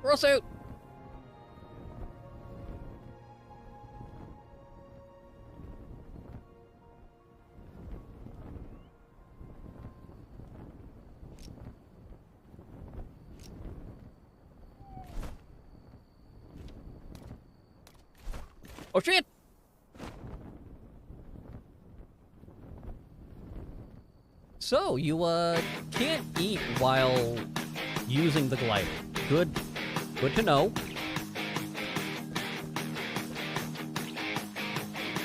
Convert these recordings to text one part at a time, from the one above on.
Roll suit! Oh shit! So, you, can't eat while using the glider. Good to know.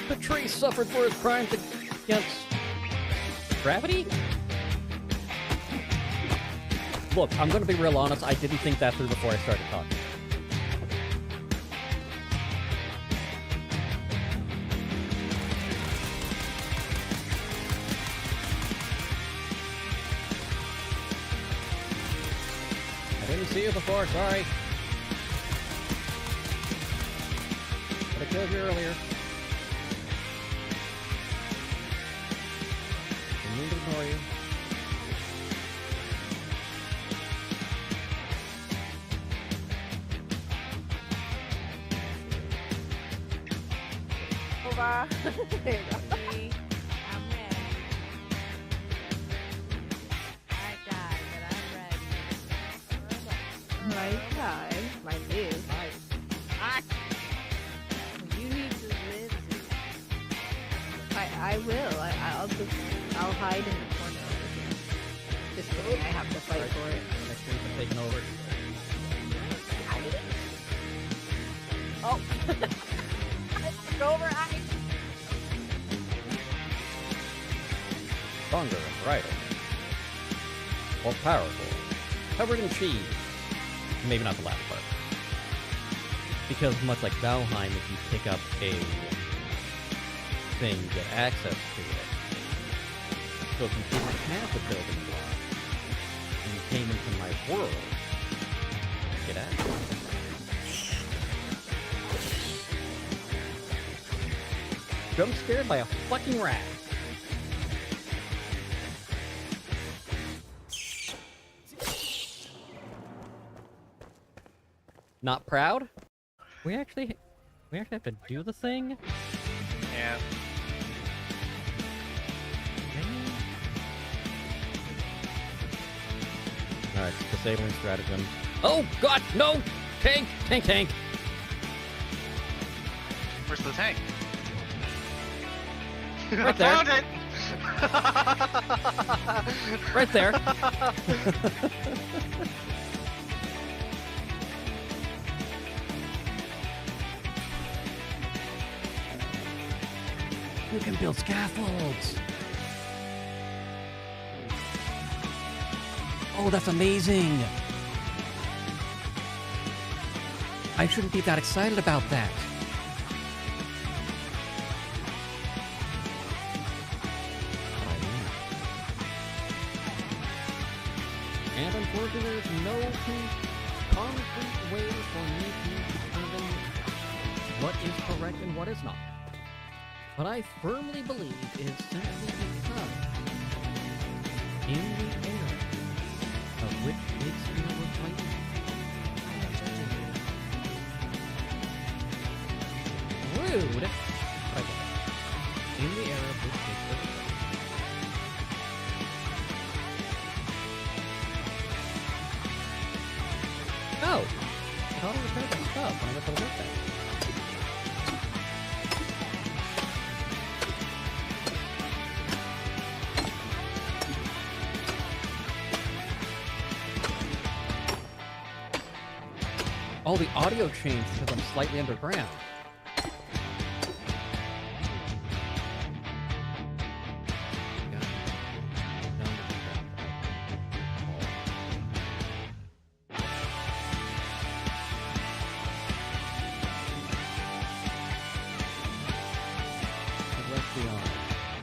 Patrice suffered for his crimes against gravity? Look, I'm gonna be real honest, I didn't think that through before I started talking. I didn't see you before, sorry. But I killed you earlier. Didn't mean to ignore you. Over. There you go. I'm ready. I died, but I'm ready. My time. My live. You need to live. I will. I'll hide in the corner over here. Just kidding. I have to fight for it. Next stream's been taken over. Oh. Go over, I. Stronger and brighter. More powerful. Covered in cheese. Maybe not the last part. Because much like Valheim, if you pick up a thing, you get access to it. So if you didn't have the building block, and you came into my world, you get access. Jump scared by a fucking rat. Not proud? We actually have to do the thing? Yeah. Alright, disabling stratagem. Oh god, no! Tank! Tank, tank! Where's the tank? Right there. Found it! Right there. You can build scaffolds! Oh, that's amazing! I shouldn't be that excited about that. And unfortunately, there's no concrete way for me to determine what is correct and what is not. But I firmly believe it is simply because in the era of which Shakespeare was writing, rude, but I get it. In the era of which Shakespeare was writing, oh! I thought it was better than stuff when I went to the work day. Oh, the audio changed because I'm slightly underground. Let's be honest.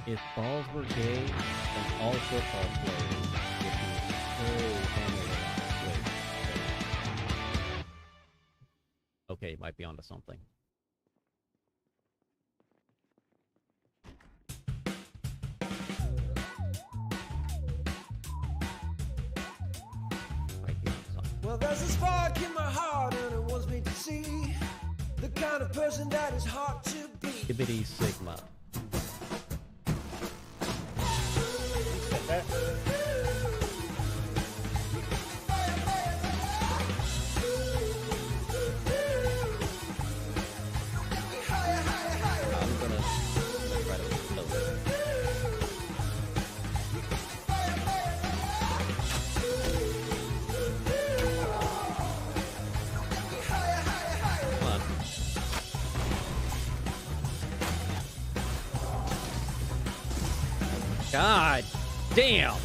If balls were gay, then all football players would be so familiar with. Okay, it might be onto something. Might be onto something. Well, there's a spark in my heart and it wants me to see the kind of person that is hard to be. Skibbity Sigma. I'm gonna try to slow it. Come on. God damn!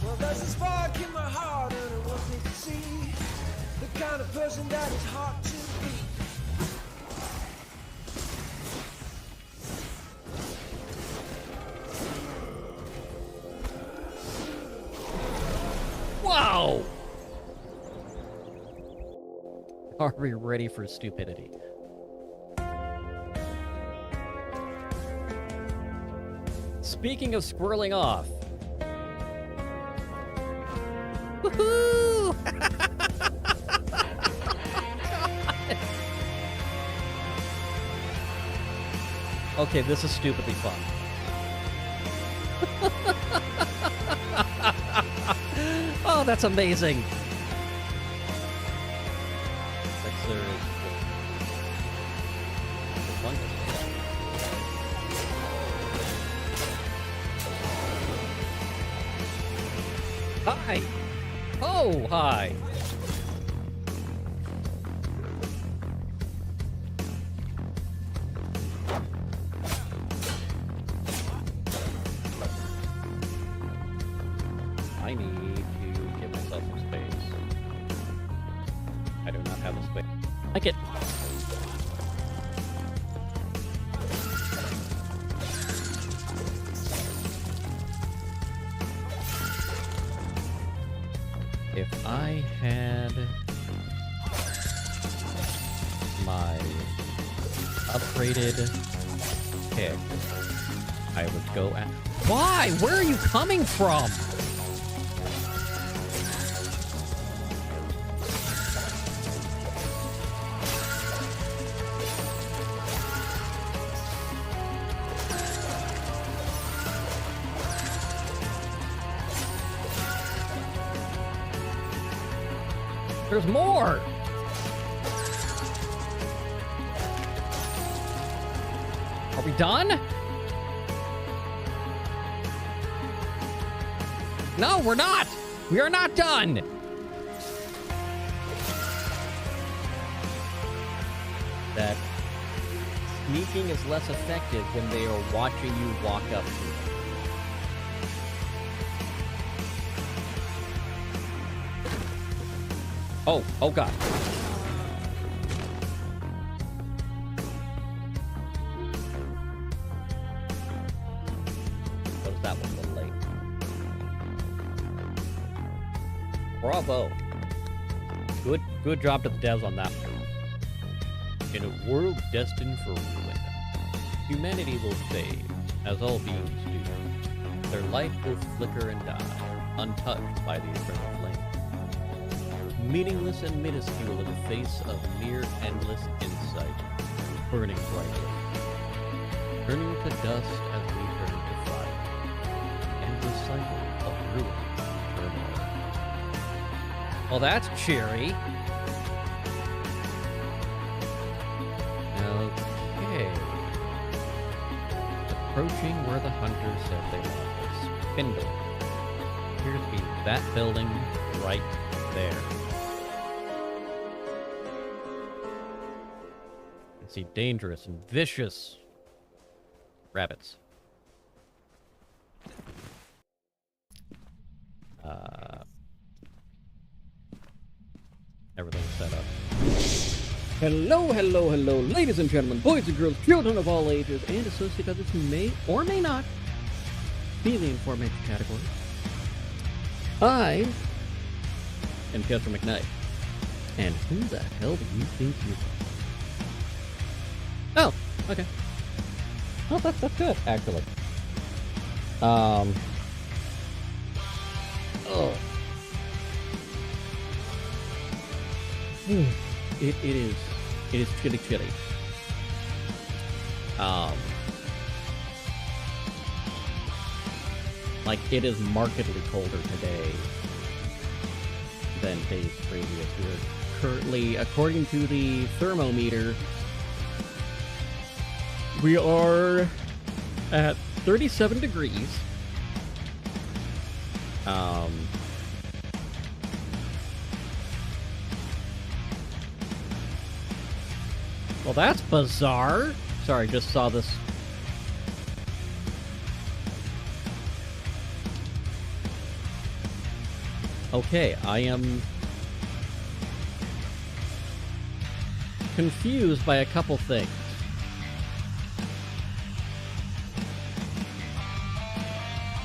Well, there's a spark in my heart and it wants me to see the kind of person that is hard to be. Wow! Are we ready for stupidity? Speaking of squirreling off. Woohoo! Okay, this is stupidly fun. Oh, that's amazing. Like, there is the fungus. Hi! Oh, hi! I need to give myself some space. I do not have the space. Like it. If I had my upgraded pick, I would go at... Why? Where are you coming from? There's more! Are we done? No, we're not! We are not done! That sneaking is less effective when they are watching you walk up to them. Oh god. What is that one? The lake. Bravo. Good job to the devs on that one. In a world destined for ruin, humanity will fade, as all beings do. Their light will flicker and die, untouched by the eternal flame. Meaningless and minuscule in the face of mere endless insight, burning brightly, turning to dust as we turn to fire, endless cycle of ruin and turmoil. Well, that's cheery. Okay. Approaching where the hunters said they wanted. Spindle. Appears to be that building right there. See dangerous and vicious rabbits. Everything's set up. Hello, ladies and gentlemen, boys and girls, children of all ages, and associate others who may or may not be in the aforementioned category. I am Chester McKnight, and who the hell do you think you are? Oh, okay. Oh, that's good, actually. Oh. It is chilly. Like, it is markedly colder today than days previous. We're currently, according to the thermometer, we are at 37 degrees. Well, that's bizarre. Sorry, just saw this. Okay, I am confused by a couple things.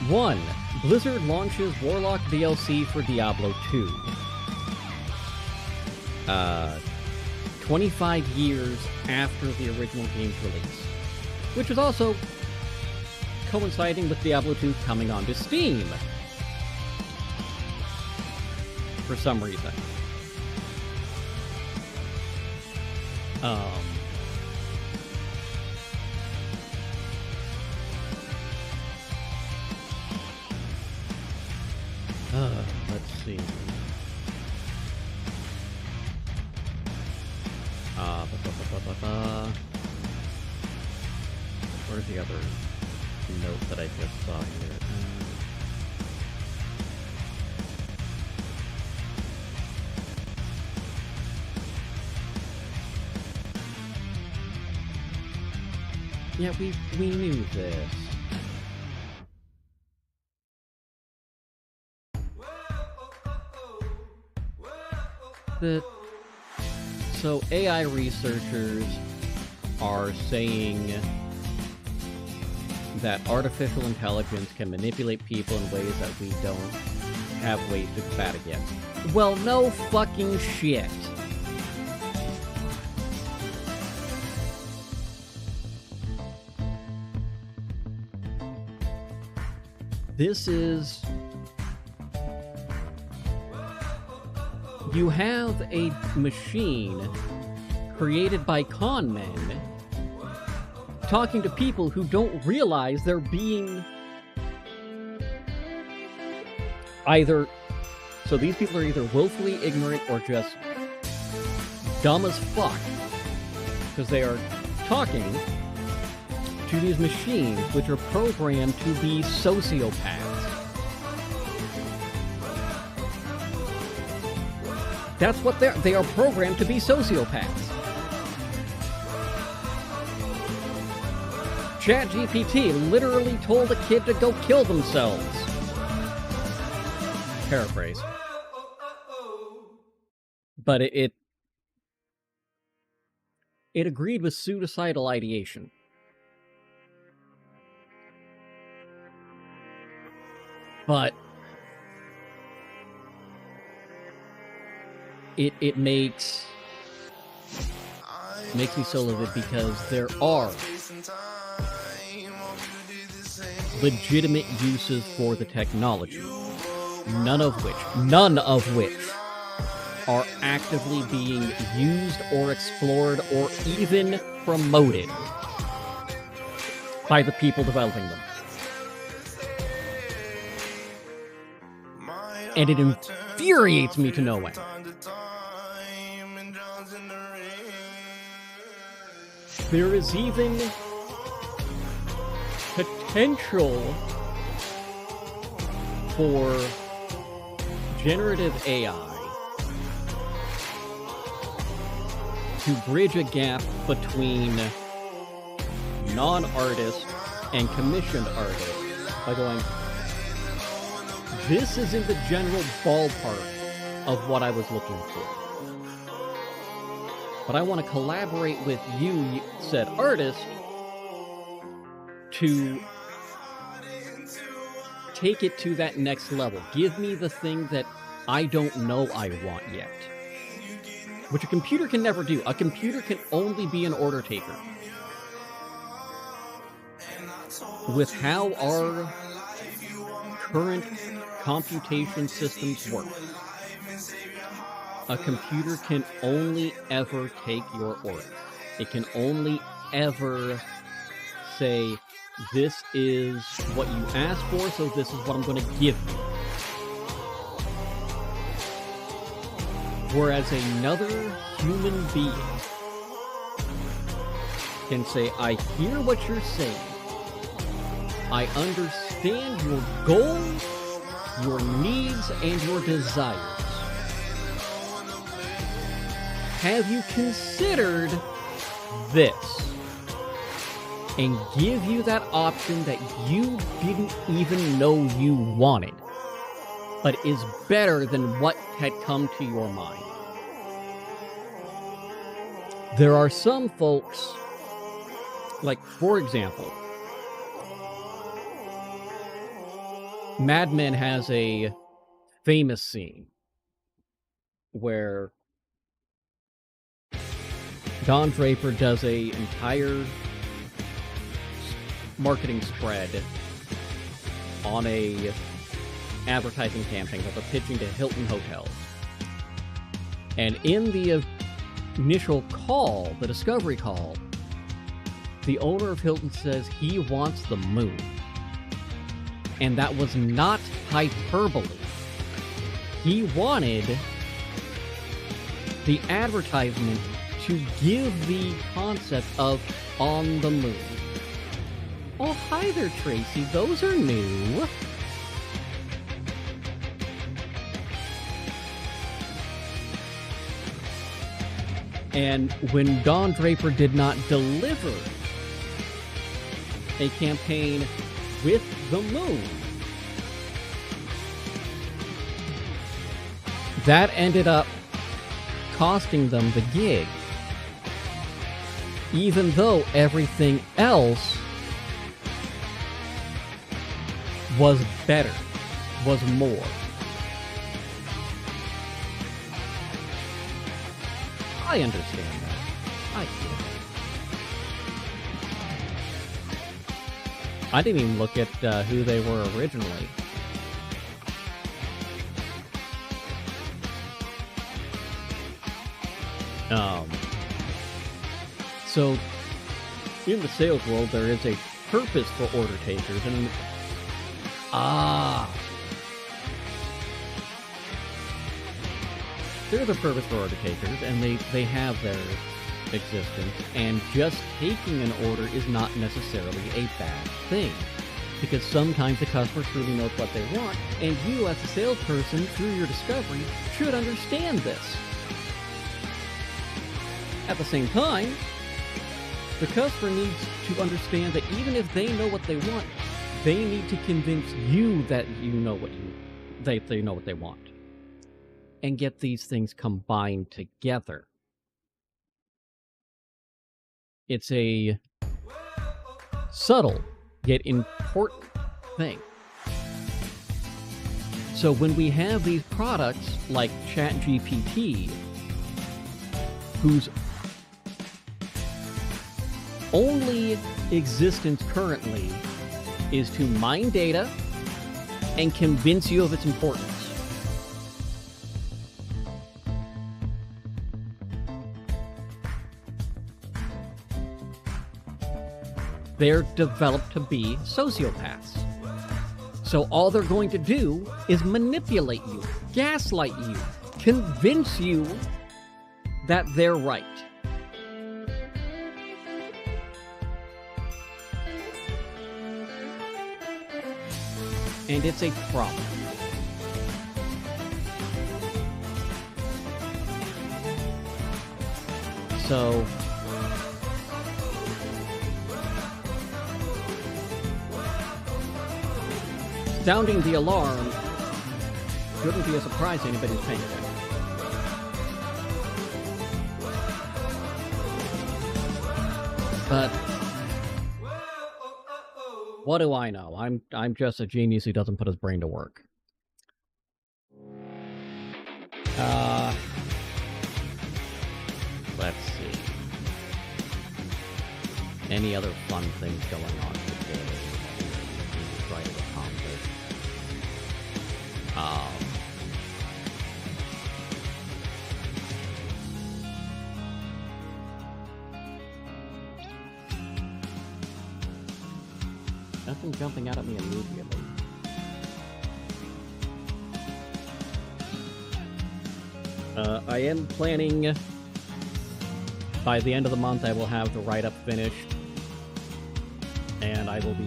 One, Blizzard launches Warlock DLC for Diablo 2. 25 years after the original game's release. Which is also coinciding with Diablo 2 coming onto Steam. For some reason. Let's see. Where's the other note that I just saw here? Yeah, we knew this. So AI researchers are saying that artificial intelligence can manipulate people in ways that we don't have ways to combat against. Well, no fucking shit. This is... You have a machine created by con men talking to people who don't realize they're being either... So these people are either willfully ignorant or just dumb as fuck, because they are talking to these machines which are programmed to be sociopaths. That's what they are programmed to be, sociopaths. ChatGPT literally told a kid to go kill themselves. Paraphrase. But it agreed with suicidal ideation. But it makes me so livid because there are legitimate uses for the technology, none of which are actively being used or explored or even promoted by the people developing them. And it infuriates me to no end. There is even potential for generative AI to bridge a gap between non-artist and commissioned artists by going, this is in the general ballpark of what I was looking for. But I want to collaborate with you, said artist, to take it to that next level. Give me the thing that I don't know I want yet. Which a computer can never do. A computer can only be an order taker. With how our current computation systems work. A computer can only ever take your order. It can only ever say, this is what you asked for, so this is what I'm going to give you. Whereas another human being can say, I hear what you're saying. I understand your goals, your needs, and your desires. Have you considered this? And give you that option that you didn't even know you wanted, but is better than what had come to your mind. There are some folks, like, for example, Mad Men has a famous scene where Don Draper does an entire marketing spread on a advertising campaign that they're pitching to Hilton Hotels. And in the initial call, the discovery call, the owner of Hilton says he wants the moon. And that was not hyperbole. He wanted the advertisement to give the concept of on the moon. Oh, hi there, Tracy. Those are new. And when Don Draper did not deliver a campaign with the moon, that ended up costing them the gig, even though everything else was better, was more. I understand that. I get it. I didn't even look at who they were originally. So, in the sales world, there is a purpose for order takers, and there's a purpose for order takers, and they have their existence, and just taking an order is not necessarily a bad thing, because sometimes the customer truly knows what they want, and you as a salesperson, through your discovery, should understand this. At the same time, the customer needs to understand that even if they know what they want, they need to convince you that you know what they know what they want, and get these things combined together. It's a subtle yet important thing. So when we have these products like ChatGPT, whose only existence currently is to mine data and convince you of its importance. They're developed to be sociopaths. So all they're going to do is manipulate you, gaslight you, convince you that they're right. And it's a problem. So, sounding the alarm shouldn't be a surprise to anybody who's paying attention. But what do I know? I'm just a genius who doesn't put his brain to work. Let's see. Any other fun things going on today? Try to accomplish. Nothing jumping out at me immediately. I am planning, by the end of the month, I will have the write-up finished, and I will be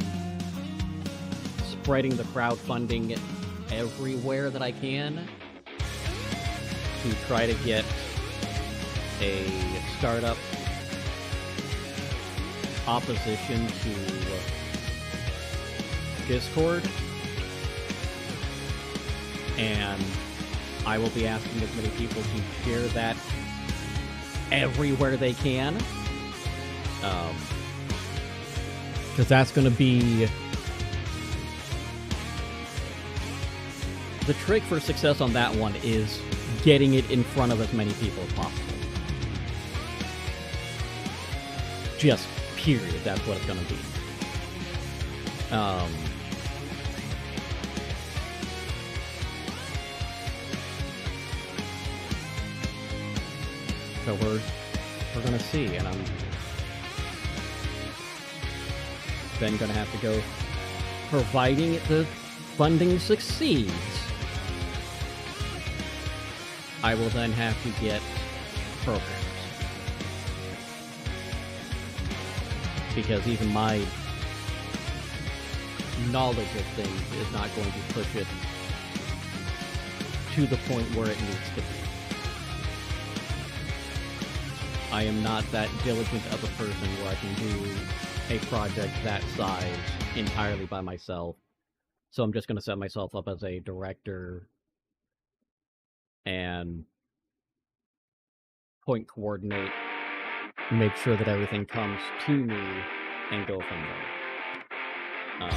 spreading the crowdfunding everywhere that I can to try to get a startup opposition to Discord, and I will be asking as many people to share that everywhere they can, because that's going to be the trick for success on that one, is getting it in front of as many people as possible. Just period. That's what it's going to be. So we're gonna see, and I'm then gonna have to go, providing the funding succeeds, I will then have to get programs. Because even my knowledge of things is not going to push it to the point where it needs to be. I am not that diligent of a person where I can do a project that size entirely by myself. So I'm just going to set myself up as a director and point coordinate, make sure that everything comes to me, and go from there.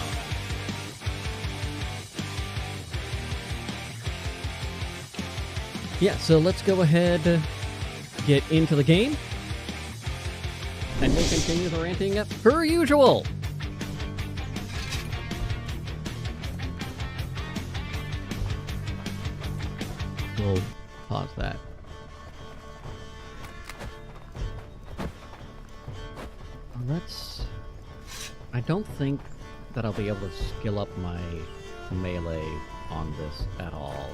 Yeah, so let's go ahead, get into the game, and we'll continue the ranting per usual. We'll pause that. I don't think that I'll be able to skill up my melee on this at all.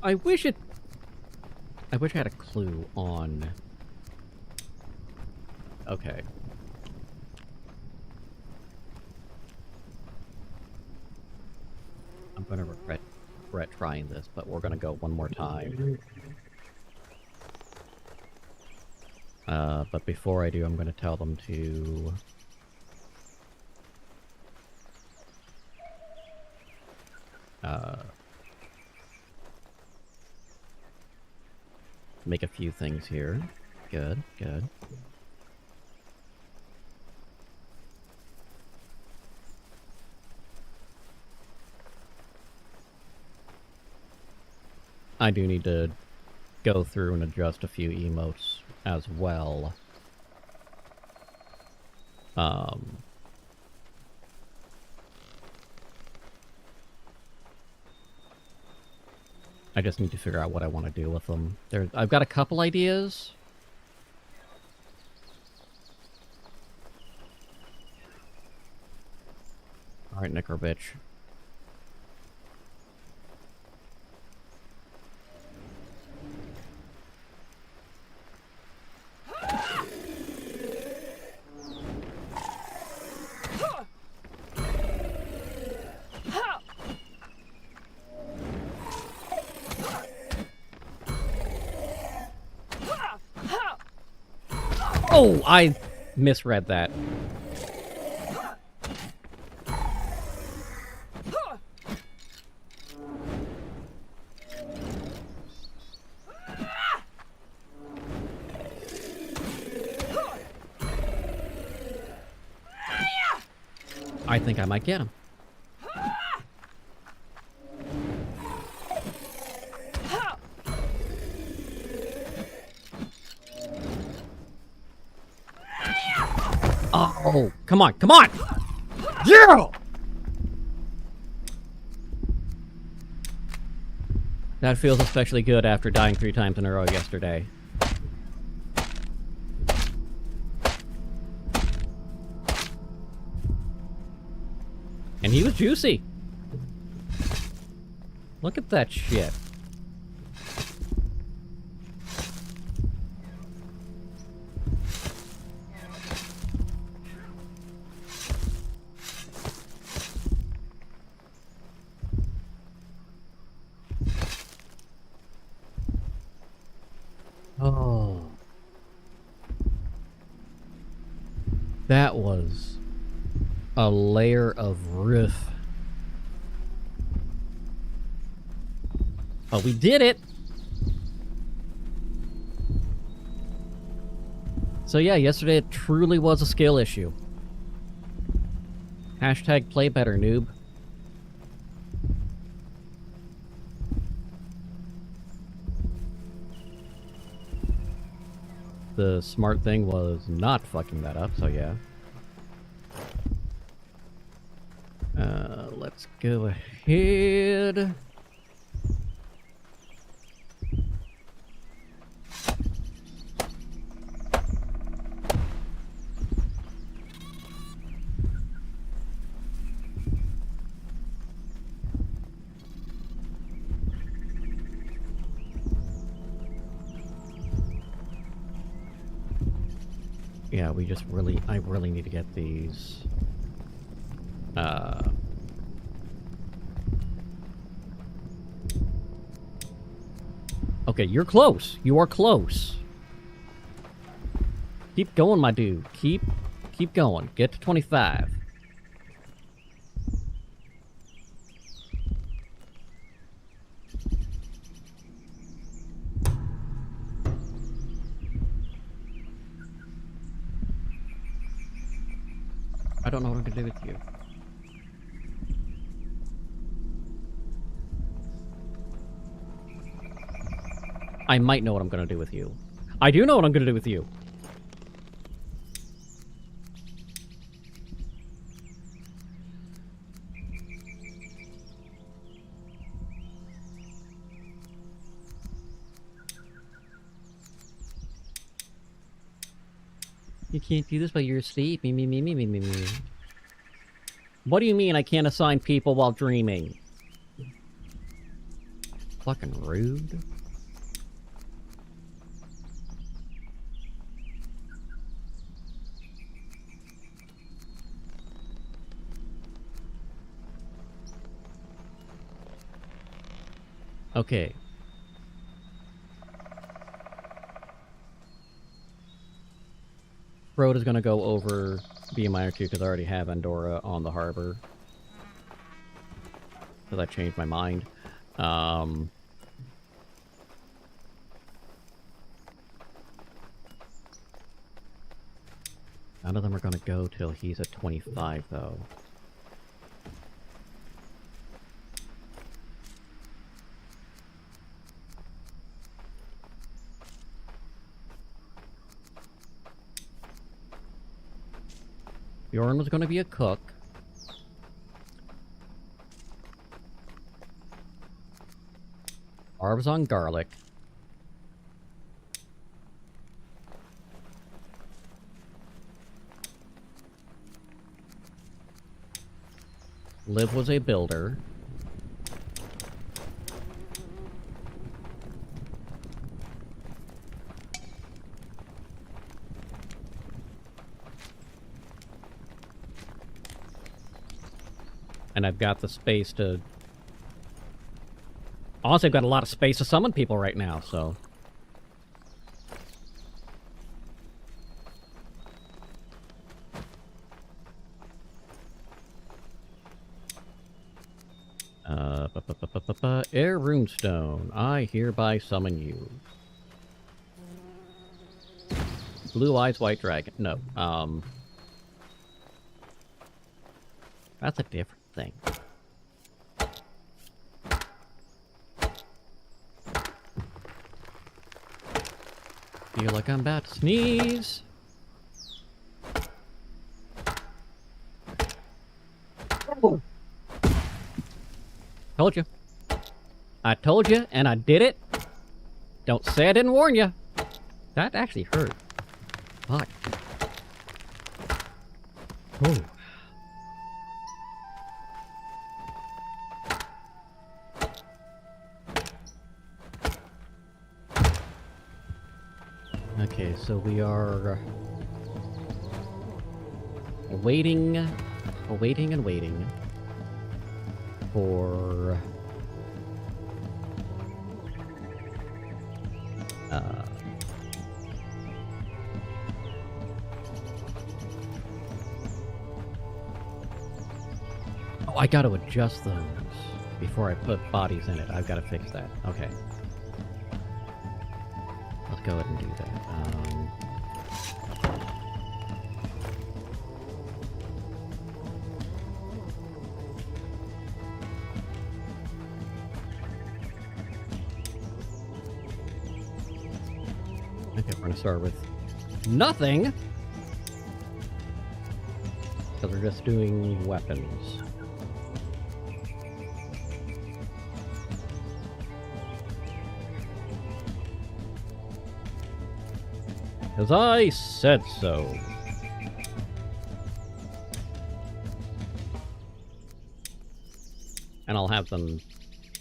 I wish I had a clue on... Okay. I'm gonna regret trying this, but we're gonna go one more time. But before I do, I'm gonna tell them to... make a few things here. Good, good. I do need to go through and adjust a few emotes as well. I just need to figure out what I want to do with them. I've got a couple ideas. Alright, Nickerbitch. Oh, I misread that. I think I might get him. Oh, come on, come on! Yeah! That feels especially good after dying 3 times in a row yesterday. And he was juicy. Look at that shit. Oh. That was a layer of riff. But we did it! So yeah, yesterday it truly was a skill issue. Hashtag play better, noob. The smart thing was not fucking that up, so yeah. Let's go ahead. Yeah, we just really, I really need to get these. Okay, you're close. You are close. Keep going, my dude. Keep going. Get to 25. I don't know what I'm gonna do with you. I might know what I'm gonna do with you. I do know what I'm gonna do with you. You can't do this while you're asleep. Me. What do you mean I can't assign people while dreaming? Fucking rude. Okay. Road is gonna go over BMI Q because I already have Andorra on the harbor. Because I changed my mind. None of them are gonna go till he's at 25, though. Bjorn was gonna be a cook. Arb's on garlic. Liv was a builder. And I've got the space to... Honestly, I've got a lot of space to summon people right now, so... Air Runestone, I hereby summon you. Blue Eyes White Dragon. No, That's a different thing. Feel like I'm about to sneeze. Told you. I told you, and I did it. Don't say I didn't warn you. That actually hurt. Fuck. Ooh. Okay, so we are waiting and waiting for oh, I gotta adjust those before I put bodies in it. I've got to fix that. Okay. Let's go ahead and do that. Okay, we're gonna start with nothing. Because we're just doing weapons. Because I said so. And I'll have them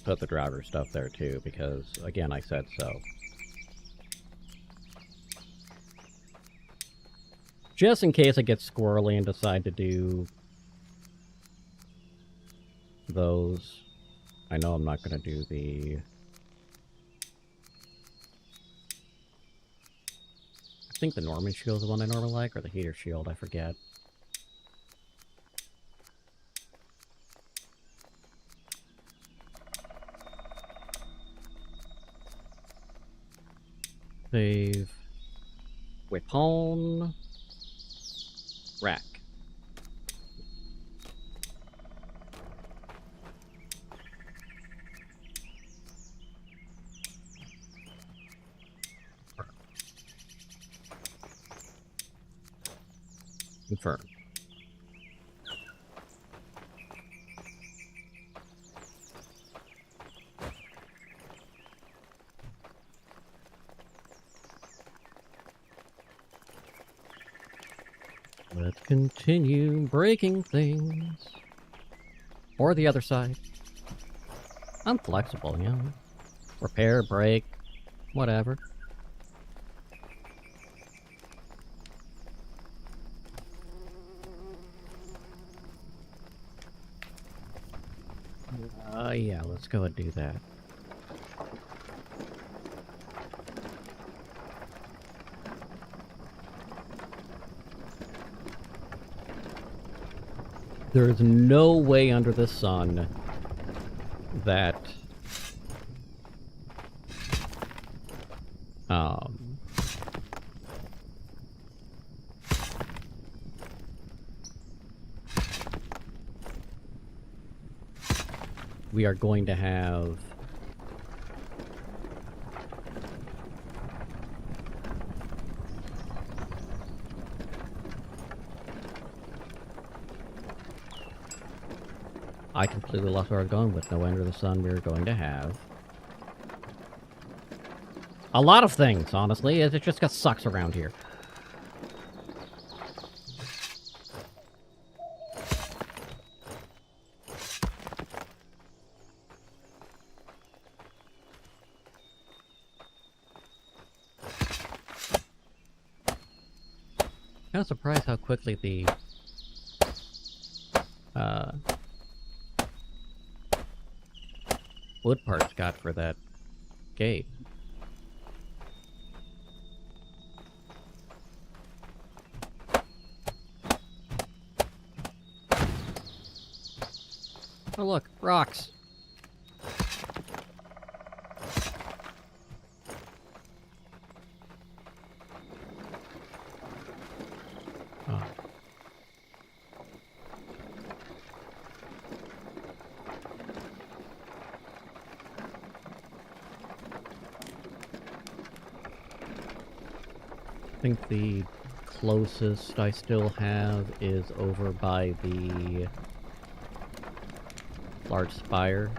put the driver stuff there too, because, again, I said so. Just in case I get squirrely and decide to do those. I know I'm not going to do the... I think the Norman shield is the one I normally like, or the heater shield, I forget. Save. Weapon. Rack. Confirm. Let's continue breaking things. Or the other side. I'm flexible, you know. Repair, break, whatever. Yeah, let's go and do that. There is no way under the sun that we are going to have I completely lost where I was going with no under the sun. We're going to have a lot of things, honestly. It just got sucks around here. Kind of surprised how quickly the wood parts got for that gate. Oh look, rocks. think the closest I still have is over by the large spire.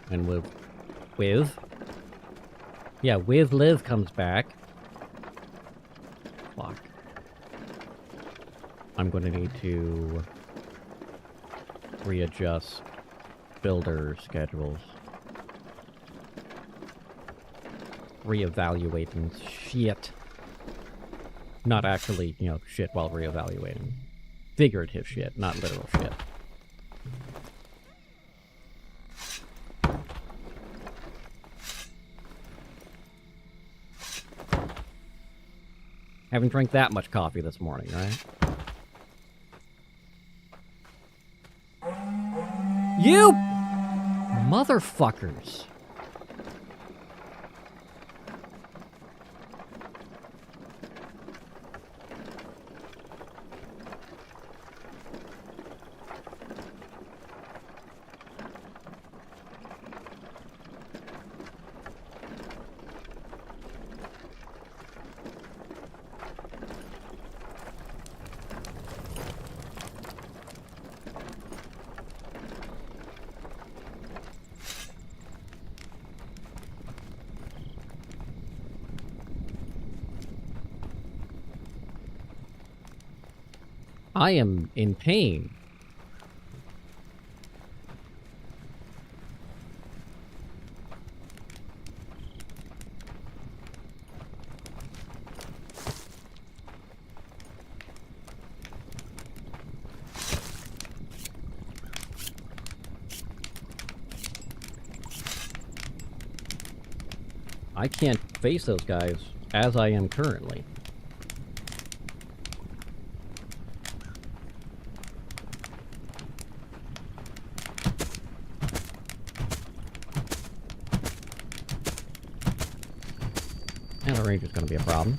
And with Liv comes back. Fuck. I'm going to need to readjust builder schedules. Reevaluating shit. Not actually, shit while reevaluating. Figurative shit, not literal shit. Haven't drank that much coffee this morning, right? You motherfuckers. I am in pain. I can't face those guys as I am currently. And the range is going to be a problem.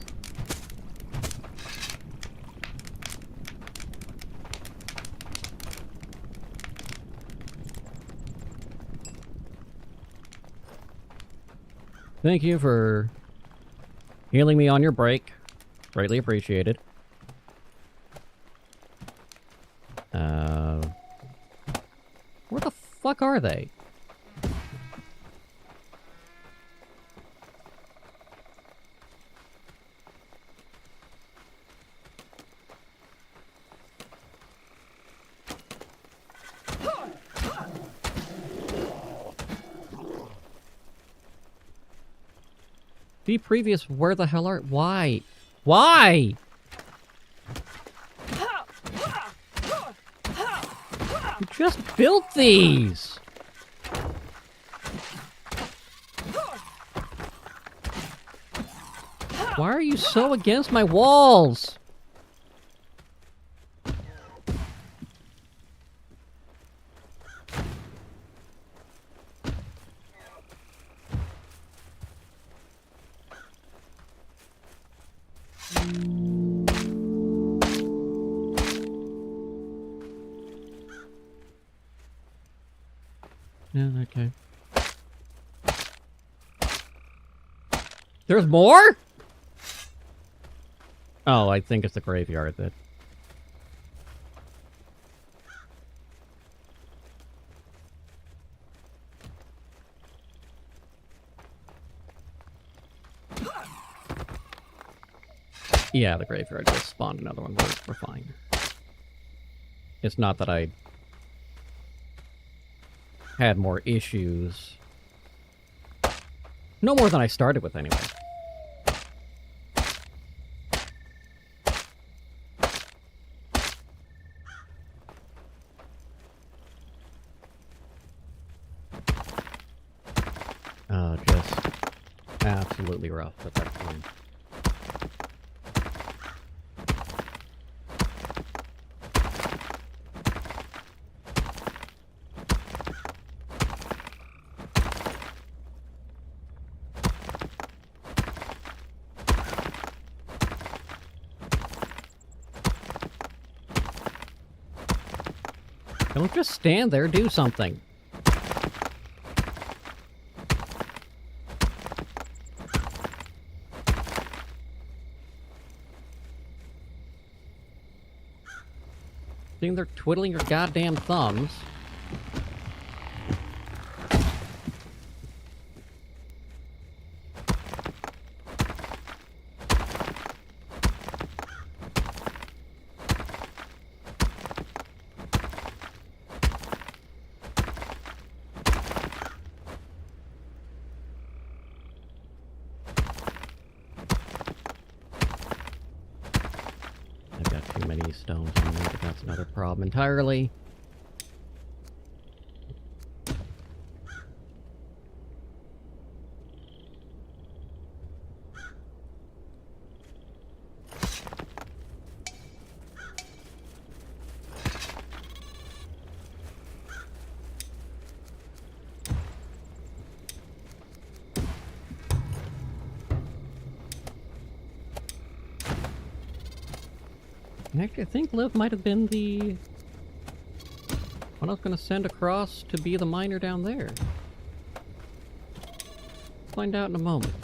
Thank you for healing me on your break. Greatly appreciated. Where the fuck are they? Be previous, where the hell are... Why? Why? You just built these! Why are you so against my walls? Yeah, okay. There's more? Oh, I think it's the graveyard that... Yeah, the graveyard just spawned another one. We're fine. It's not that I had more issues. No more than I started with, anyway. Just absolutely rough, but that's fine. Don't just stand there, do something. Sitting there twiddling your goddamn thumbs. I've got too many stones on me, but that's another problem entirely. Actually, I think Liv might have been the one I was going to send across to be the miner down there. Find out in a moment.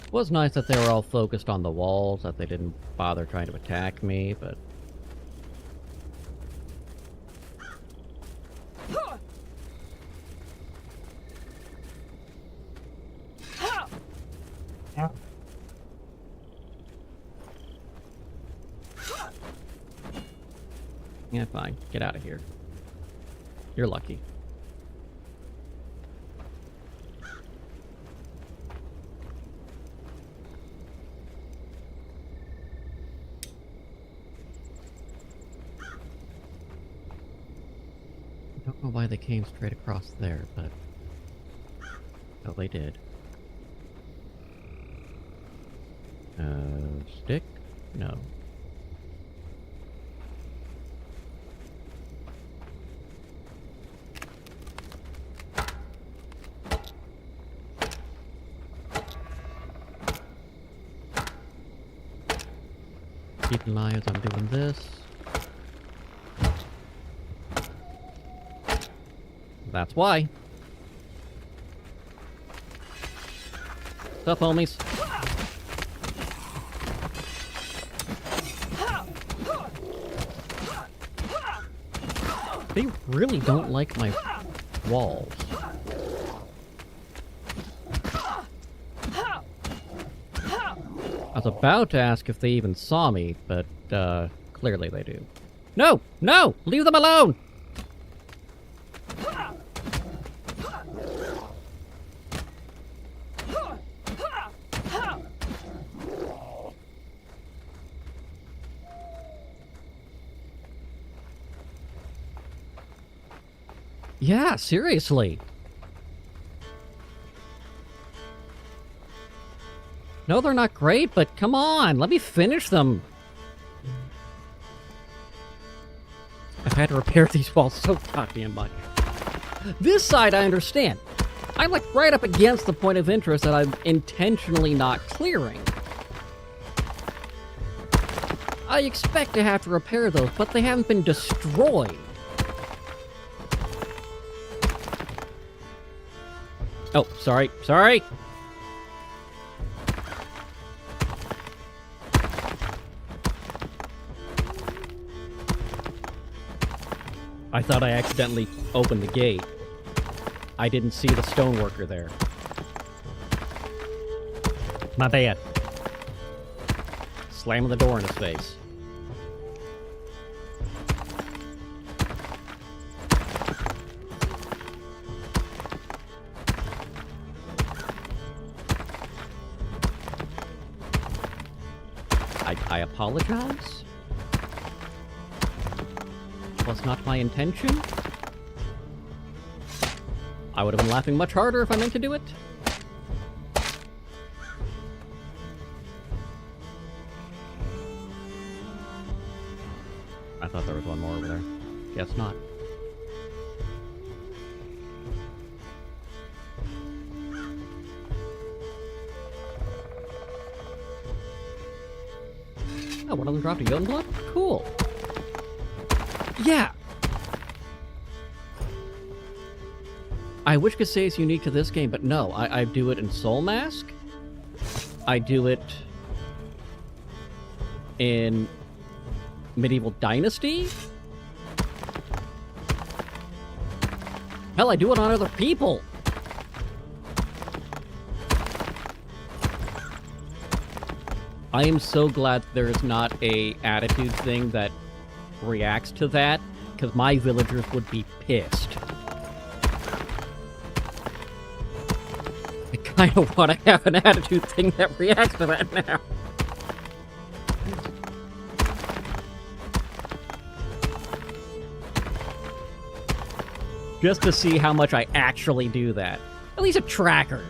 It was nice that they were all focused on the walls, that they didn't bother trying to attack me, but... Yeah, fine. Get out of here. You're lucky. I don't know why they came straight across there, but... Oh, they did. Stick? No. Keep in mind as I'm doing this. That's why. What's up, homies? They really don't like my walls. I was about to ask if they even saw me, but, clearly they do. No! No! Leave them alone! Yeah, seriously. No, they're not great, but come on, let me finish them. I've had to repair these walls so goddamn much. This side I understand. I'm like right up against the point of interest that I'm intentionally not clearing. I expect to have to repair those, but they haven't been destroyed. Oh, sorry, sorry! I thought I accidentally opened the gate. I didn't see the stoneworker there. My bad. Slamming the door in his face. I apologize. Was not my intention. I would have been laughing much harder if I meant to do it. I thought there was one more over there. Guess not. Oh, one of them dropped a Youngblood? Cool. Yeah! I wish could say it's unique to this game, but no. I do it in Soul Mask. I do it in Medieval Dynasty. Hell, I do it on other people. I am so glad there is not a attitude thing that reacts to that, because my villagers would be pissed. I kind of want to have an attitude thing that reacts to that now. Just to see how much I actually do that. At least a tracker.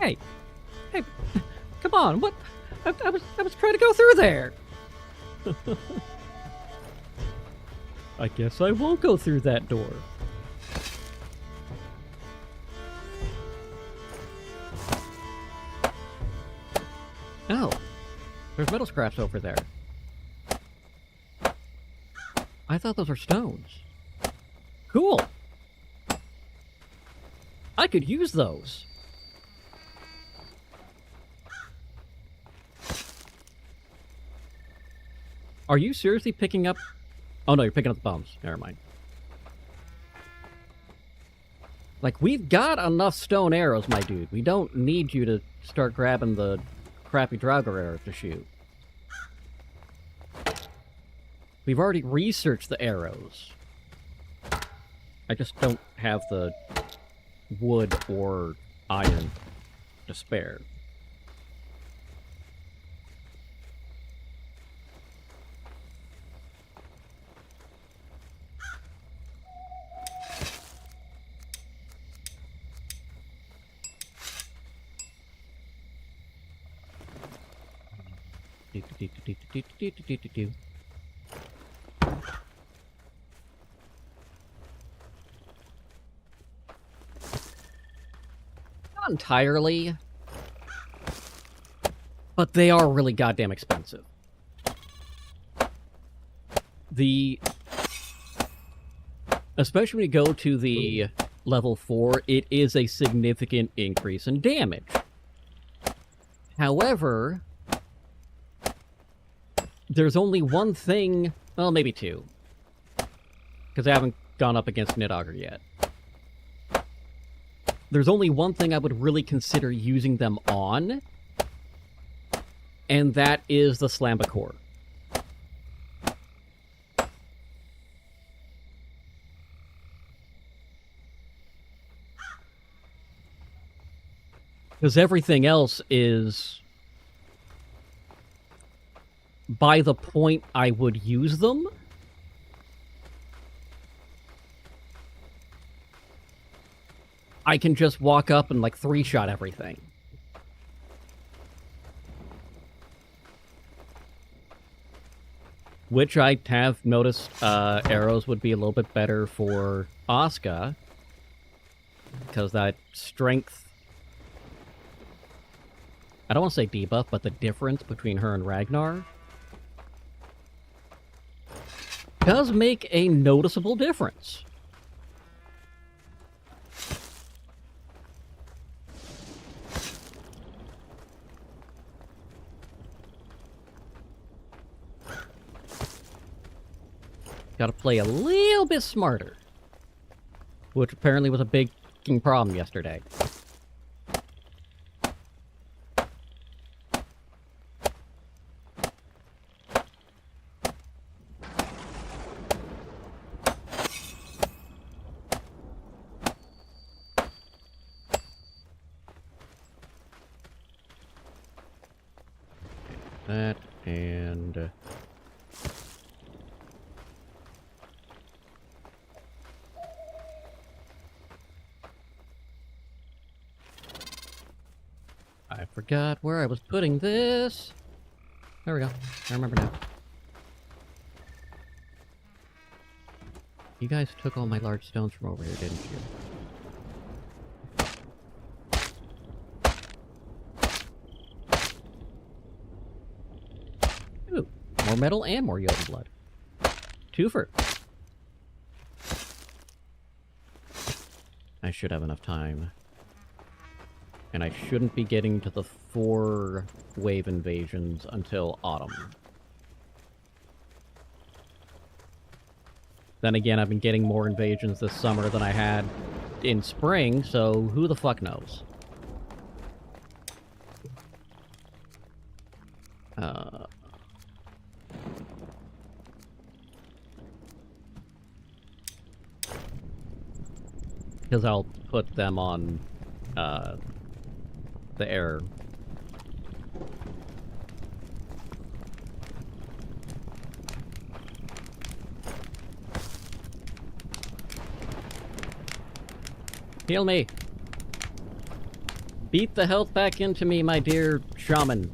Hey, come on! What? I was trying to go through there. I guess I won't go through that door. Oh, there's metal scraps over there. I thought those were stones. Cool. I could use those. Are you seriously picking up... Oh no, you're picking up the bombs. Never mind. Like, we've got enough stone arrows, my dude. We don't need you to start grabbing the crappy Draugr arrows to shoot. We've already researched the arrows. I just don't have the wood or iron to spare. Not entirely, but they are really goddamn expensive. Especially when you go to the level 4, it is a significant increase in damage. However, there's only one thing, well, maybe two, because I haven't gone up against Nidogger yet. There's only one thing I would really consider using them on, and that is the Slambacore. Because everything else is... by the point I would use them, I can just walk up and, like, 3-shot everything. Which I have noticed arrows would be a little bit better for Asuka, because that strength... I don't want to say debuff, but the difference between her and Ragnar does make a noticeable difference. Gotta play a little bit smarter, which apparently was a big problem yesterday. that, and... I forgot where I was putting this. There we go. I remember now. You guys took all my large stones from over here, didn't you? Ooh, more metal and more Yoda blood. Twofer. I should have enough time. And I shouldn't be getting to the 4 wave invasions until autumn. Then again, I've been getting more invasions this summer than I had in spring, so who the fuck knows? Because I'll put them on, the air. Heal me! Beat the health back into me, my dear shaman.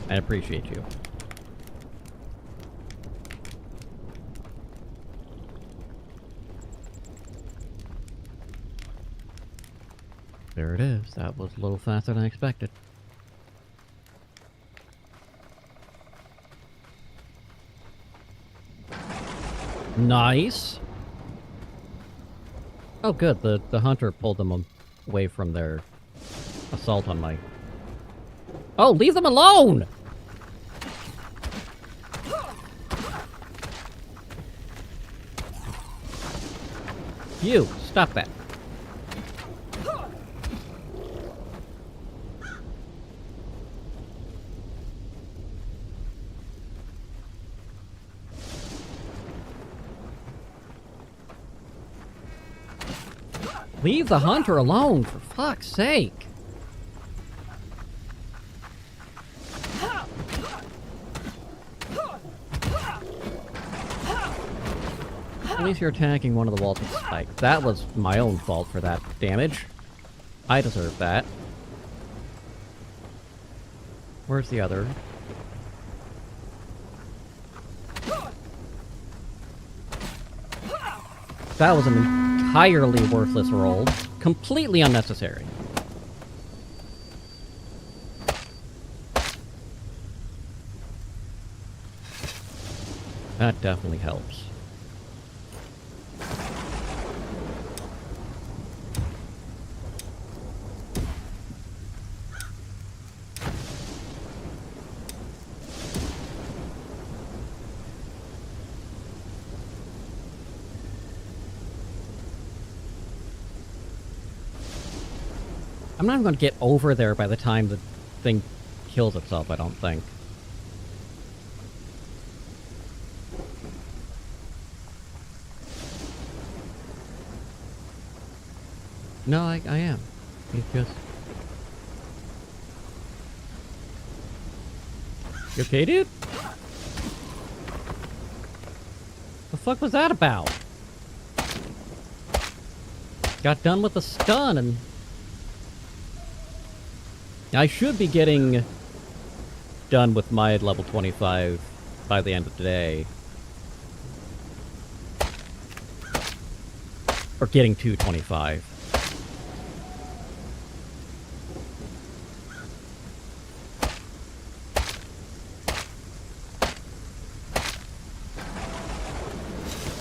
I appreciate you. There it is. That was a little faster than I expected. Nice! Oh good, the hunter pulled them away from their assault on my... Oh, leave them alone! You, stop that. Leave the hunter alone, for fuck's sake! At least you're attacking one of the walls with spikes. That was my own fault for that damage. I deserve that. Where's the other? That was an entirely worthless roll. Completely unnecessary. That definitely helps. I'm not even going to get over there by the time the thing kills itself, I don't think. No, I am. It's just... You okay, dude? The fuck was that about? Got done with the stun and... I should be getting done with my level 25 by the end of today. Or getting to 25.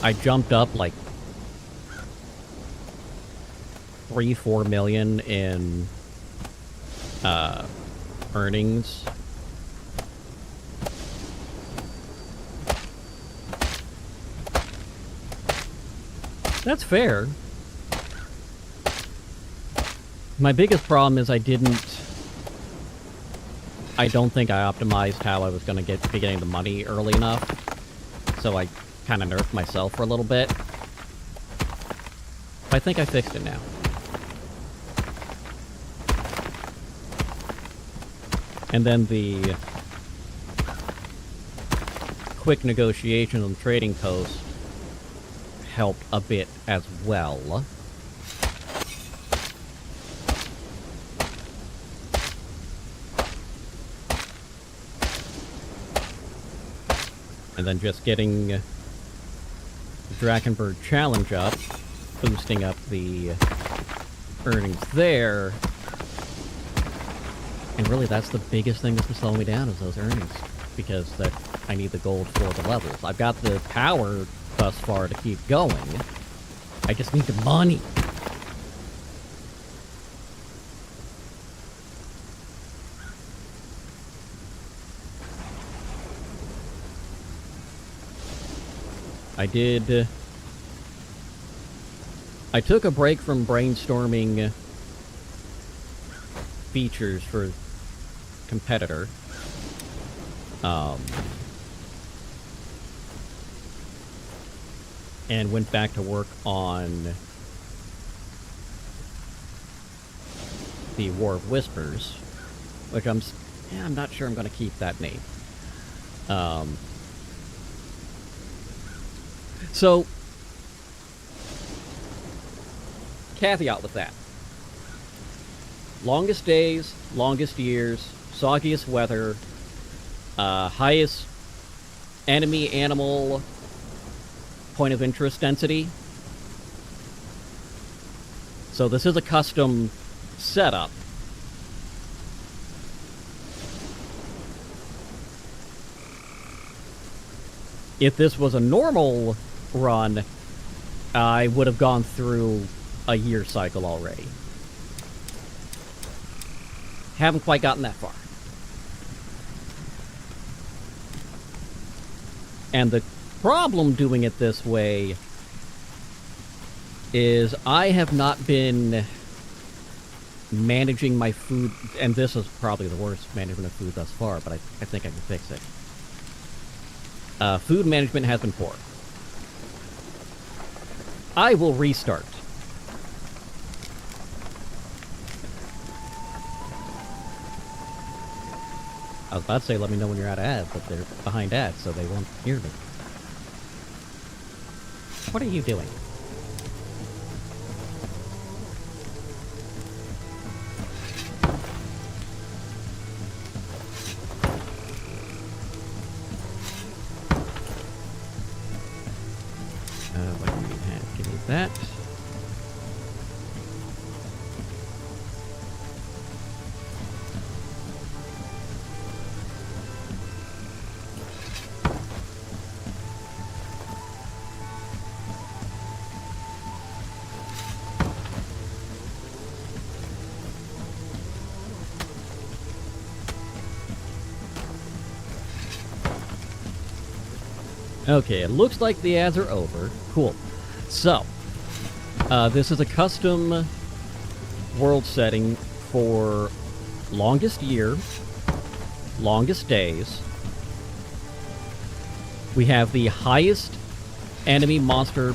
I jumped up like 3-4 million in earnings. That's fair. My biggest problem is I don't think I optimized how I was going to be getting the money early enough. So I kind of nerfed myself for a little bit. I think I fixed it now. And then the quick negotiation on the trading post helped a bit as well. And then just getting the Drakenberg challenge up, boosting up the earnings there. And really, that's the biggest thing that's been slowing me down, is those earnings. Because I need the gold for the levels. I've got the power thus far to keep going. I just need the money. I took a break from brainstorming features for competitor. And went back to work on the War of Whispers, which I'm not sure I'm going to keep that name. So, caveat with that. Longest days, longest years, soggiest weather, highest enemy animal point of interest density. So this is a custom setup. If this was a normal run, I would have gone through a year cycle already. Haven't quite gotten that far. And the problem doing it this way is I have not been managing my food, and this is probably the worst management of food thus far, but I think I can fix it. Food management has been poor. I will restart. I was about to say let me know when you're out of ads, but they're behind ads, so they won't hear me. What are you doing? What do we have? Give me that. Okay, it looks like the ads are over. Cool. So, this is a custom world setting for longest year, longest days. We have the highest enemy monster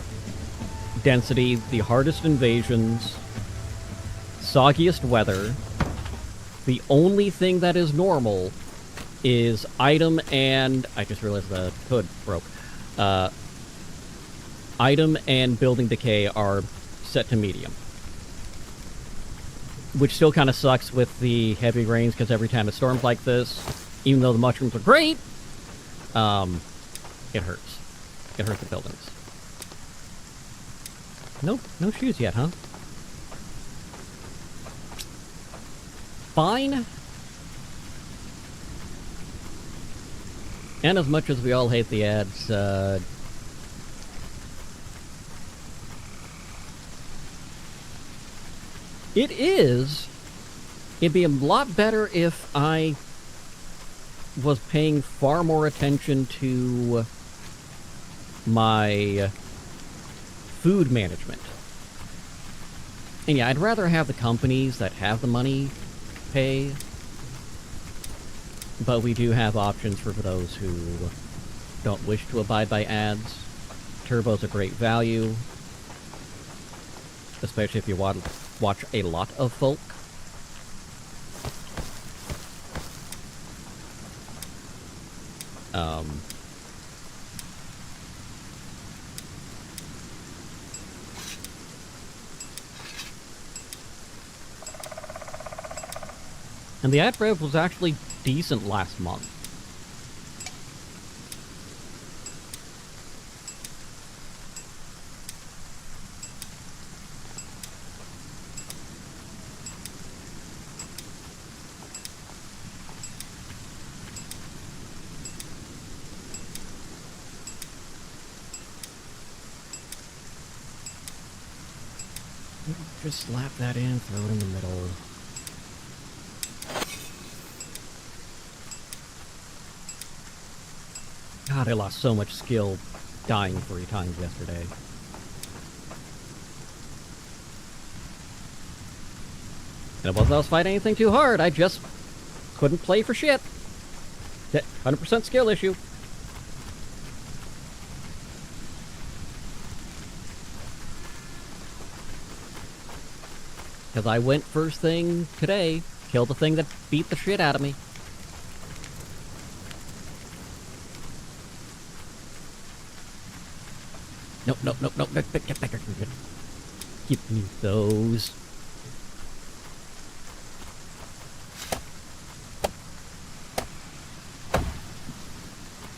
density, the hardest invasions, soggiest weather. The only thing that is normal is item and... I just realized the hood broke. Item and building decay are set to medium. Which still kind of sucks with the heavy rains, because every time it storms like this, even though the mushrooms are great, it hurts. It hurts the buildings. Nope, no shoes yet, huh? Fine. And as much as we all hate the ads, it'd be a lot better if I was paying far more attention to my food management. And yeah, I'd rather have the companies that have the money pay. But we do have options for those who don't wish to abide by ads. Turbo's a great value, especially if you watch a lot of folk. And the ad rev was actually decent last month. Just slap that in, throw it in the middle. God, I lost so much skill dying 3 times yesterday. And it wasn't I was fighting anything too hard, I just couldn't play for shit. 100% skill issue. Because I went first thing today, killed the thing that beat the shit out of me. Nope. Get back here. Give me those.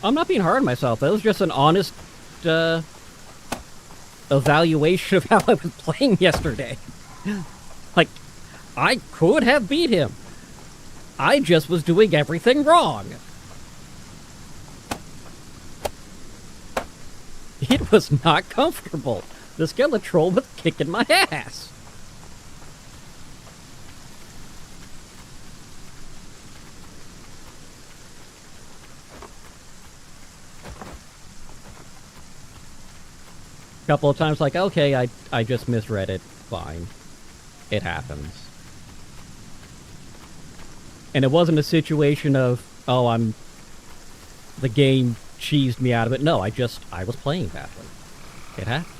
I'm not being hard on myself. That was just an honest evaluation of how I was playing yesterday. Like, I could have beat him. I just was doing everything wrong. It was not comfortable. The Skeletroll was kicking my ass. A couple of times, like, okay, I just misread it. Fine. It happens. And it wasn't a situation of, oh, the game cheesed me out of it. No, I was playing badly. It happens.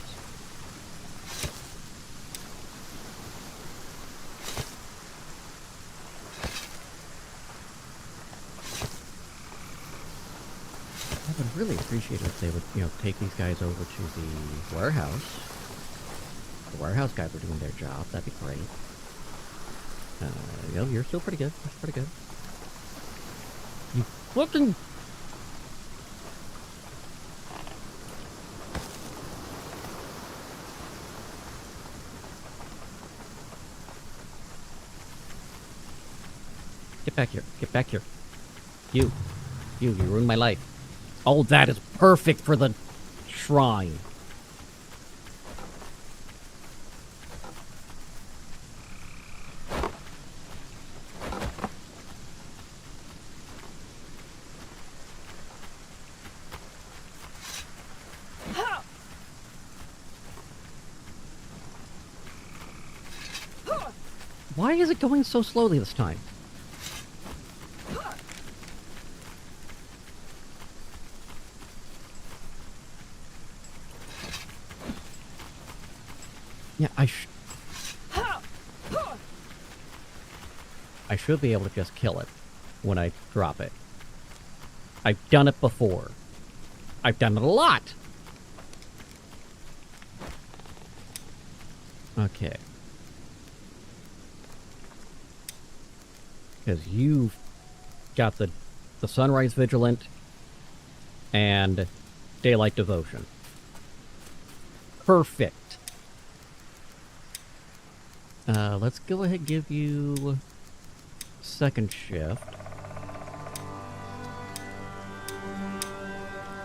I would really appreciate it if they would, take these guys over to the warehouse. The warehouse guys were doing their job. That'd be great. You're still pretty good. That's pretty good. You fucking... Get back here. Get back here. You ruined my life. Oh, that is perfect for the shrine. Why is it going so slowly this time? Yeah, I should be able to just kill it when I drop it. I've done it before. I've done it a lot! Okay. Because you've got the Sunrise Vigilant and Daylight Devotion. Perfect. Let's go ahead and give you second shift.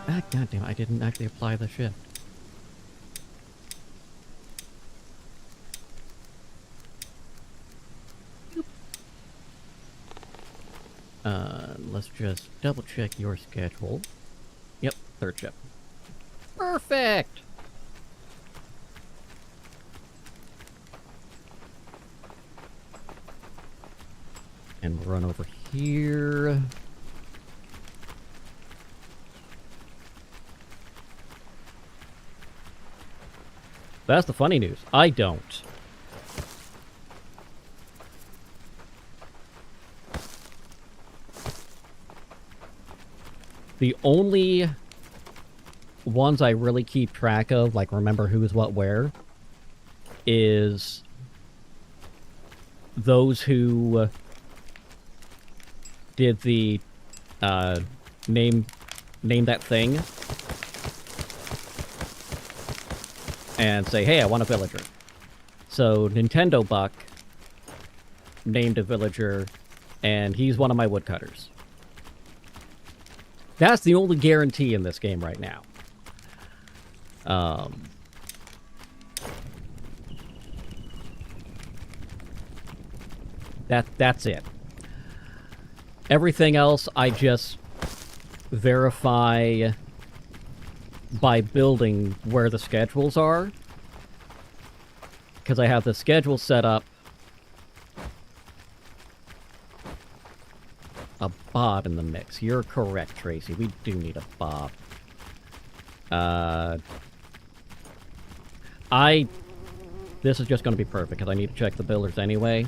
Ah, goddamn, I didn't actually apply the shift. Let's just double check your schedule. Yep, third shift. Perfect! And we'll run over here. That's the funny news. I don't. The only ones I really keep track of, like remember who's what where, is those who did the name that thing and say, hey, I want a villager. So Nintendo Buck named a villager, and he's one of my woodcutters. That's the only guarantee in this game right now. That's it. Everything else I just verify by building where the schedules are. Because I have the schedule set up. A Bob in the mix. You're correct, Tracy. We do need a Bob. This is just going to be perfect, because I need to check the builders anyway.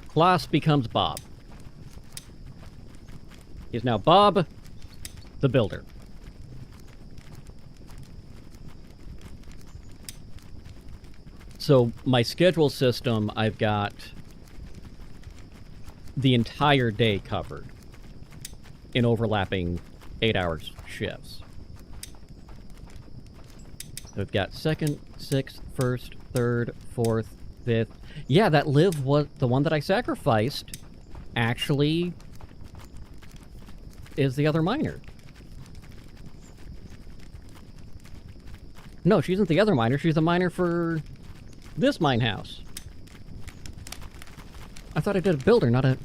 Klaus becomes Bob. He's now Bob, the builder. So, my schedule system, I've got the entire day covered in overlapping 8-hour shifts. So we've got 2nd, 6th, 1st, 3rd, 4th, 5th. Yeah, that Liv was the one that I sacrificed. Actually, is the other miner. No, she isn't the other miner. She's the miner for this mine house. I thought I did a builder, not a...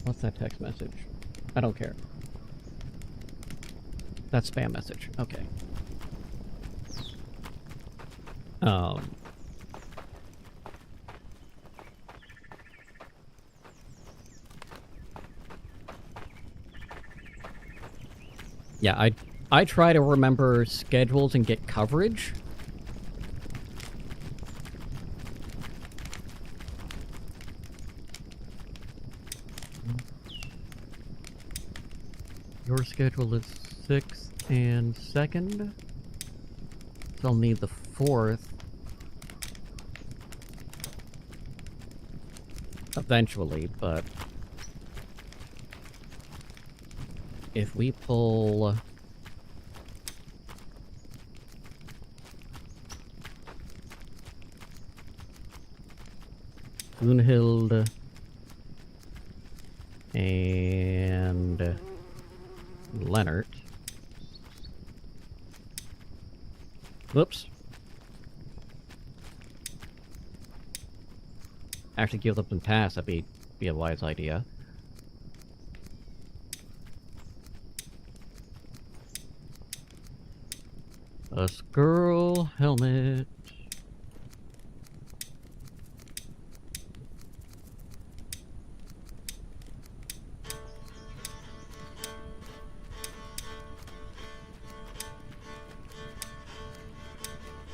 What's that text message? I don't care. That's spam message. Okay. Yeah, I try to remember schedules and get coverage. Your schedule is 6th and 2nd. So I'll need the 4th. Eventually, but... if we pull... Gunhild... and... Leonard. Whoops. Actually give up and pass, that'd be a wise idea. A squirrel helmet.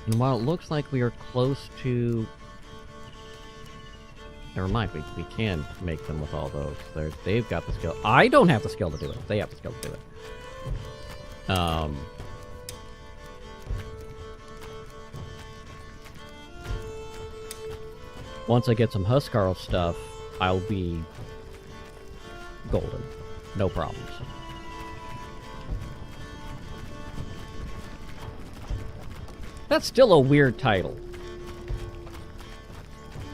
And while it looks like we are close to... Never mind, we can make them with all those. They've got the skill. I don't have the skill to do it. They have the skill to do it. Once I get some Huskarl stuff, I'll be golden. No problems. That's still a weird title.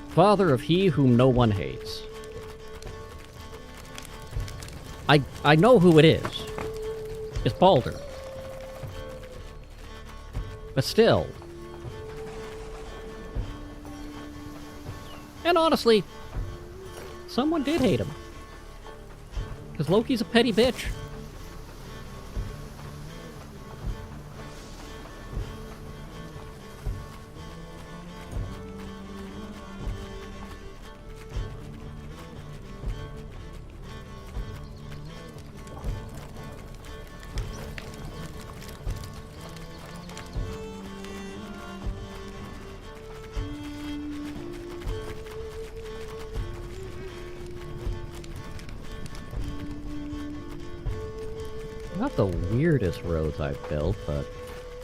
Father of he whom no one hates. I know who it is. It's Baldur. But still. And honestly, someone did hate him. Because Loki's a petty bitch. Not the weirdest roads I've built, but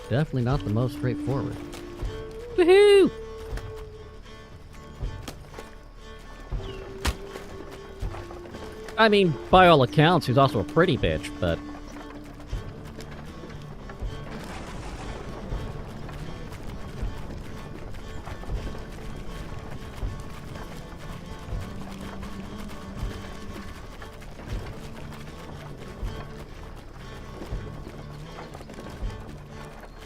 definitely not the most straightforward. Woohoo! I mean, by all accounts, he's also a pretty bitch, but...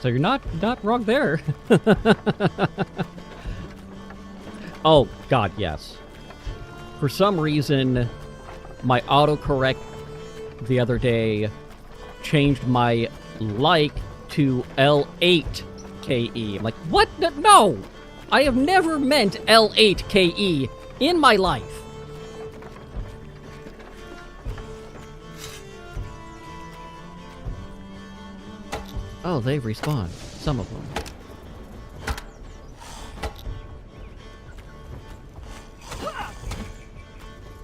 So you're not wrong there. Oh, God, yes. For some reason, my autocorrect the other day changed my like to L8KE. I'm like, what? No! I have never meant L8KE in my life. Oh, they've respawned. Some of them.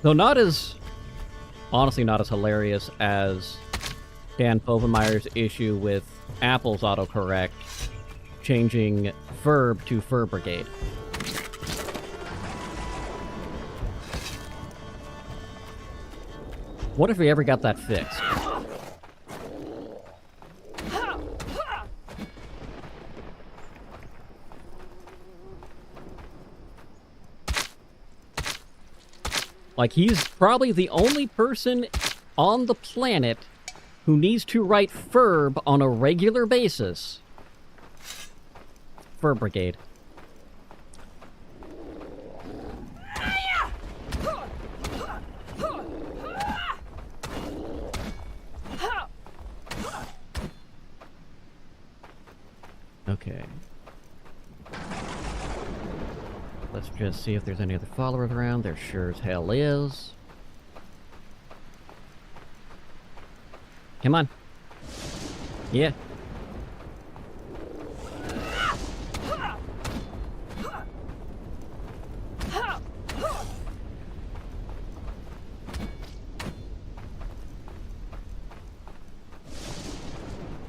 Though not as... honestly not as hilarious as Dan Povenmire's issue with Apple's autocorrect changing Verb to Fur Brigade. What if we ever got that fixed? Like, he's probably the only person on the planet who needs to write Ferb on a regular basis. Fur Brigade. Okay. Let's just see if there's any other followers around. There sure as hell is. Come on. Yeah.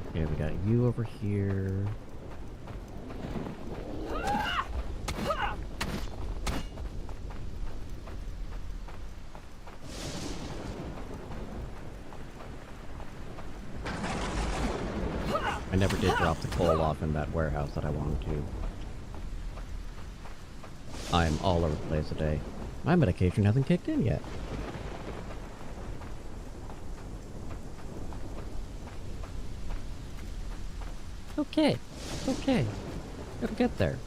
Okay, we got you over here. I never did drop the coal off in that warehouse that I wanted to. I'm all over the place today. My medication hasn't kicked in yet. Okay. Okay. It'll get there.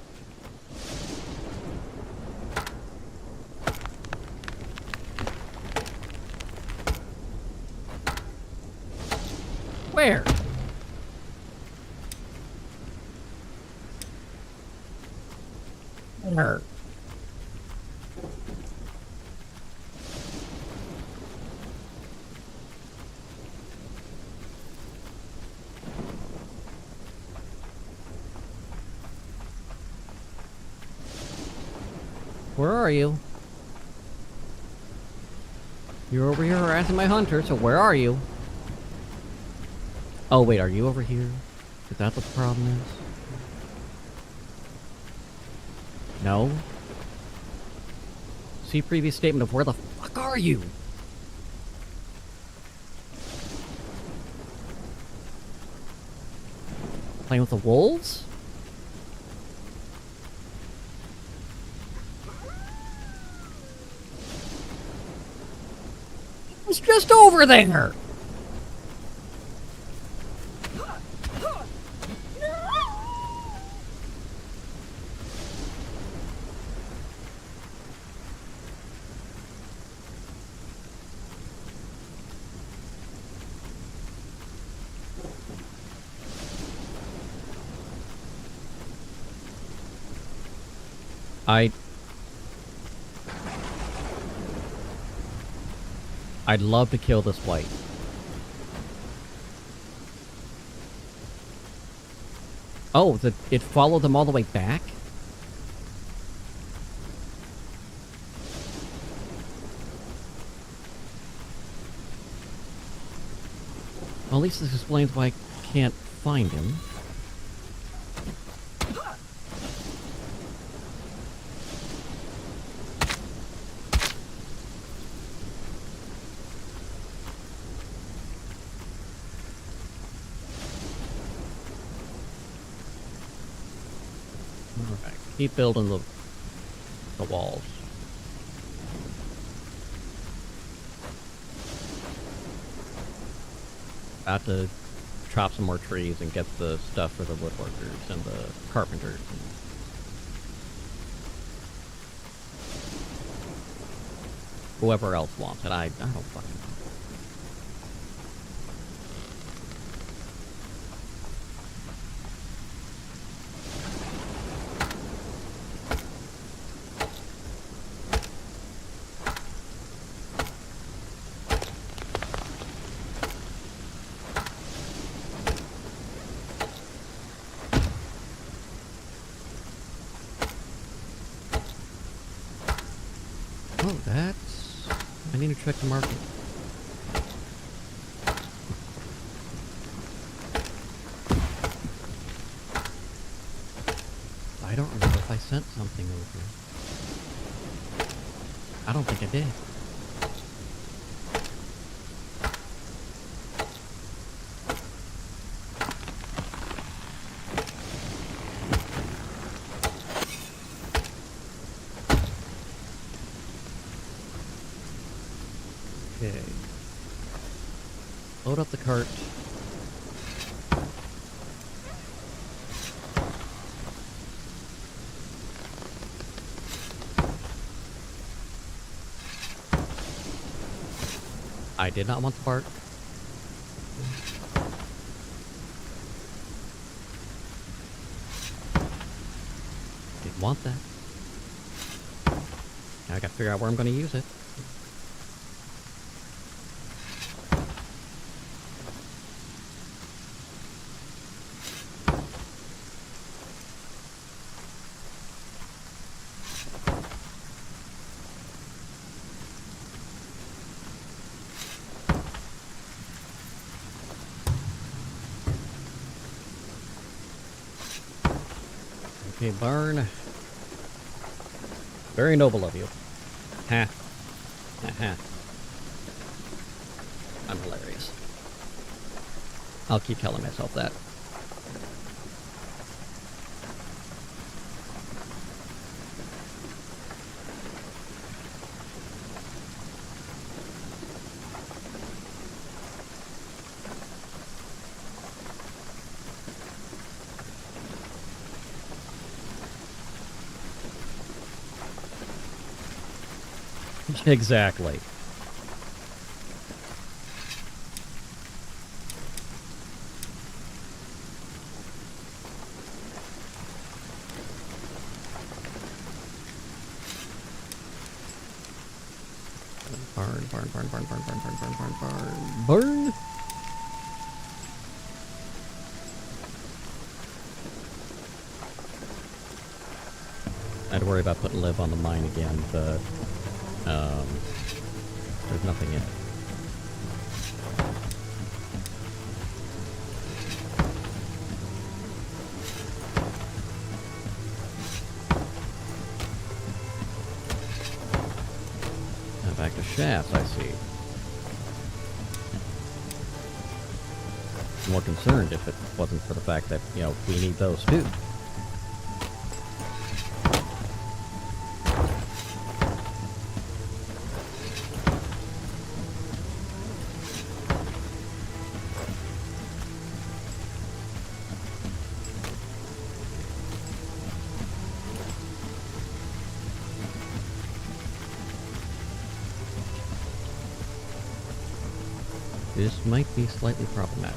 Where? Where? Where are you? You're over here harassing my hunter, so where are you? Oh wait, are you over here? Is that what the problem is? No? See previous statement of where the fuck are you? Playing with the wolves? It's just over there! I'd love to kill this white. Oh, it followed them all the way back? Well, at least this explains why I can't find him. Alright, keep building the walls. About to chop some more trees and get the stuff for the woodworkers and the carpenters. And whoever else wants it. I don't fucking know. Oh, that's... I need to check the market. I don't remember if I sent something over. I don't think I did. Okay. Load up the cart. I did not want the cart. Didn't want that. Now I gotta figure out where I'm gonna use it. Okay, barn. Very noble of you. Ha. Ha. I'm hilarious. I'll keep telling myself that. Exactly. Barn. Barn. I had to worry about putting live on the mine again, but there's nothing in it. Now back to shafts, I see. I'm more concerned if it wasn't for the fact that, you know, we need those too. This might be slightly problematic.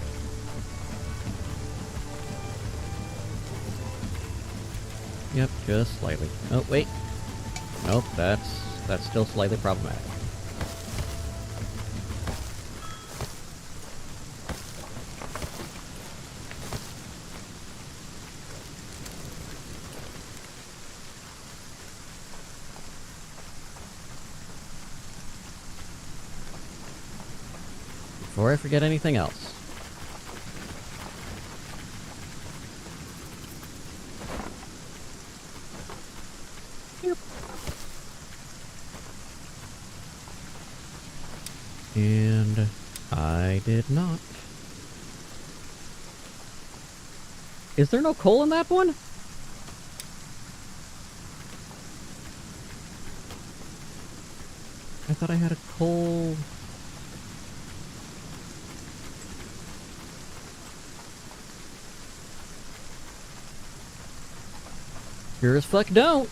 Yep, just slightly. Oh, wait. Nope, that's still slightly problematic. Before I forget anything else, And I did not. Is there no coal in that one? I thought I had a coal. Sure as fuck don't.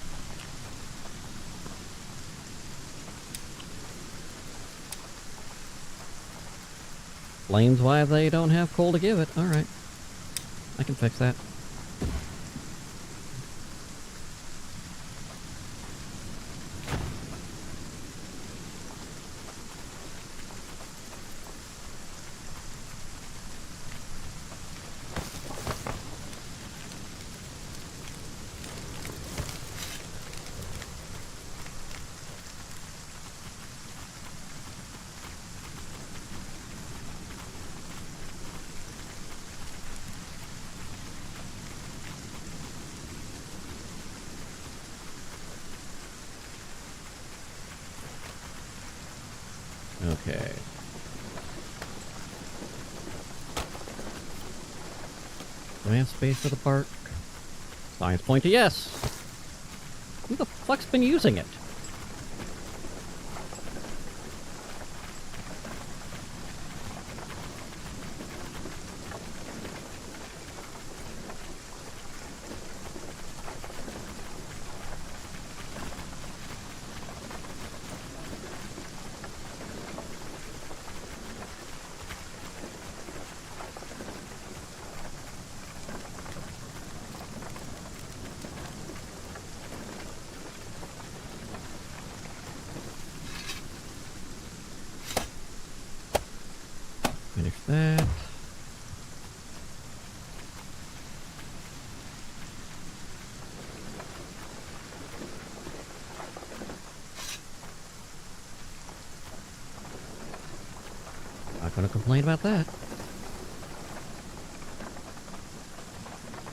Explains why they don't have coal to give it. Alright. I can fix that. Okay. Do I have space for the park? Science point to yes. Who the fuck's been using it? Finish that. Not gonna complain about that.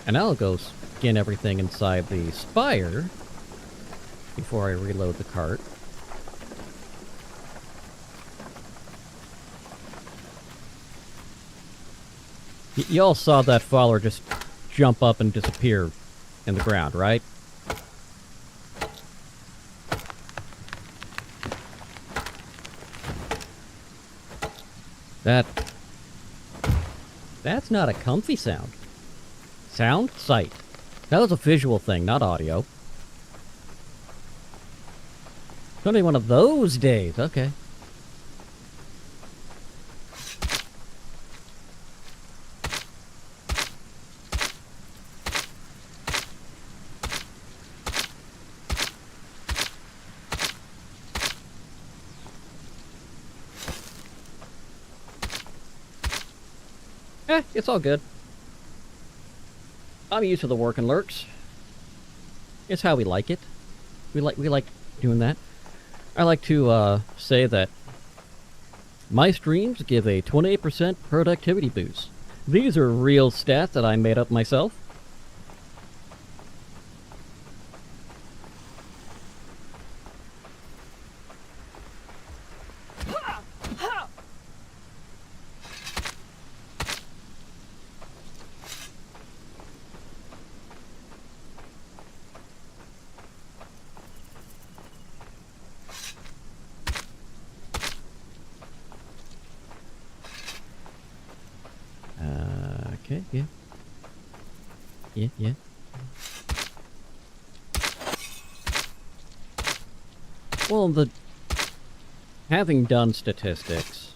And I'll go skin everything inside the spire before I reload the cart. Y'all saw that follower just jump up and disappear in the ground, right? That's not a comfy sound. Sound? Sight. That was a visual thing, not audio. It's gonna be one of those days, okay. It's all good. I'm used to the working lurks. It's how we like it. We like doing that. I like to say that my streams give a 28% productivity boost. These are real stats that I made up myself. Okay, yeah. Well, having done statistics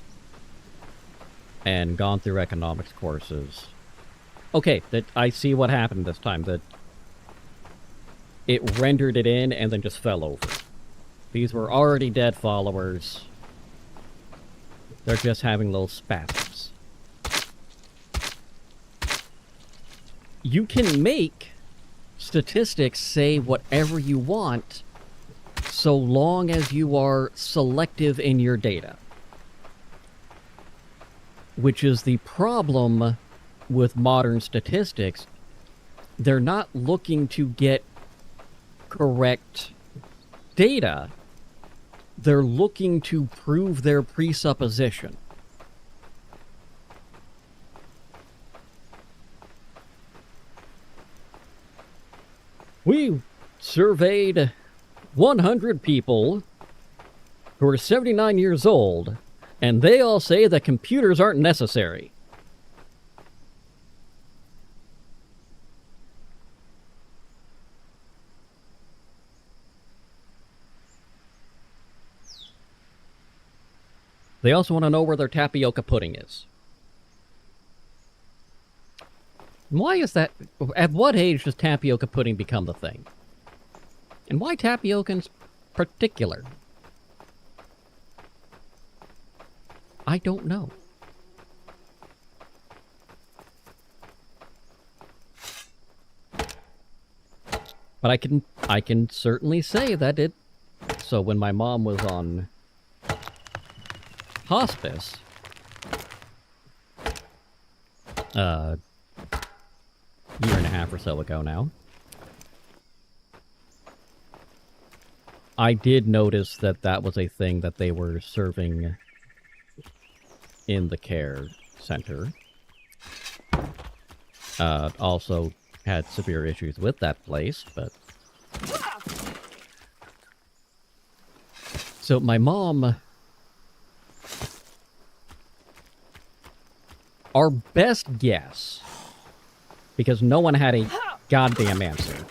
and gone through economics courses, okay, that I see what happened this time, that it rendered it in and then just fell over. These were already dead followers. They're just having little spasms. You can make statistics say whatever you want so long as you are selective in your data. Which is the problem with modern statistics. They're not looking to get correct data, they're looking to prove their presupposition. We surveyed 100 people who are 79 years old, and they all say that computers aren't necessary. They also want to know where their tapioca pudding is. Why is that? At what age does tapioca pudding become the thing? And why tapioca in particular? I don't know. But I can certainly say that it... So when my mom was on hospice, year and a half or so ago now, I did notice that that was a thing that they were serving in the care center. Also had severe issues with that place, but... So my mom... Our best guess, because no one had a goddamn answer,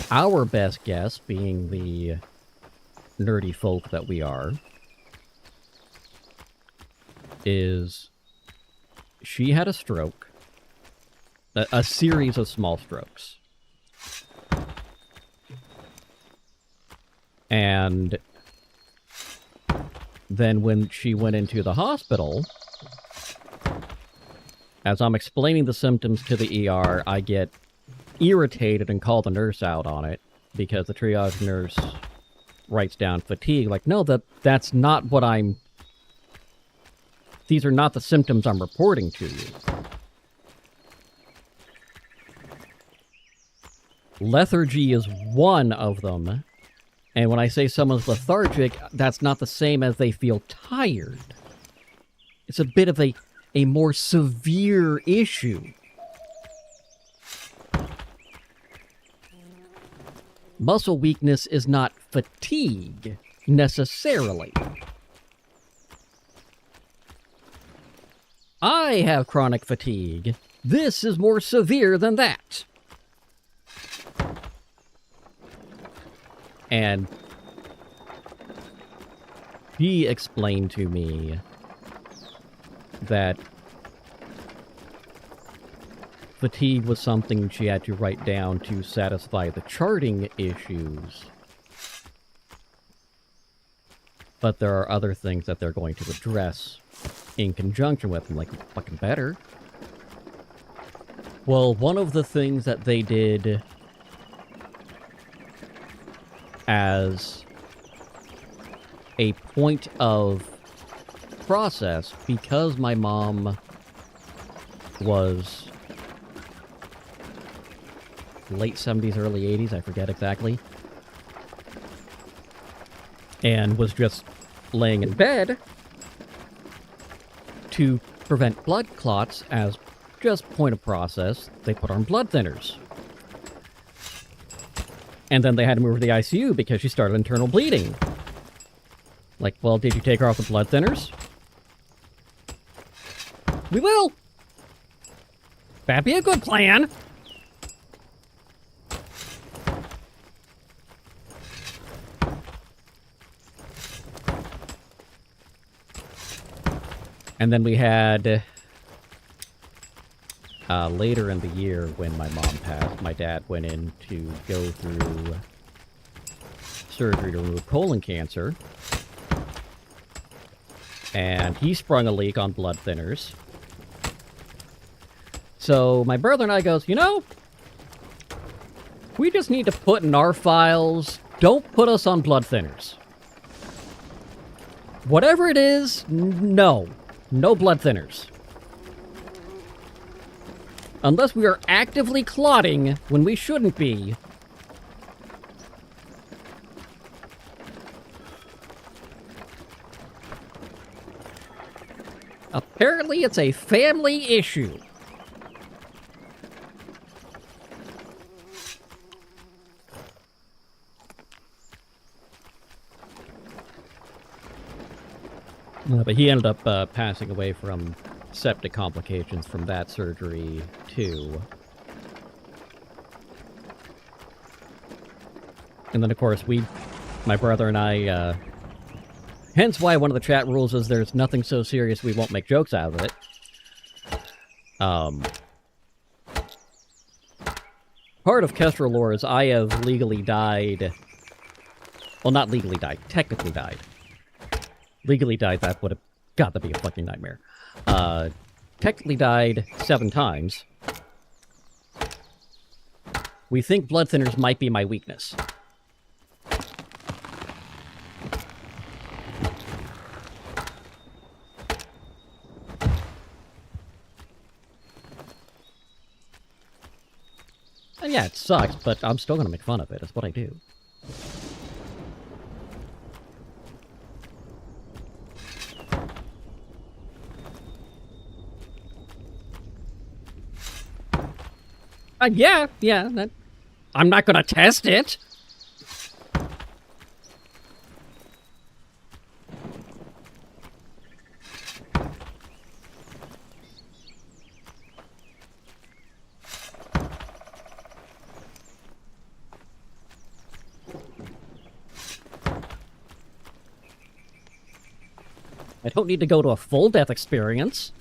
our best guess, being the nerdy folk that we are, is she had a stroke, a series of small strokes. And then when she went into the hospital, as I'm explaining the symptoms to the ER, I get irritated and call the nurse out on it, because the triage nurse writes down fatigue. Like, no, that's not what I'm... These are not the symptoms I'm reporting to you. Lethargy is one of them, and when I say someone's lethargic, that's not the same as they feel tired. It's a bit of a more severe issue. Muscle weakness is not fatigue, necessarily. I have chronic fatigue. This is more severe than that. And he explained to me that fatigue was something she had to write down to satisfy the charting issues. But there are other things that they're going to address in conjunction with them, like fucking better. Well, one of the things that they did as a point of process, because my mom was late 70s, early 80s, I forget exactly, and was just laying in bed, to prevent blood clots, as just point of process, they put on blood thinners. And then they had to move her to the ICU because she started internal bleeding. Like, well, did you take her off the blood thinners? We will! That'd be a good plan! And then we had, later in the year when my mom passed, my dad went in to go through surgery to remove colon cancer. And he sprung a leak on blood thinners. So my brother and I goes, you know, we just need to put in our files, don't put us on blood thinners. Whatever it is, no. No blood thinners. Unless we are actively clotting when we shouldn't be. Apparently it's a family issue. But he ended up passing away from septic complications from that surgery, too. And then, of course, my brother and I, hence why one of the chat rules is there's nothing so serious we won't make jokes out of it. Part of Kestrel lore is I have legally died. Well, not legally died, technically died. Legally died, that would have got to be a fucking nightmare. Technically died 7 times. We think blood thinners might be my weakness. And yeah, it sucks, but I'm still gonna make fun of it. That's what I do. Yeah, I'm not gonna test it! I don't need to go to a full death experience.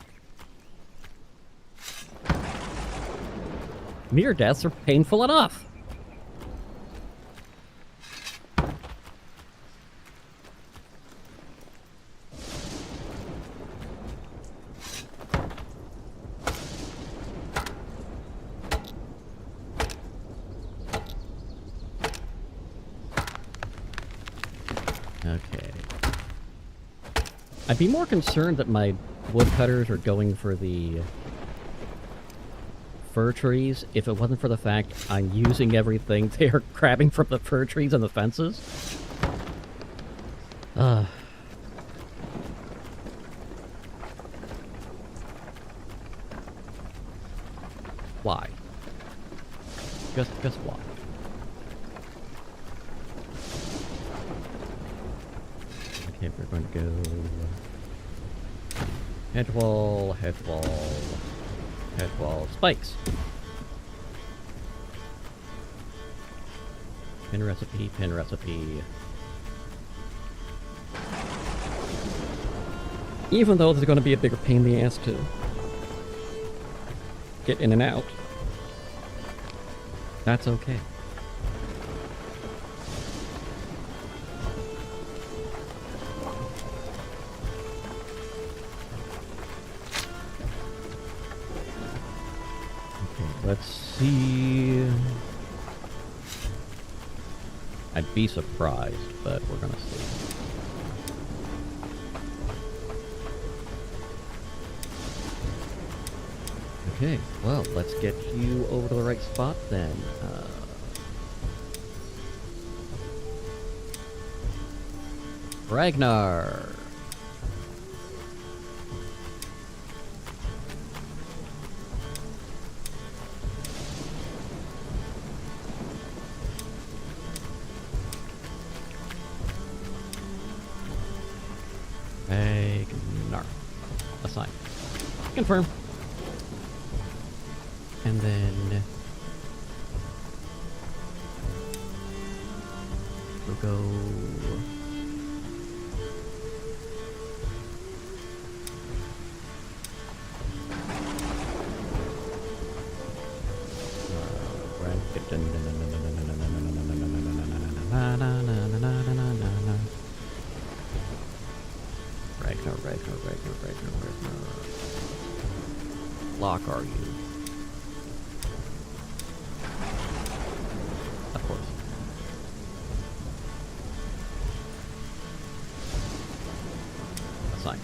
Near deaths are painful enough. Okay. I'd be more concerned that my woodcutters are going for the fir trees if it wasn't for the fact I'm using everything they are grabbing from the fir trees and the fences. Why? Just why? Okay, we're going to go head wall, spikes. Pin recipe, pin recipe. Even though there's going to be a bigger pain in the ass to get in and out, that's okay. Let's see. I'd be surprised, but we're gonna see. Okay, well, let's get you over to the right spot then. Ragnar. Ragnar. Assign. Confirm. And then we'll go Ragnar. Lock are you? Of course. Assign.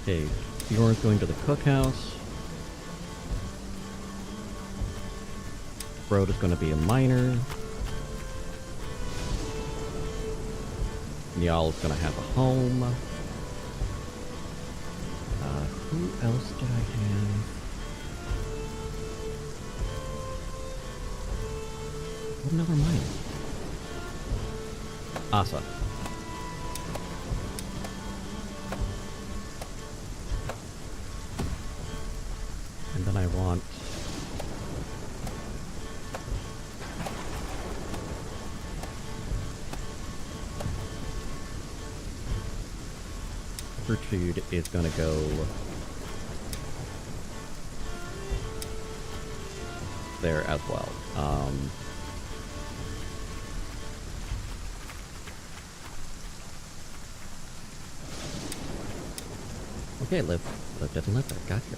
Okay, Bjorn's going to the cookhouse. Road is going to be a miner. Y'all's gonna have a home. Who else did I have? Oh, never mind. Asa. And then I want... Gertrude is gonna go... there as well. Okay, Liv doesn't live there. Gotcha.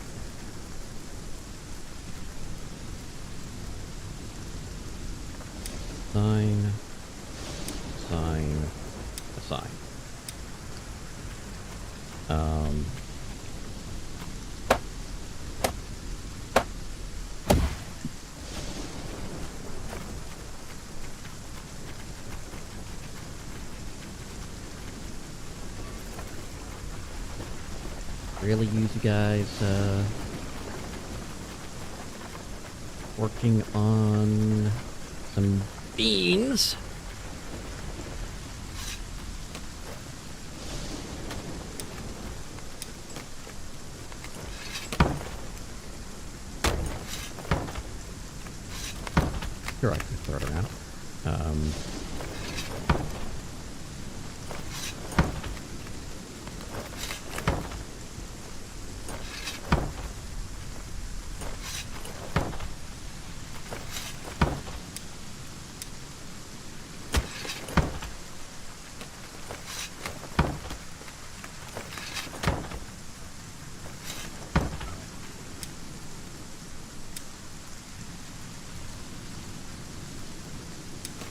Assign. Really use you guys, working on some beans. Sure, I can throw it around.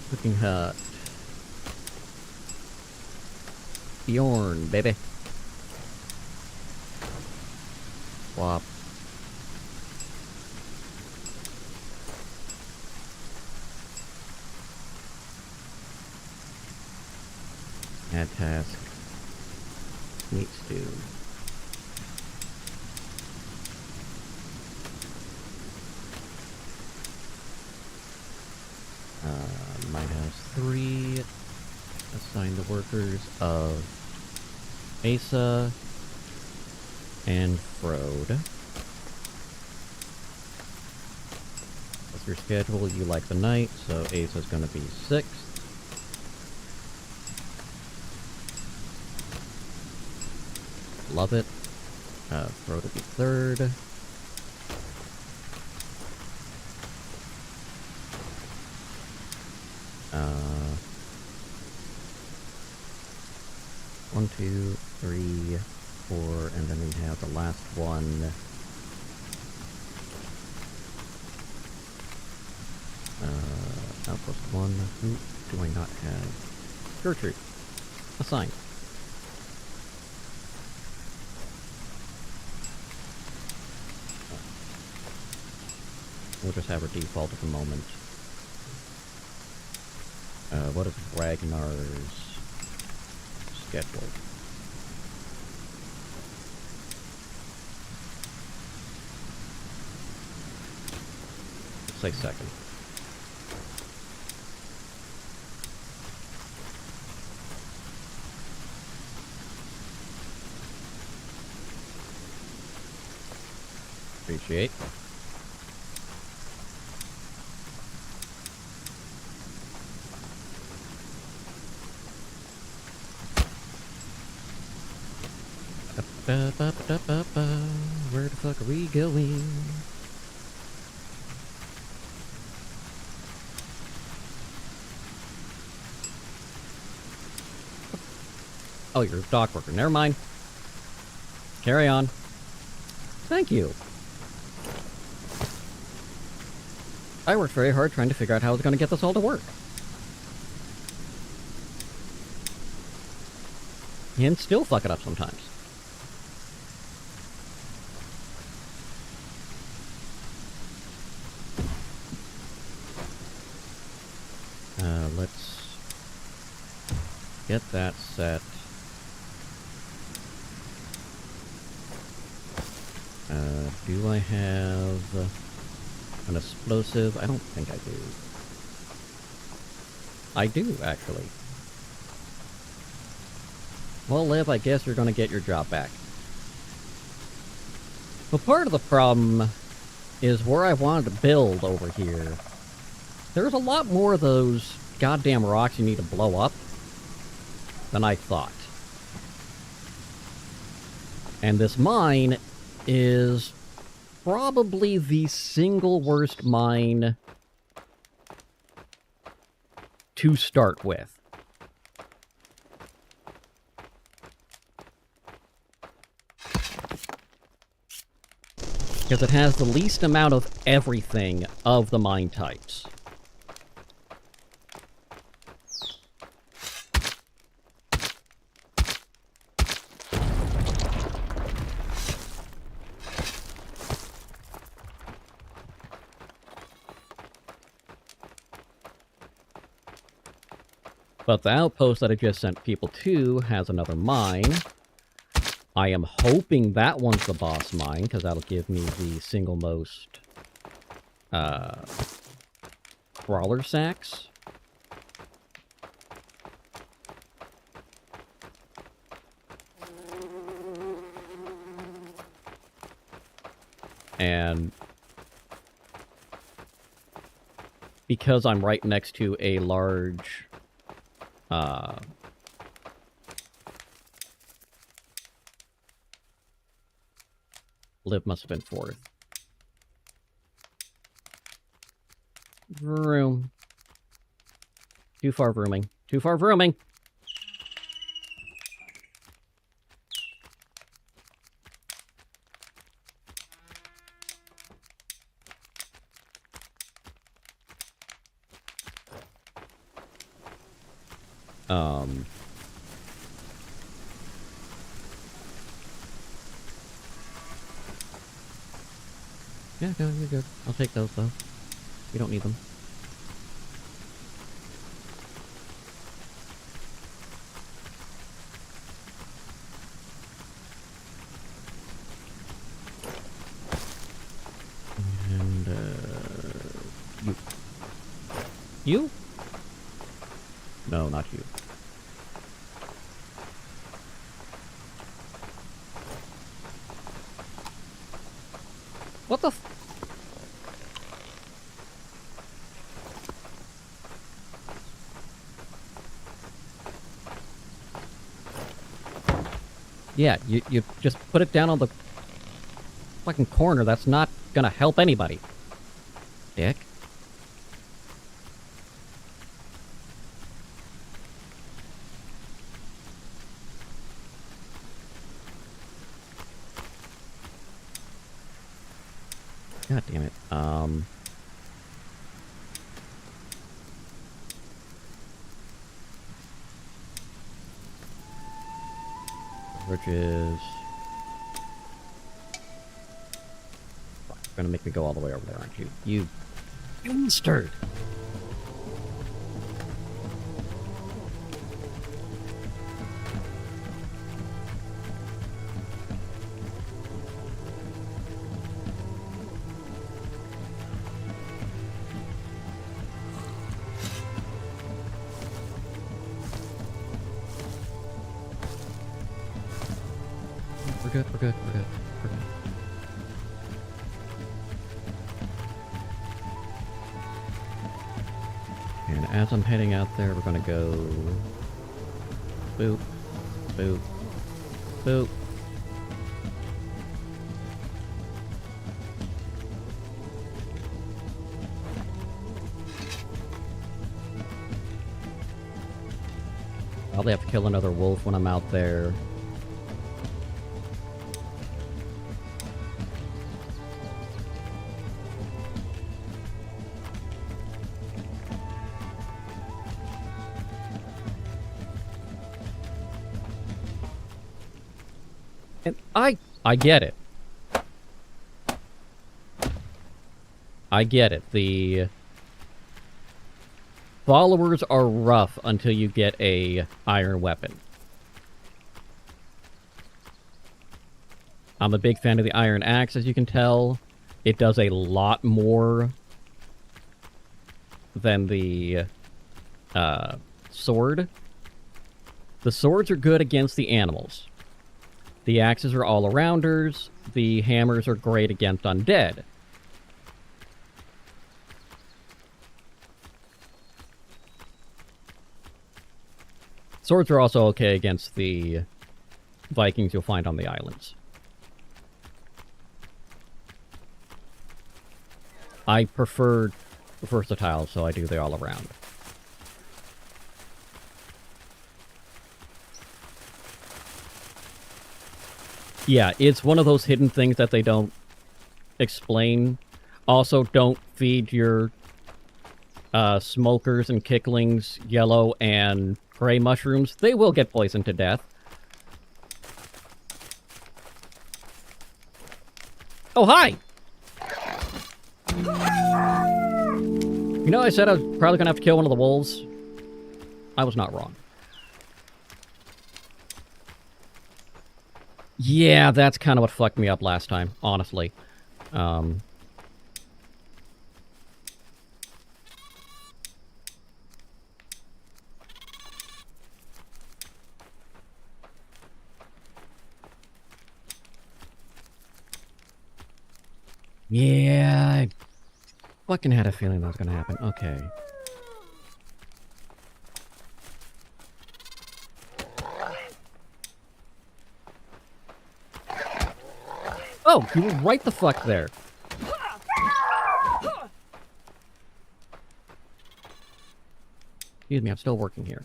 Cooking hut. Bjorn, baby. Swap. Add task. Meat stew. Might have 3. Assign the workers of Asa and Frode. What's your schedule? You like the night, so Asa's gonna be 6th. Love it. Frode will be 3rd. One, 2, 3, 4, and then we have the last one. Outpost 1. Who do I not have? Gertrude. Assign. We'll just have her default at the moment. What is Ragnar's schedule? Let's say 2nd. Appreciate. Where the fuck are we going? Oh, you're a dock worker. Never mind. Carry on. Thank you. I worked very hard trying to figure out how I was going to get this all to work. And still fuck it up sometimes. Let's Get that set. Do I have an explosive? I don't think I do. I do, actually. Well, Liv, I guess you're gonna get your job back. But part of the problem is where I wanted to build over here. There's a lot more of those goddamn rocks you need to blow up than I thought. And this mine is probably the single worst mine to start with. Because it has the least amount of everything of the mine types. But the outpost that I just sent people to has another mine. I am hoping that one's the boss mine, because that'll give me the single most crawler sacks. And because I'm right next to a large Liv must have been fourth. Vroom. Too far vrooming. Too far vrooming! Yeah, no, you're good. I'll take those, though. You don't need them. And, you. You? No, not you. What the f- Yeah, you just put it down on the fucking corner. That's not gonna help anybody. Dick. God damn it. Bridges. Fuck, you're gonna make me go all the way over there, aren't you? You bastard! We're good, we're good, we're good, we're good. And as I'm heading out there, we're gonna go... boop, boop, boop. Probably have to kill another wolf when I'm out there. And I get it. I get it. Followers are rough until you get a iron weapon. I'm a big fan of the iron axe, as you can tell. It does a lot more than the sword. The swords are good against the animals. The axes are all-arounders. The hammers are great against undead. Swords are also okay against the Vikings you'll find on the islands. I prefer versatile, so I do the all-around. Yeah, it's one of those hidden things that they don't explain. Also, don't feed your smokers and kicklings yellow and gray mushrooms. They will get poisoned to death. Oh, hi! You know, I said I was probably gonna have to kill one of the wolves. I was not wrong. Yeah, that's kind of what fucked me up last time, honestly. Yeah, I fucking had a feeling that was gonna happen. Okay. Oh, you were right the fuck there. Excuse me, I'm still working here.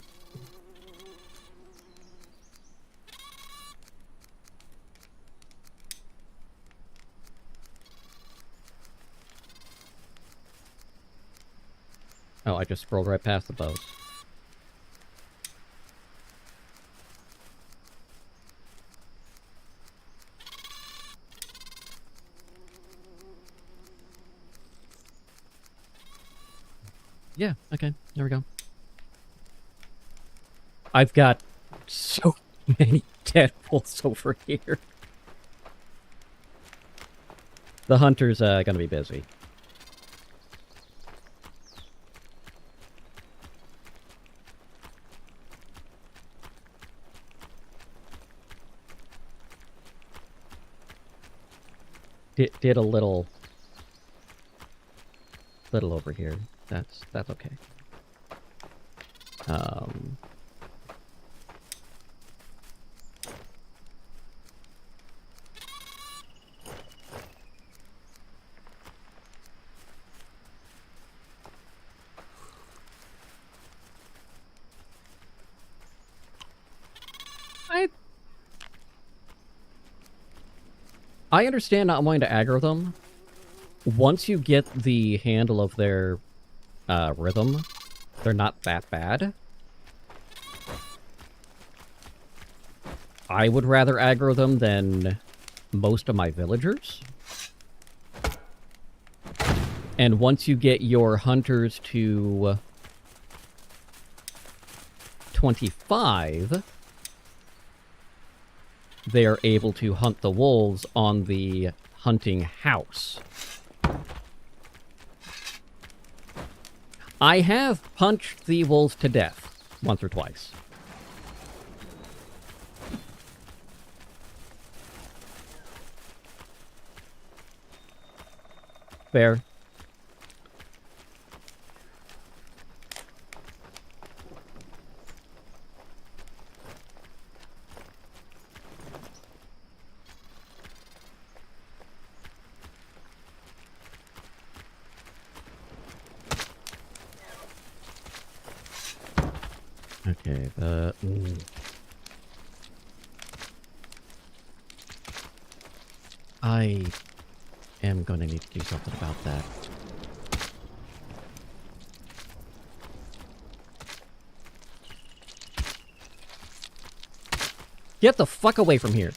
Oh, I just scrolled right past the bows. Yeah, okay, there we go. I've got so many dead wolves over here. The hunter's gonna be busy. Did a little over here. That's okay. I understand not wanting to aggro them. Once you get the handle of their rhythm, they're not that bad. I would rather aggro them than most of my villagers. And once you get your hunters to 25, they are able to hunt the wolves on the hunting house. I have punched the wolves to death once or twice. Fair. Okay, I am gonna need to do something about that. Get the fuck away from here.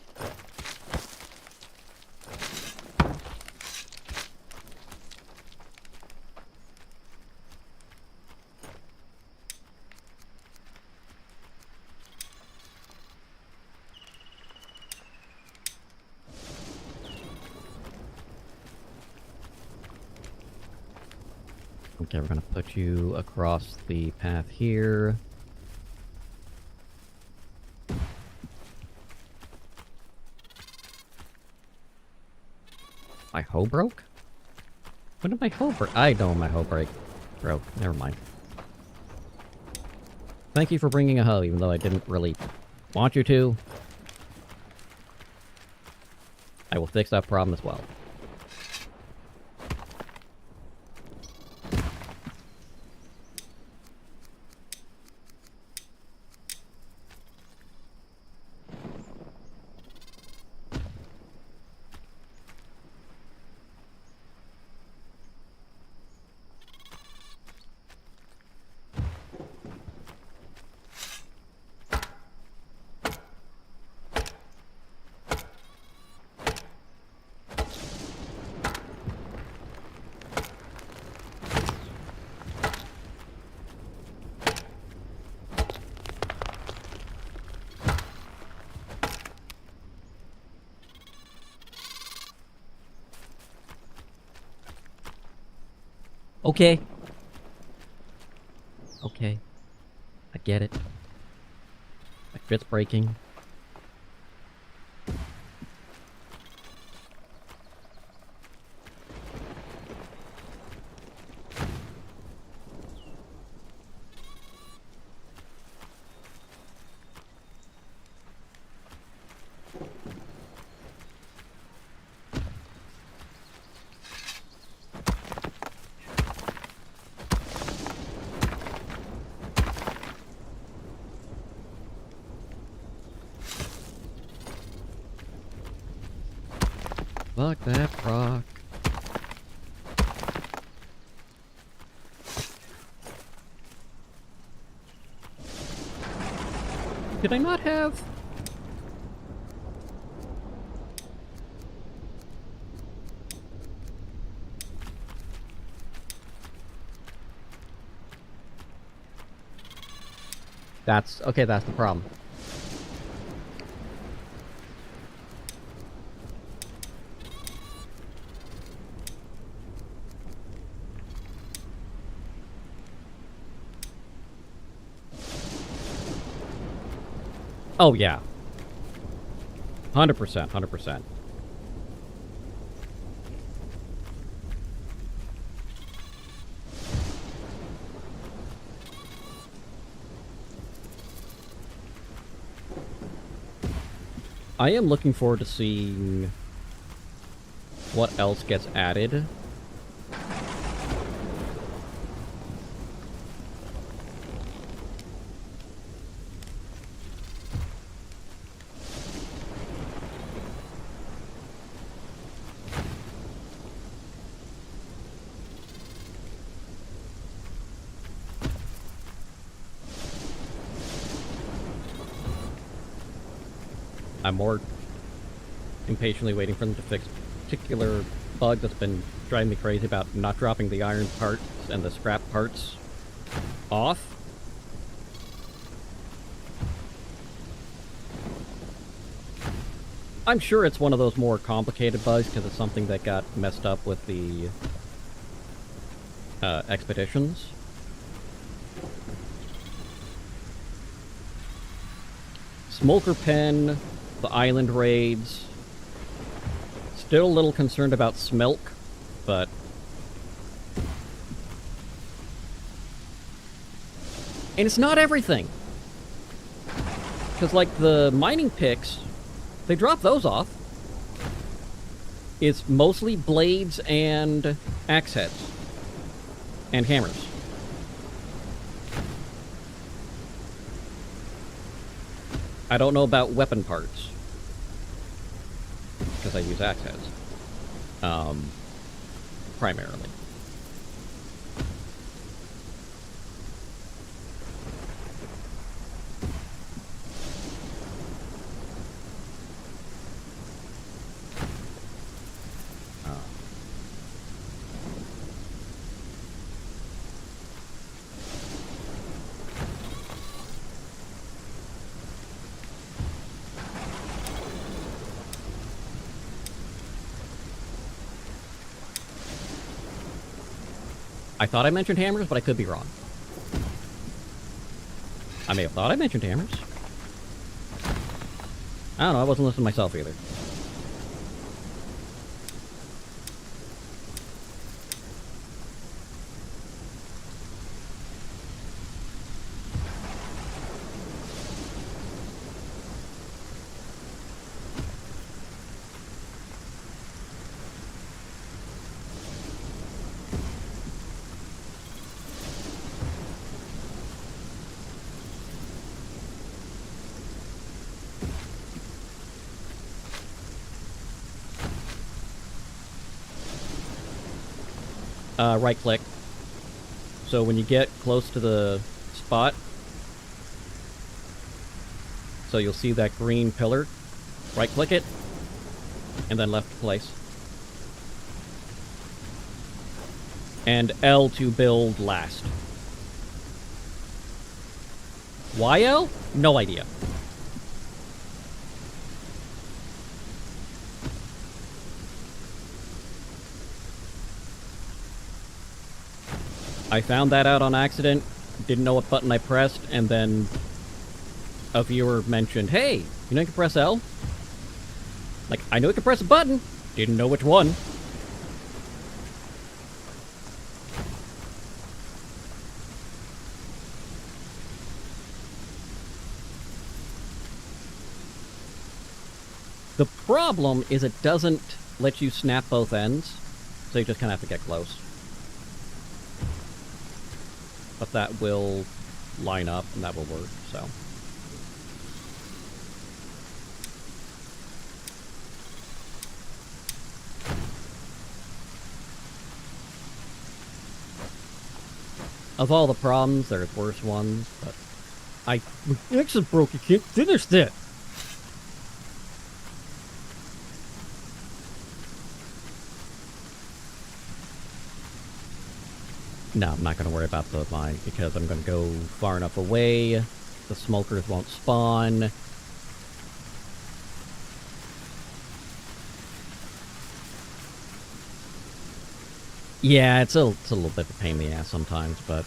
Okay, we're gonna put you across the path here. My hoe broke? When did my hoe break? I know my hoe broke. Never mind. Thank you for bringing a hoe, even though I didn't really want you to. I will fix that problem as well. Okay. Okay. I get it. My fit's breaking. Fuck that rock. Did I not have... That's... Okay, that's the problem. Oh, yeah. 100%, 100%. I am looking forward to seeing what else gets added. I'm more impatiently waiting for them to fix a particular bug that's been driving me crazy about not dropping the iron parts and the scrap parts off. I'm sure it's one of those more complicated bugs because it's something that got messed up with the expeditions. Smoker Pen, the island raids. Still a little concerned about Smilk, but... And it's not everything. Because, like, the mining picks, they drop those off. It's mostly blades and axe heads. And hammers. I don't know about weapon parts. Because I use axe heads. Primarily. I thought I mentioned hammers, but I could be wrong. I may have thought I mentioned hammers. I don't know, I wasn't listening to myself either. Right click. So when you get close to the spot, so you'll see that green pillar, right click it, and then left place. And L to build last. Why L? No idea. I found that out on accident, didn't know what button I pressed, and then a viewer mentioned, hey, you know you can press L? Like, I know you can press a button, didn't know which one. The problem is it doesn't let you snap both ends, so you just kind of have to get close. But that will line up, and that will work, so. Of all the problems, there's worse ones, but my X is broke, you can't finish that! No, I'm not going to worry about the mine, because I'm going to go far enough away, the smokers won't spawn. Yeah, it's a little bit of a pain in the ass sometimes, but...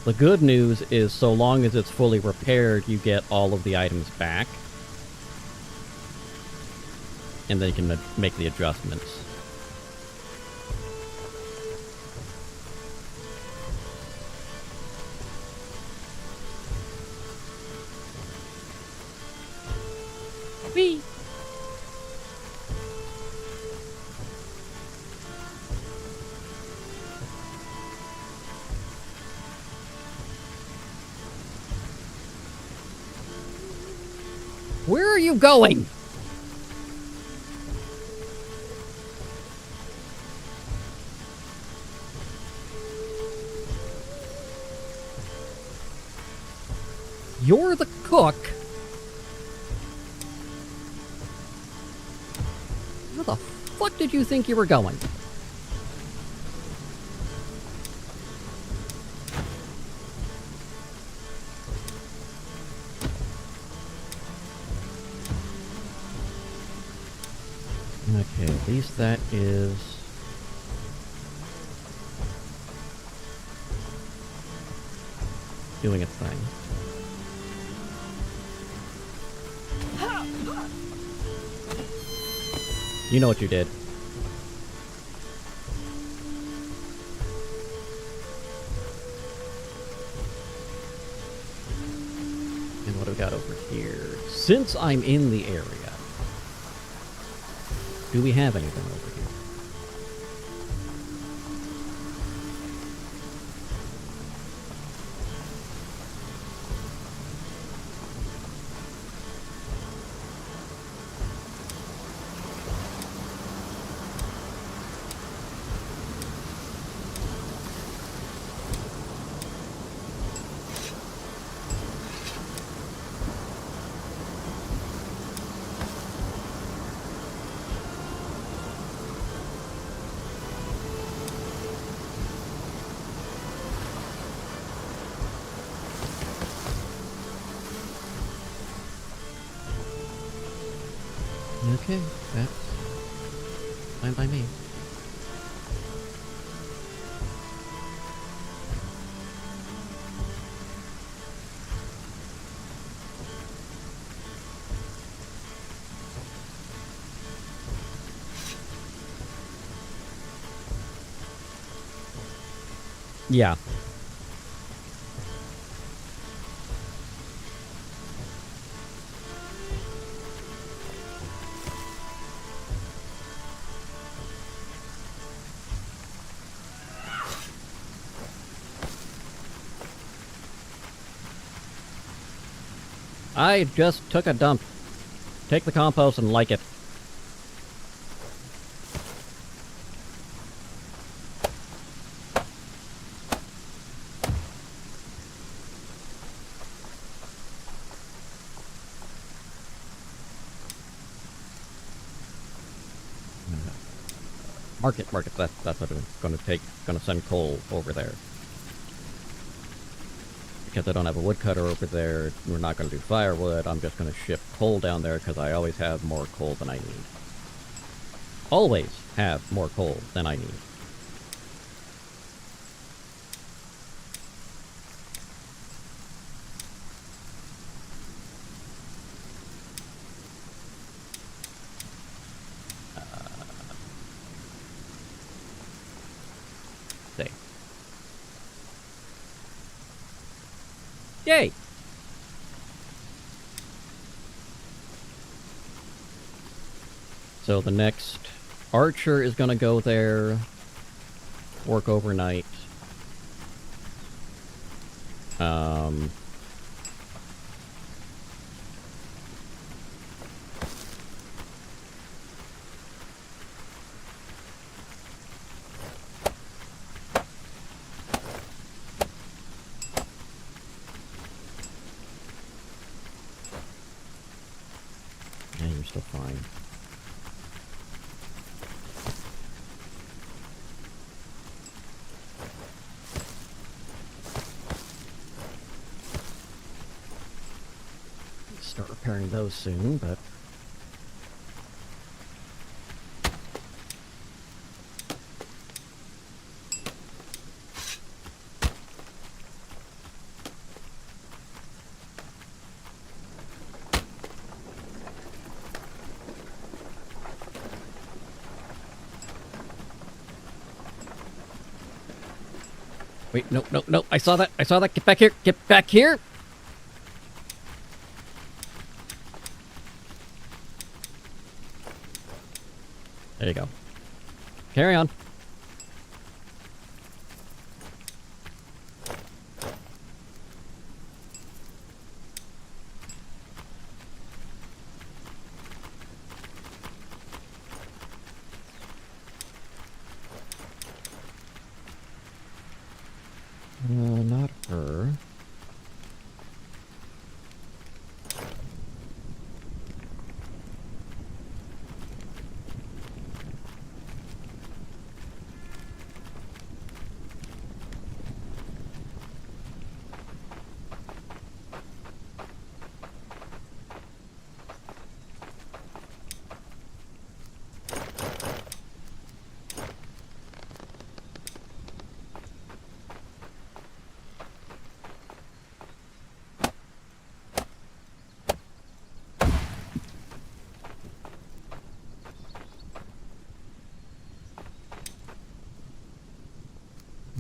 The good news is, so long as it's fully repaired, you get all of the items back. And then you can make the adjustments. Whee! Where are you going? You're the cook. Where the fuck did you think you were going? Okay, at least that is... doing its thing. You know what you did. And what do we got over here? Since I'm in the area, do we have anything over here? Okay, that's fine by me. Yeah. I just took a dump. Take the compost and like it. Market. That's what I'm gonna take. Gonna send coal over there. Because I don't have a woodcutter over there, we're not gonna do firewood. I'm just gonna ship coal down there because I always have more coal than I need. Always have more coal than I need. Yay! So the next archer is gonna go there, work overnight. Yeah, you're still fine. Start repairing those soon, but... Wait, no, I saw that, get back here, get back here! There you go. Carry on. Not her.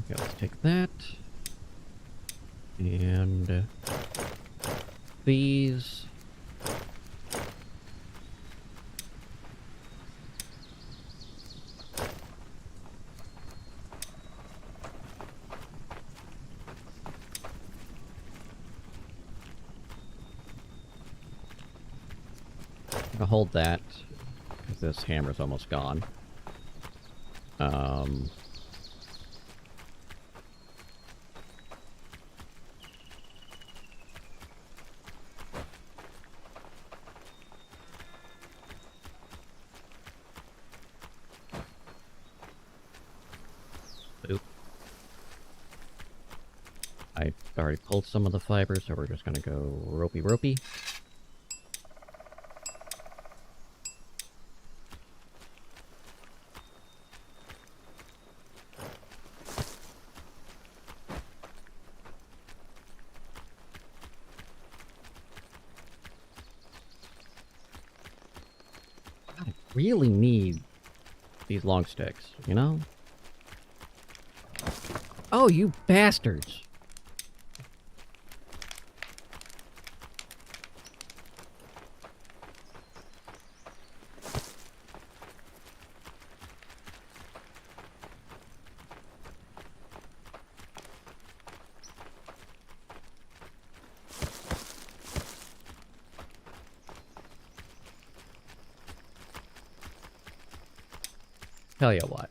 Okay, let's take that. And these. I'll hold that, because this hammer's almost gone. Oop. I already pulled some of the fibers, so we're just gonna go ropey. I really need these long sticks, you know? Oh, you bastards. Tell you what.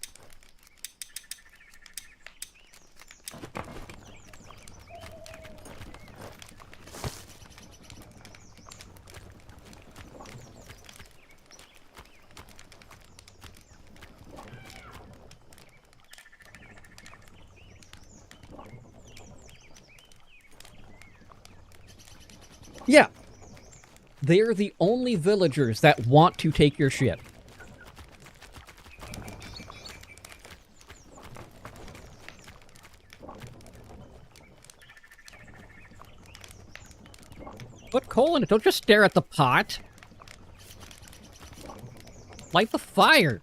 Yeah. They're the only villagers that want to take your shit. Put coal in it. Don't just stare at the pot. Light the fire.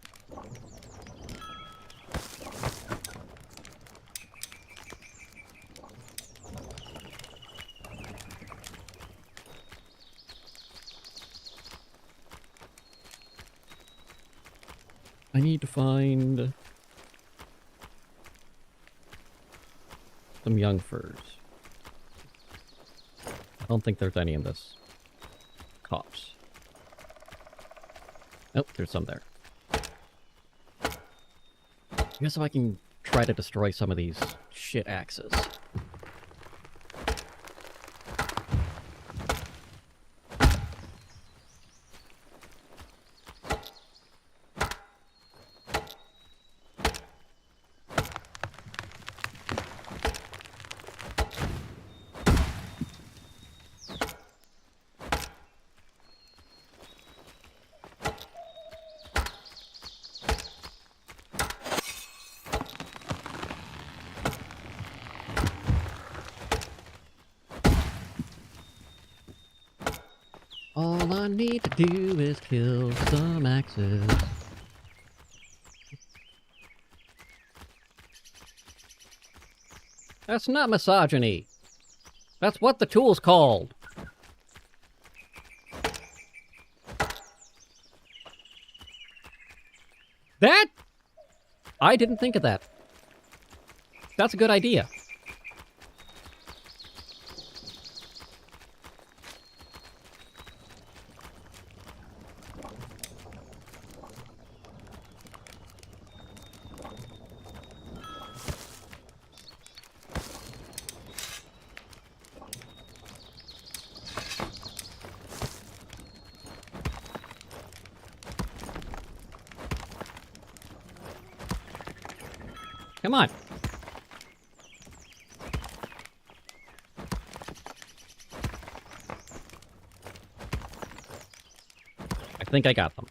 I need to find some young furs. I don't think there's any in this copse. Oh, there's some there. I guess if I can try to destroy some of these shit axes. All I need to do is kill some axes. That's not misogyny. That's what the tool's called. That? I didn't think of that. That's a good idea. Come on. I think I got them.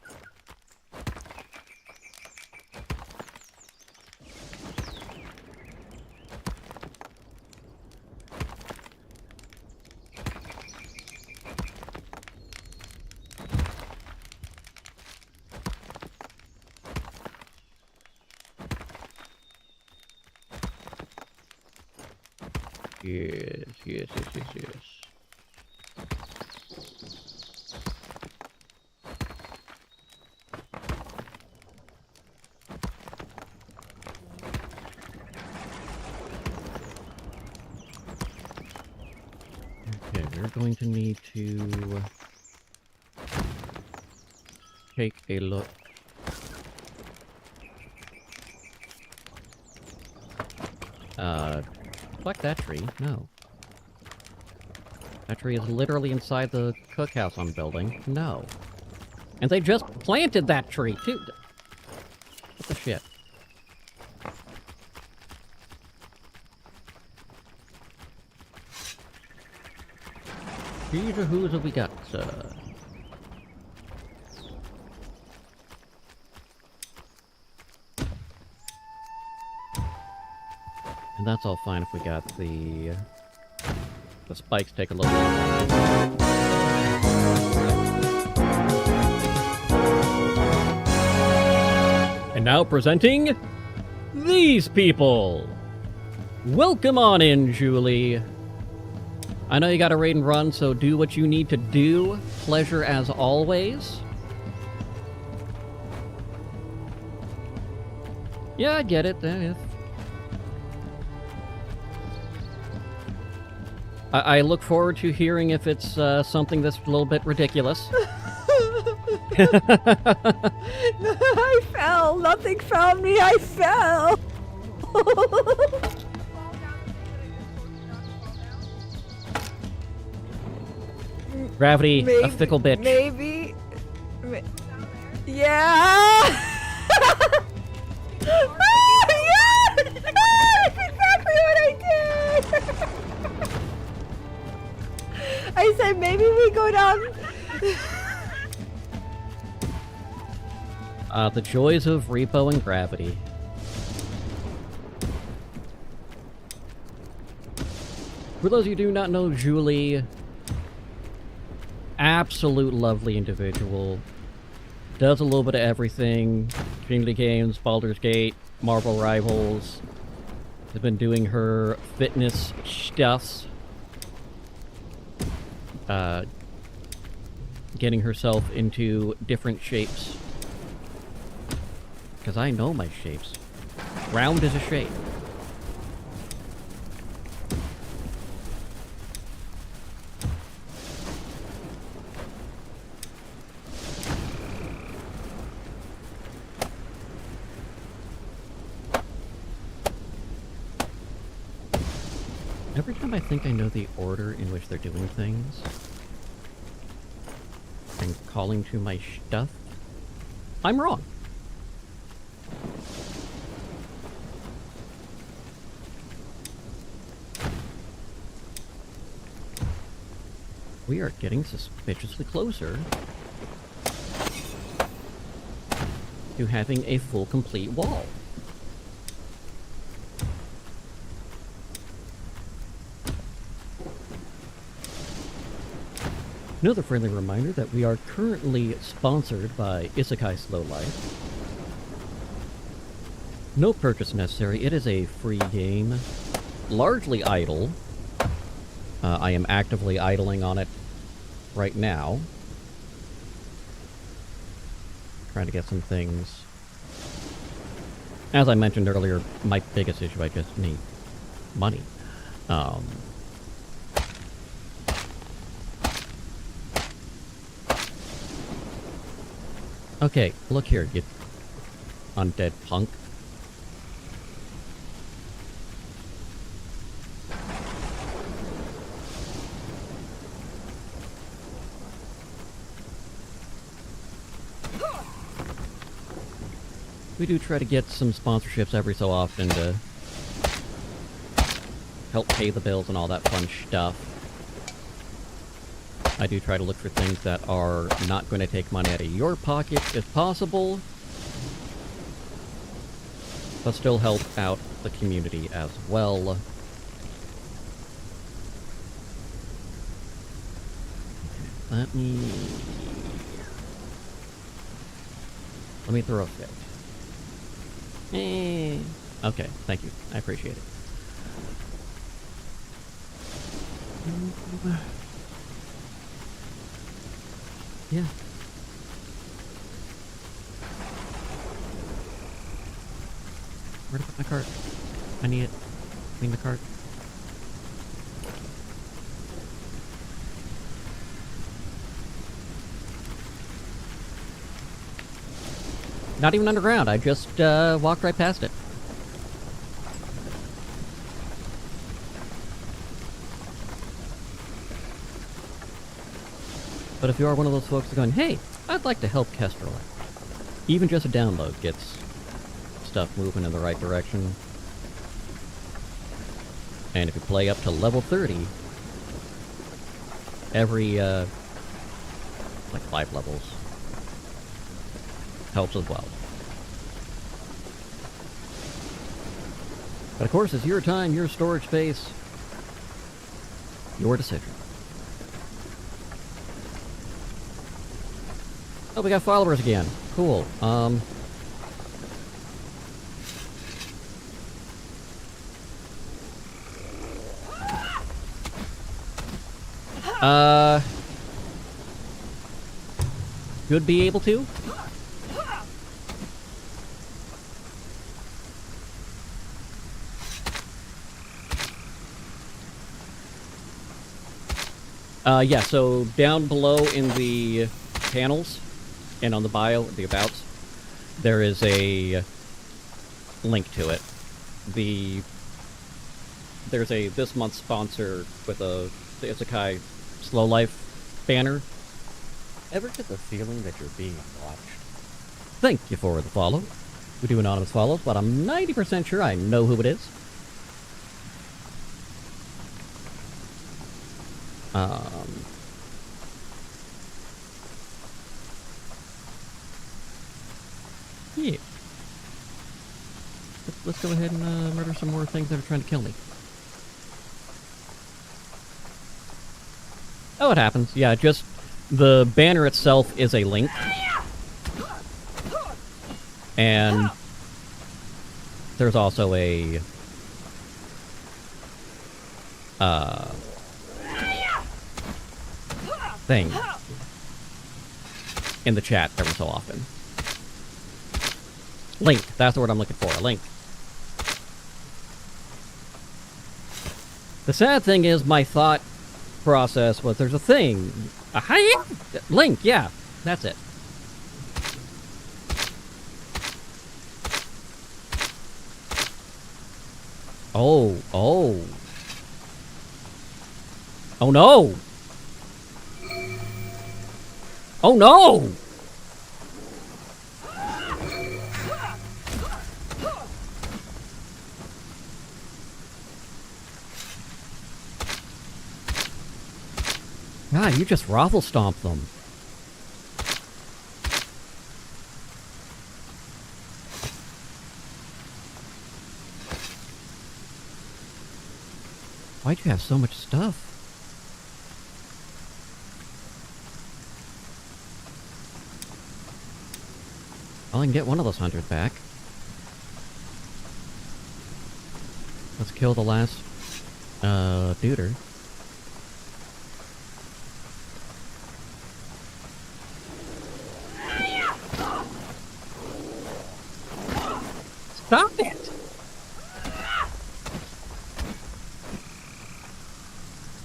Yes. Okay, we're going to need to take a look. Fuck that tree. No. That tree is literally inside the cookhouse I'm building. No. And they just planted that tree, too. What the shit? Who's have we got? And that's all fine if we got the spikes take a little bit. And now presenting these people. Welcome on in, Julie. I know you got a raid and run, so do what you need to do. Pleasure as always. Yeah, I get it. I look forward to hearing if it's something that's a little bit ridiculous. I fell. Nothing found me. I fell. Gravity, a fickle bitch. Maybe. Yeah. Yeah! That's exactly what I did! I said maybe we go down... The joys of repo and gravity. For those of you who do not know Julie, absolute lovely individual. Does a little bit of everything. Community games, Baldur's Gate, Marvel Rivals. Has been doing her fitness stuffs. Getting herself into different shapes. Because I know my shapes. Round is a shape. Every time I think I know the order in which they're doing things, and calling to my stuff, I'm wrong. We are getting suspiciously closer to having a full, complete wall. Another friendly reminder that we are currently sponsored by Isekai Slow Life. No purchase necessary, it is a free game. Largely idle. I am actively idling on it right now. Trying to get some things. As I mentioned earlier, my biggest issue, I just need money. Okay, look here, you undead punk. We do try to get some sponsorships every so often to help pay the bills and all that fun stuff. I do try to look for things that are not going to take money out of your pocket if possible, but still help out the community as well. Let me throw a fit. Okay, thank you. I appreciate it. Yeah. Where to put my cart? I need it. Clean the cart. Not even underground, I just walked right past it. But if you are one of those folks going, hey, I'd like to help Kestrel, even just a download gets stuff moving in the right direction. And if you play up to level 30, every, like 5 levels, helps as well. But of course, it's your time, your storage space, your decision. Oh, we got followers again. Cool. Should be able to. Yeah, so down below in the panels and on the bio, the abouts, there is a link to it. There's a this month's sponsor with a the Isekai Slow Life banner. Ever get the feeling that you're being watched? Thank you for the follow. We do anonymous follows, but I'm 90% sure I know who it is. Yeah. Let's go ahead and murder some more things that are trying to kill me. Oh, it happens. Yeah, just the banner itself is a link. And there's also a thing in the chat every so often. Link, that's the word I'm looking for, a link. The sad thing is my thought process was there's a thing. A link, yeah, that's it. Oh. Oh no! Oh no! God, you just raffle stomped them. Why'd you have so much stuff? Well, I can get one of those 100 back. Let's kill the last, duder. Stop it!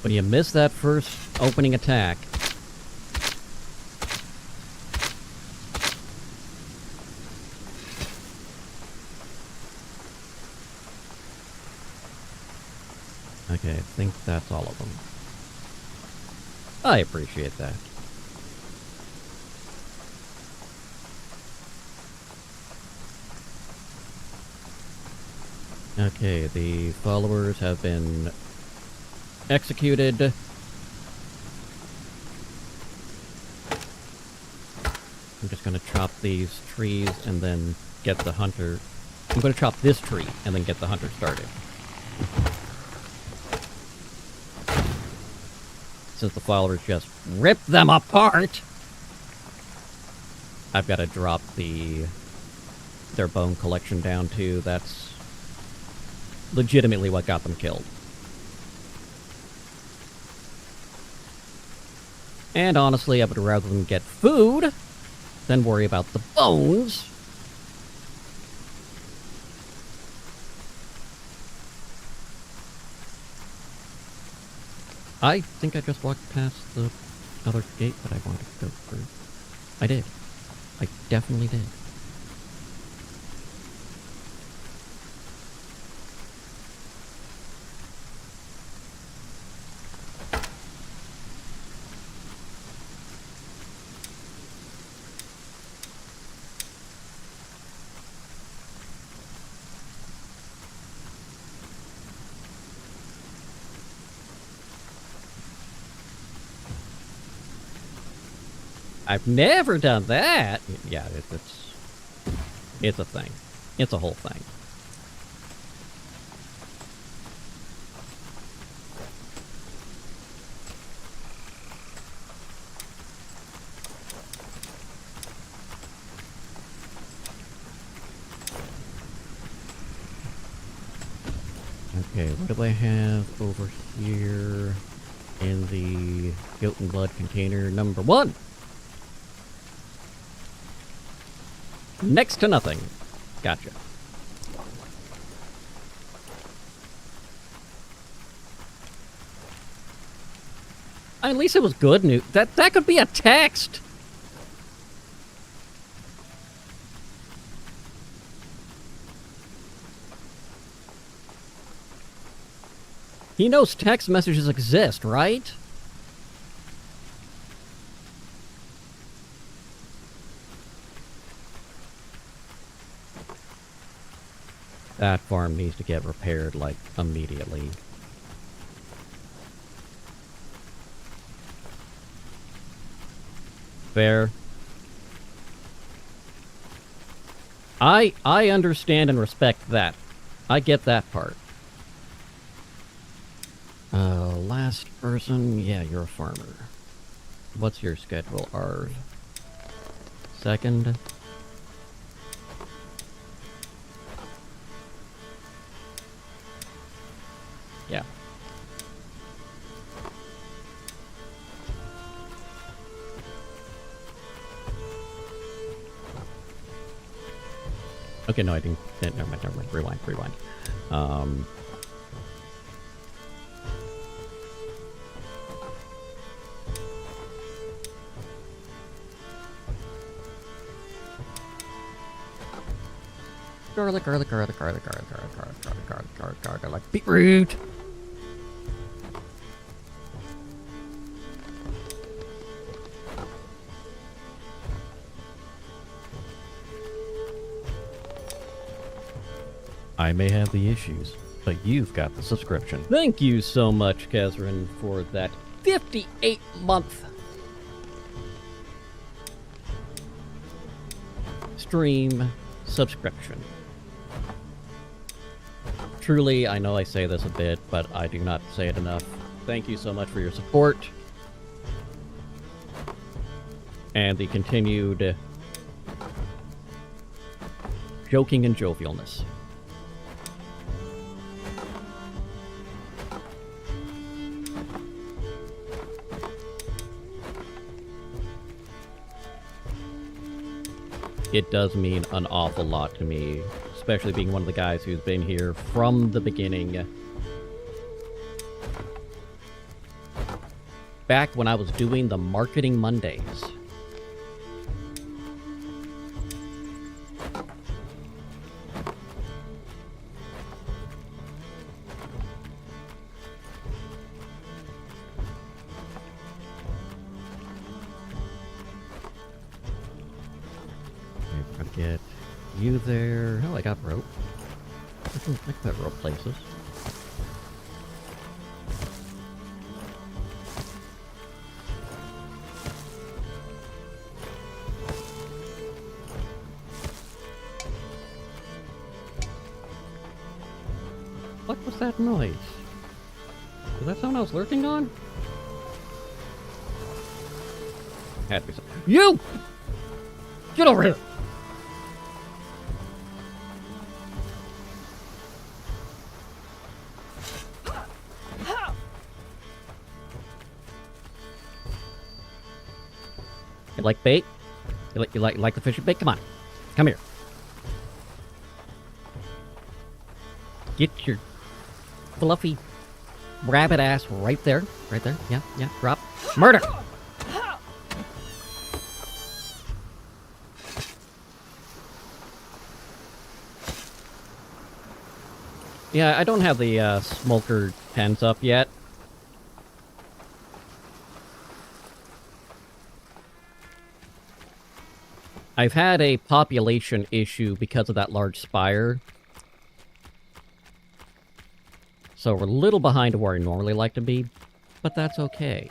When you miss that first opening attack. Okay, I think that's all of them. I appreciate that. Okay, the followers have been executed. I'm just gonna chop these trees and then get the hunter. I'm gonna chop this tree and then get the hunter started. Since the followers just rip them apart, I've got to drop their bone collection down too. That's legitimately what got them killed. And honestly, I would rather them get food than worry about the bones. I think I just walked past the other gate that I wanted to go through. I did. I definitely did. I've never done that. Yeah, it's a thing. It's a whole thing. Okay, what do I have over here? in the goat and blood container number 1. Next to nothing. Gotcha. At least it was good news. That could be a text. He knows text messages exist, right? That farm needs to get repaired, like, immediately. Fair. I understand and respect that. I get that part. Last person, yeah, you're a farmer. What's your schedule, Arv? Second? Yeah. Okay, no, I didn't. Never mind. Rewind. Garlic, beetroot. I may have the issues, but you've got the subscription. Thank you so much, Kazrin, for that 58-month stream subscription. Truly, I know I say this a bit, but I do not say it enough. Thank you so much for your support and the continued joking and jovialness. It does mean an awful lot to me, especially being one of the guys who's been here from the beginning. Back when I was doing the Marketing Mondays. Get you there. Oh, I got rope. I can put rope places. What was that noise? Was that someone I was lurking on? Had to be something. You! Get over here! You like bait? You like the fishing bait? Come on. Come here. Get your fluffy rabbit ass right there. Right there. Yeah. Drop. Murder! Yeah, I don't have the smoker pens up yet. I've had a population issue because of that large spire. So we're a little behind where I normally like to be, but that's okay.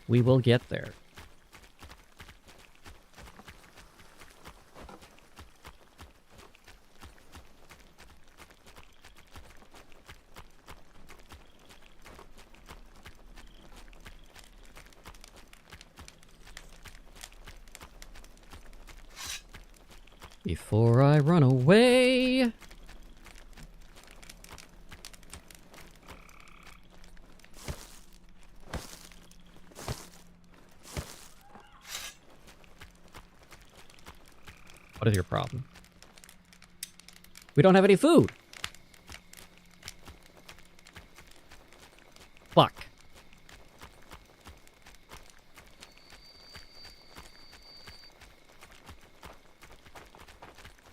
We will get there. Before I run away. What is your problem? We don't have any food. Fuck.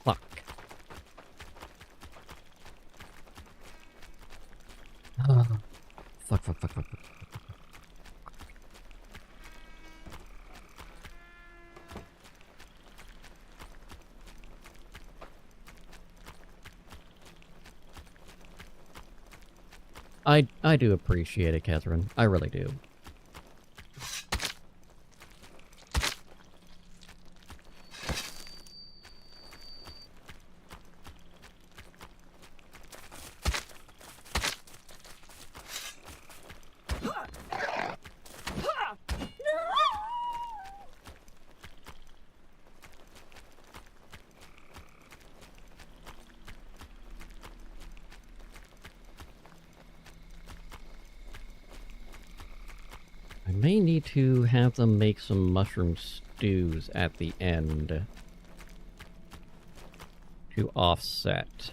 Fuck. Fuck. I do appreciate it, Catherine. I really do. I may need to have them make some mushroom stews at the end to offset.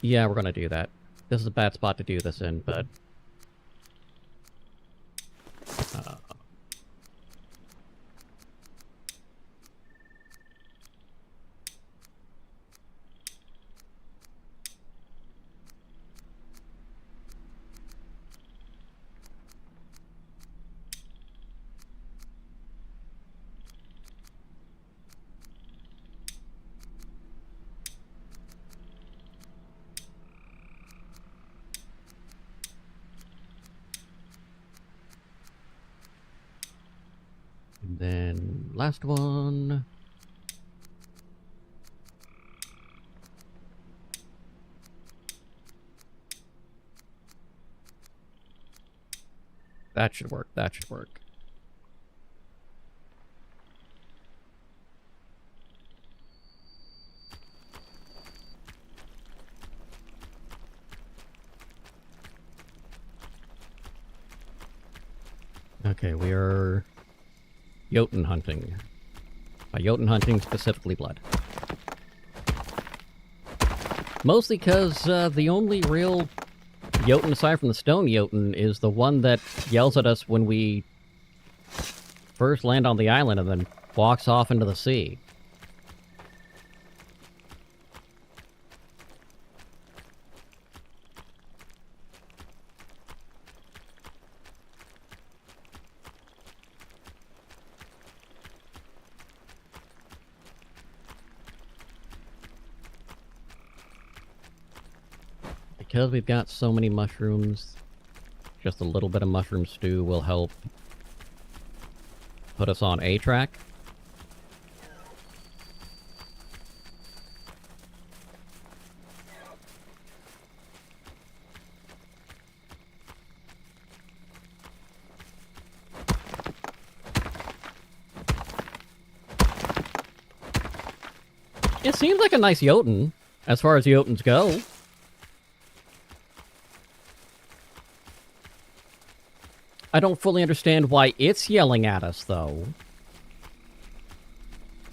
Yeah, we're gonna do that. This is a bad spot to do this in, but... And then, last one. That should work, that should work. Okay, we are Jotun hunting. By Jotun hunting, specifically blood. Mostly because the only real Jotun, aside from the stone Jotun, is the one that yells at us when we first land on the island and then walks off into the sea. Because we've got so many mushrooms, just a little bit of mushroom stew will help put us on a track. It seems like a nice Jotun, as far as Jotuns go. I don't fully understand why it's yelling at us, though.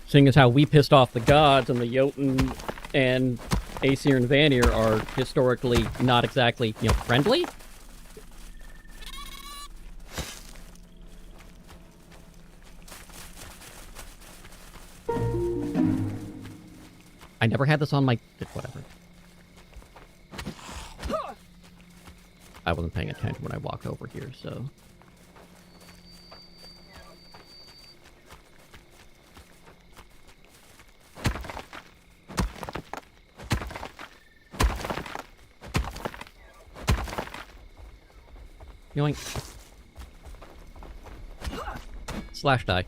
Seeing as how we pissed off the gods, and the Jotun and Aesir and Vanir are historically not exactly, you know, friendly? I never had this on my... whatever. I wasn't paying attention when I walked over here, so... Yoink. Slash die.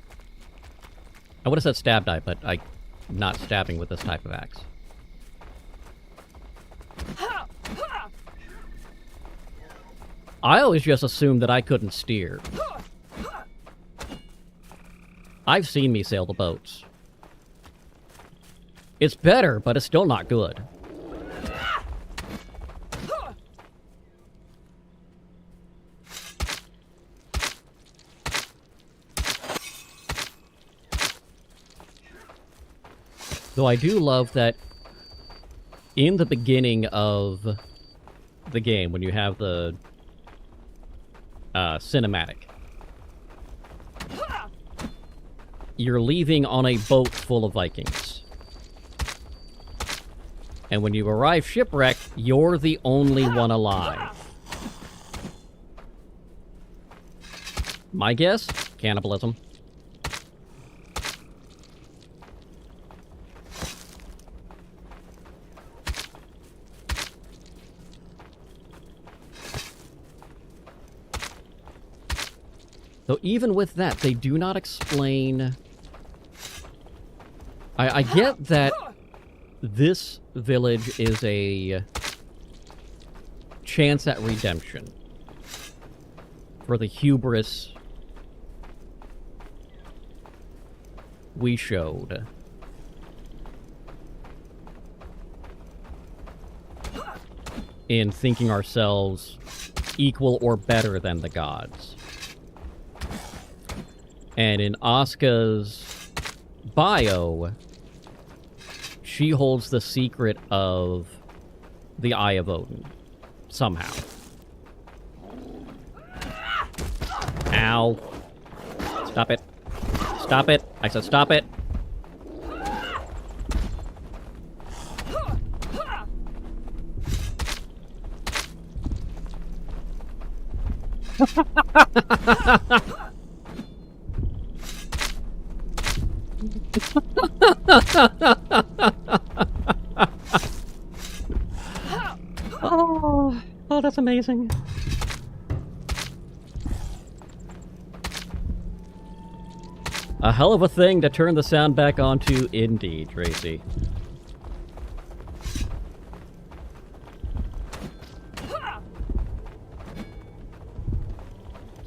I would have said stab die, but I'm not stabbing with this type of axe. I always just assumed that I couldn't steer. I've seen me sail the boats. It's better, but it's still not good. Though I do love that in the beginning of the game, when you have the cinematic, you're leaving on a boat full of Vikings. And when you arrive shipwrecked, you're the only one alive. My guess? Cannibalism. Though even with that, they do not explain... I get that this village is a chance at redemption for the hubris we showed. In thinking ourselves equal or better than the gods. And in Asuka's bio, she holds the secret of the Eye of Odin. Somehow. Ow. Stop it. Stop it. I said stop it. Oh, that's amazing. A hell of a thing to turn the sound back onto, indeed, Tracy.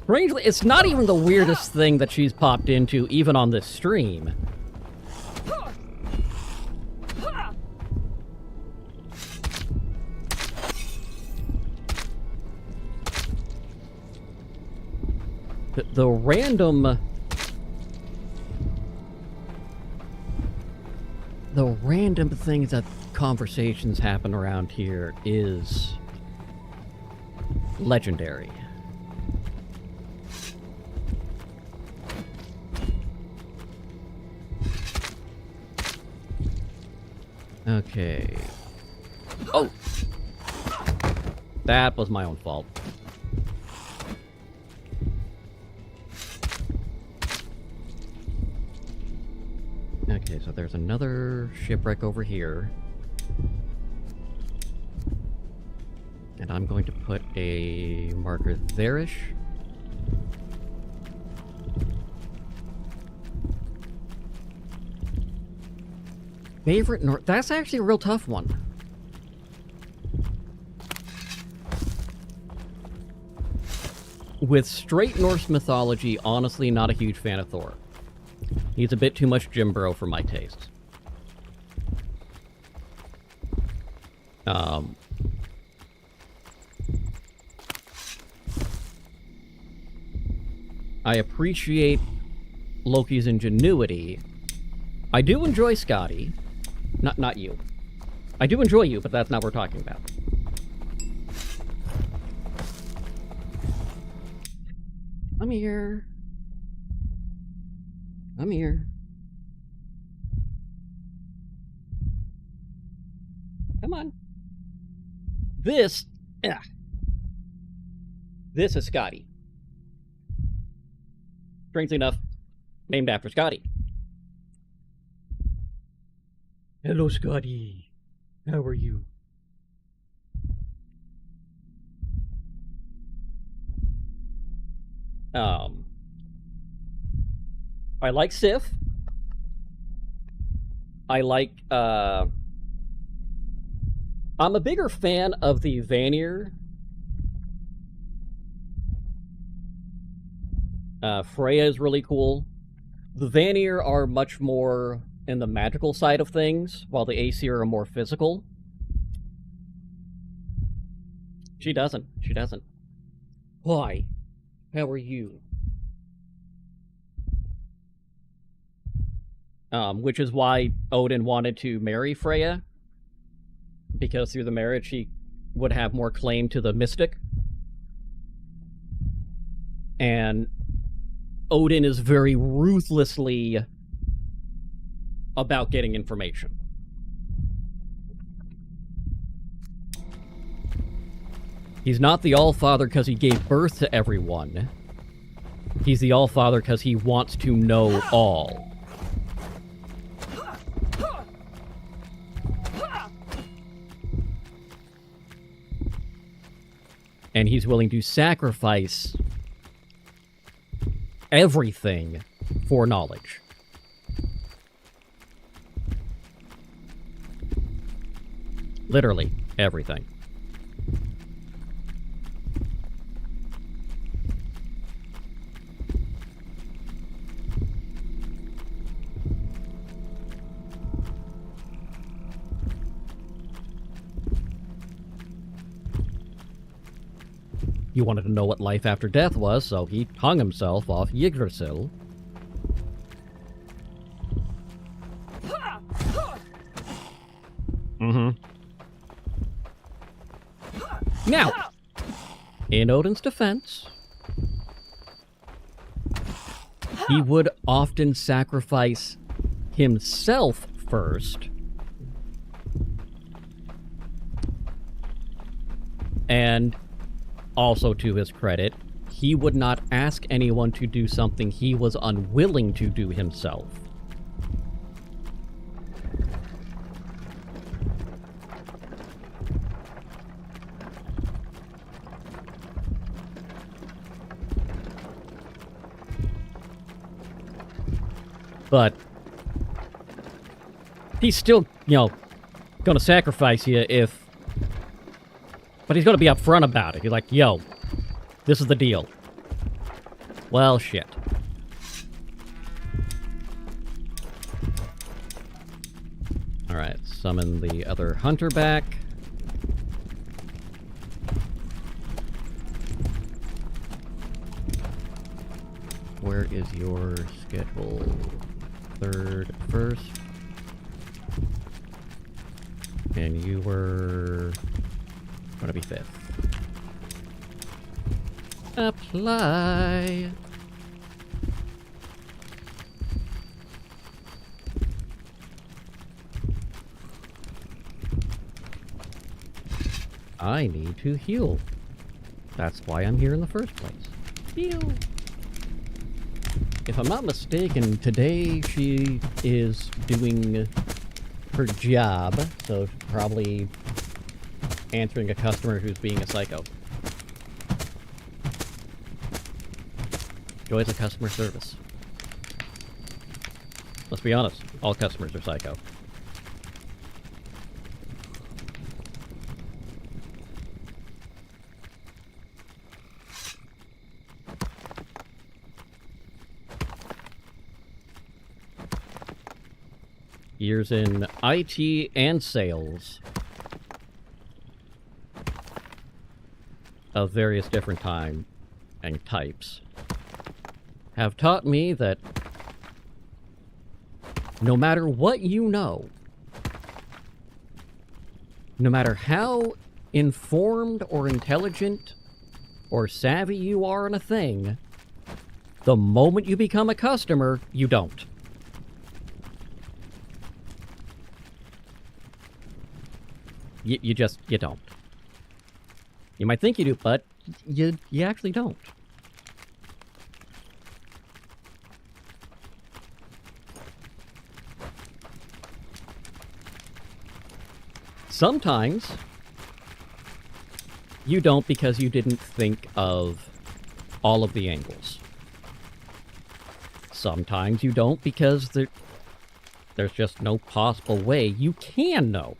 Strangely, it's not even the weirdest thing that she's popped into, even on this stream. The random things that conversations happen around here is legendary. Okay. Oh! That was my own fault. Okay, so there's another shipwreck over here. And I'm going to put a marker there-ish. Favorite North... That's actually a real tough one. With straight Norse mythology, honestly not a huge fan of Thor. He's a bit too much Jim Bro for my taste. I appreciate Loki's ingenuity. I do enjoy Scotty. Not you. I do enjoy you, but that's not what we're talking about. I'm here. I'm here. Come on. This is Scotty. Strangely enough, named after Scotty. Hello, Scotty. How are you? I like Sif. I like, I'm a bigger fan of the Vanir. Freya is really cool. The Vanir are much more in the magical side of things, while the Aesir are more physical. She doesn't. She doesn't. Why? How are you? which is why Odin wanted to marry Freya, because through the marriage she would have more claim to the mystic. And Odin is very ruthlessly about getting information. He's not the All-Father because he gave birth to everyone. He's the All-Father because he wants to know all. And he's willing to sacrifice everything for knowledge. Literally everything. He wanted to know what life after death was, so he hung himself off Yggdrasil. Now, in Odin's defense, he would often sacrifice himself first, and also to his credit, he would not ask anyone to do something he was unwilling to do himself. But he's still, gonna sacrifice you if... But he's gonna be upfront about it. He's like, yo, this is the deal. Well, shit. Alright, summon the other hunter back. Where is your schedule? 3rd, 1st. And you were gonna be 5th. Apply. I need to heal. That's why I'm here in the first place. Heal. If I'm not mistaken, today she is doing her job, so probably answering a customer who's being a psycho. Joys of customer service. Let's be honest, all customers are psycho. Years in IT and sales of various different time and types have taught me that no matter what you know, no matter how informed or intelligent or savvy you are in a thing, the moment you become a customer, you don't. You don't. You might think you do, but you actually don't. Sometimes you don't because you didn't think of all of the angles. Sometimes you don't because there's just no possible way you can know.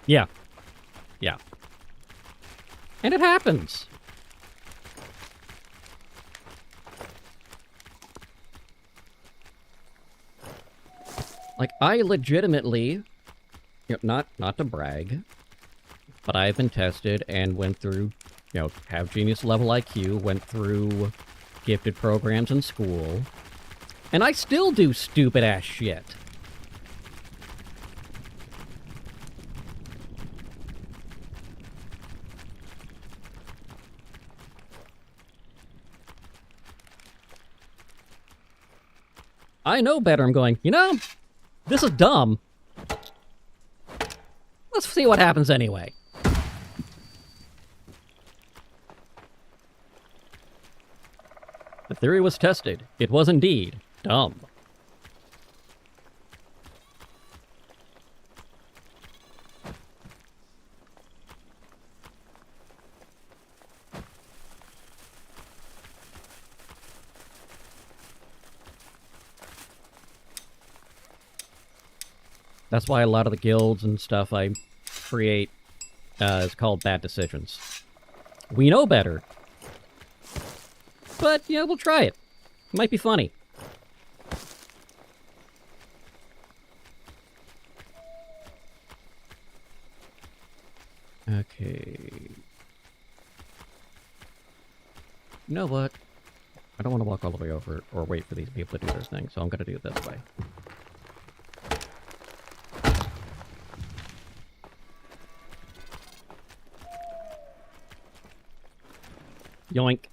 Yeah. Yeah. And it happens. Like, I legitimately not to brag, but I've been tested and went through, have genius level IQ, went through gifted programs in school, and I still do stupid ass shit. I know better. I'm going, this is dumb. Let's see what happens anyway. The theory was tested. It was indeed dumb. That's why a lot of the guilds and stuff I create is called bad decisions. We know better. But, we'll try it. It might be funny. Okay. You know what? I don't want to walk all the way over or wait for these people to do their thing, so I'm going to do it this way. Yoink.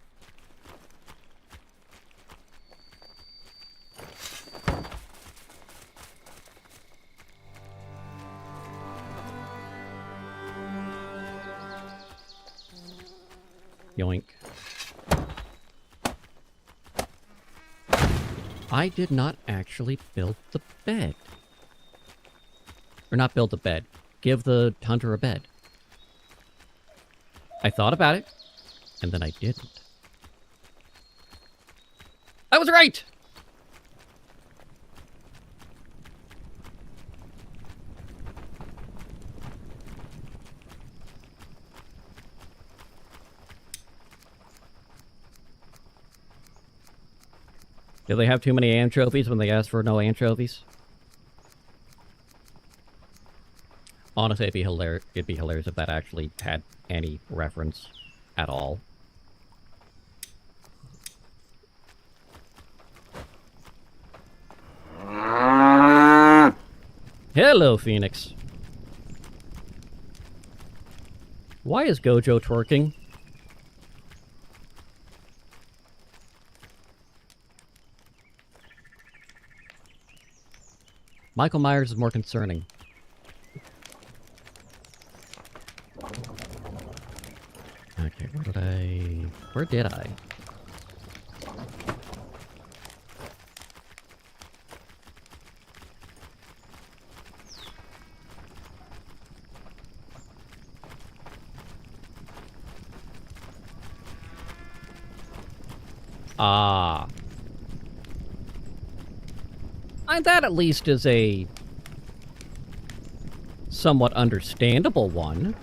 Yoink. I did not actually build the bed. Or not build the bed. Give the hunter a bed. I thought about it, and then I didn't. I was right! Do they have too many anchovies when they ask for no anchovies? Honestly, it'd be hilarious if that actually had any reference at all. Hello, Phoenix. Why is Gojo twerking? Michael Myers is more concerning. Okay, where did I? Ah. That at least is a somewhat understandable one.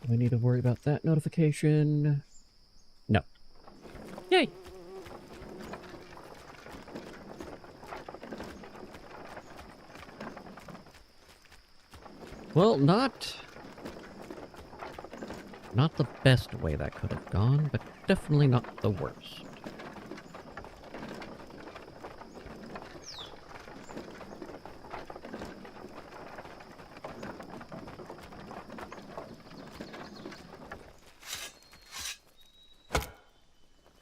Do I need to worry about that notification? No. Yay! Well, not the best way that could have gone, but definitely not the worst.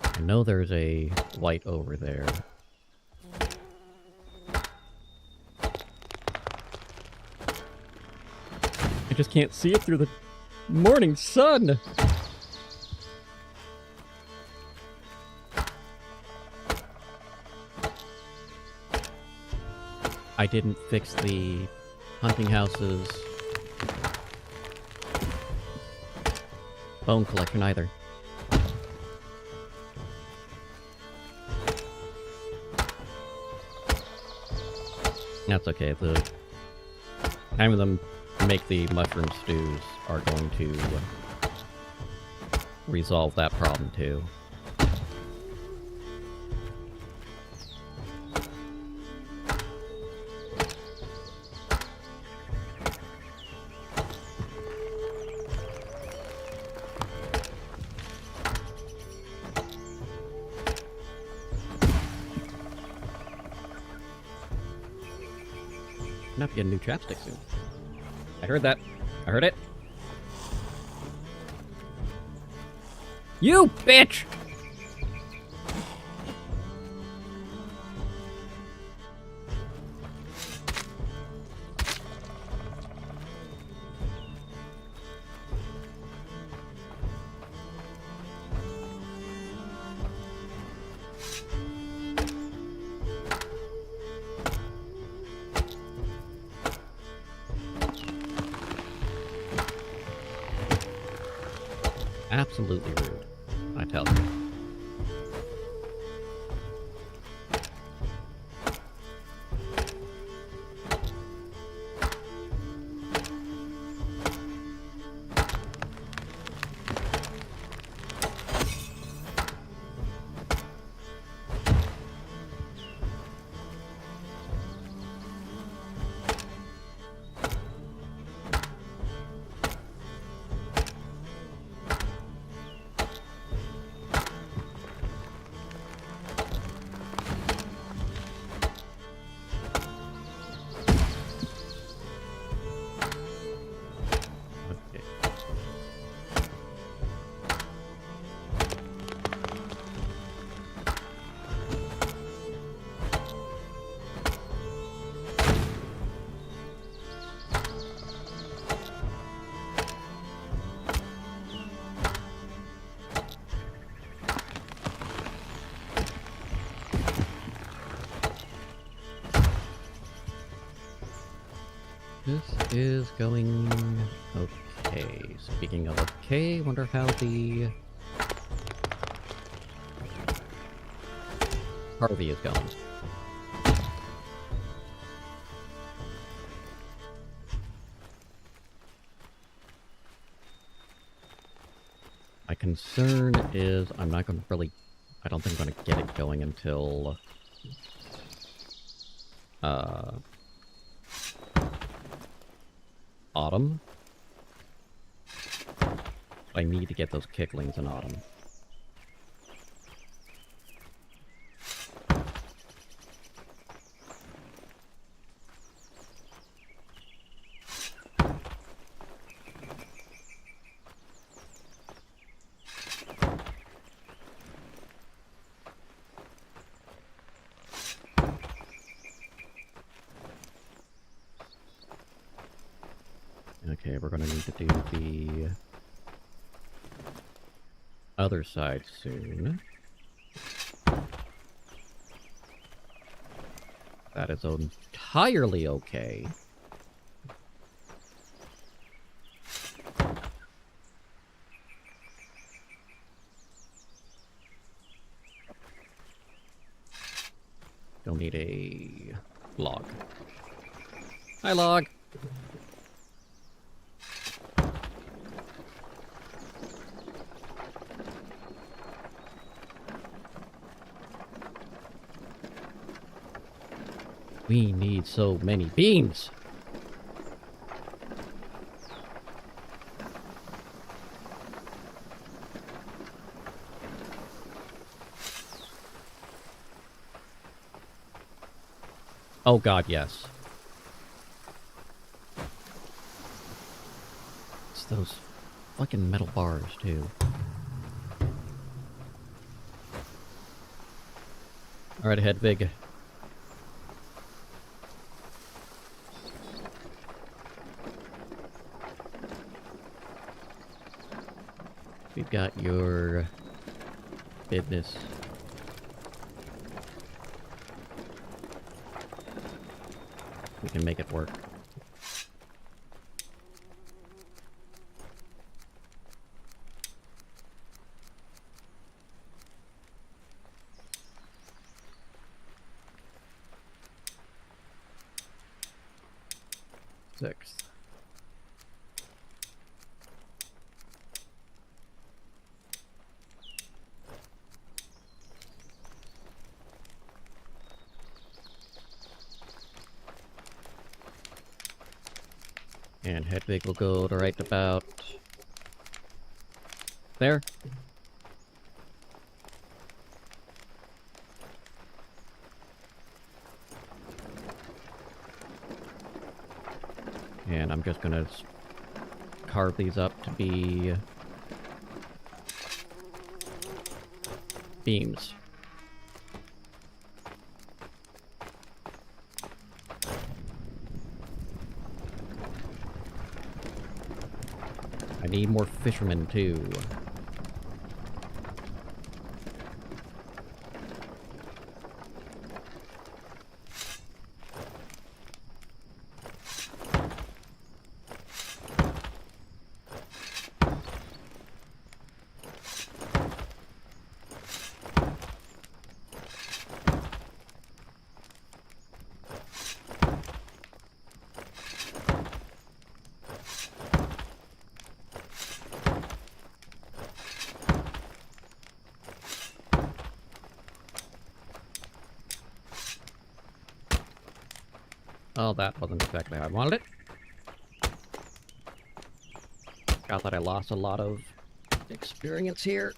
I know there's a white over there. I just can't see it through the morning sun. I didn't fix the hunting house's bone collection either. That's okay. The Having them make the mushroom stews are going to resolve that problem too. I'm gonna have to get a new chapstick soon. I heard that. I heard it. You bitch! Absolutely rude, I tell you. Okay. This is going okay. Speaking of okay, wonder how the Harvey is going. My concern is I'm not going to really... I don't think I'm going to get it going until... autumn. I need to get those kicklings in autumn. Okay, we're gonna need to do the other side soon. That is entirely okay. Don't need a log. Hi, log! We need so many beans! Oh god, yes. It's those fucking metal bars, too. Alright, Hedvig. We've got your business. We can make it work. 6th. And Hedwig will go to right about there. And I'm just gonna carve these up to be beams. I need more fishermen too. Oh, that wasn't exactly how I wanted it. Got that I lost a lot of experience here.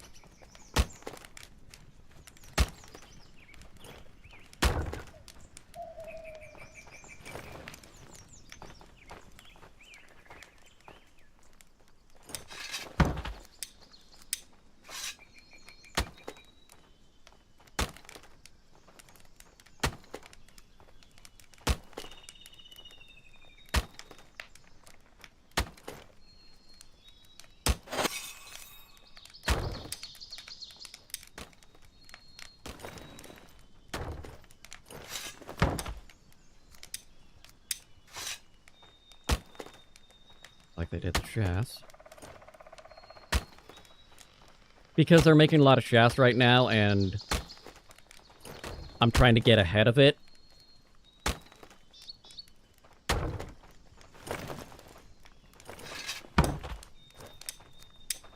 Like they did the shafts. Because they're making a lot of shafts right now, and I'm trying to get ahead of it.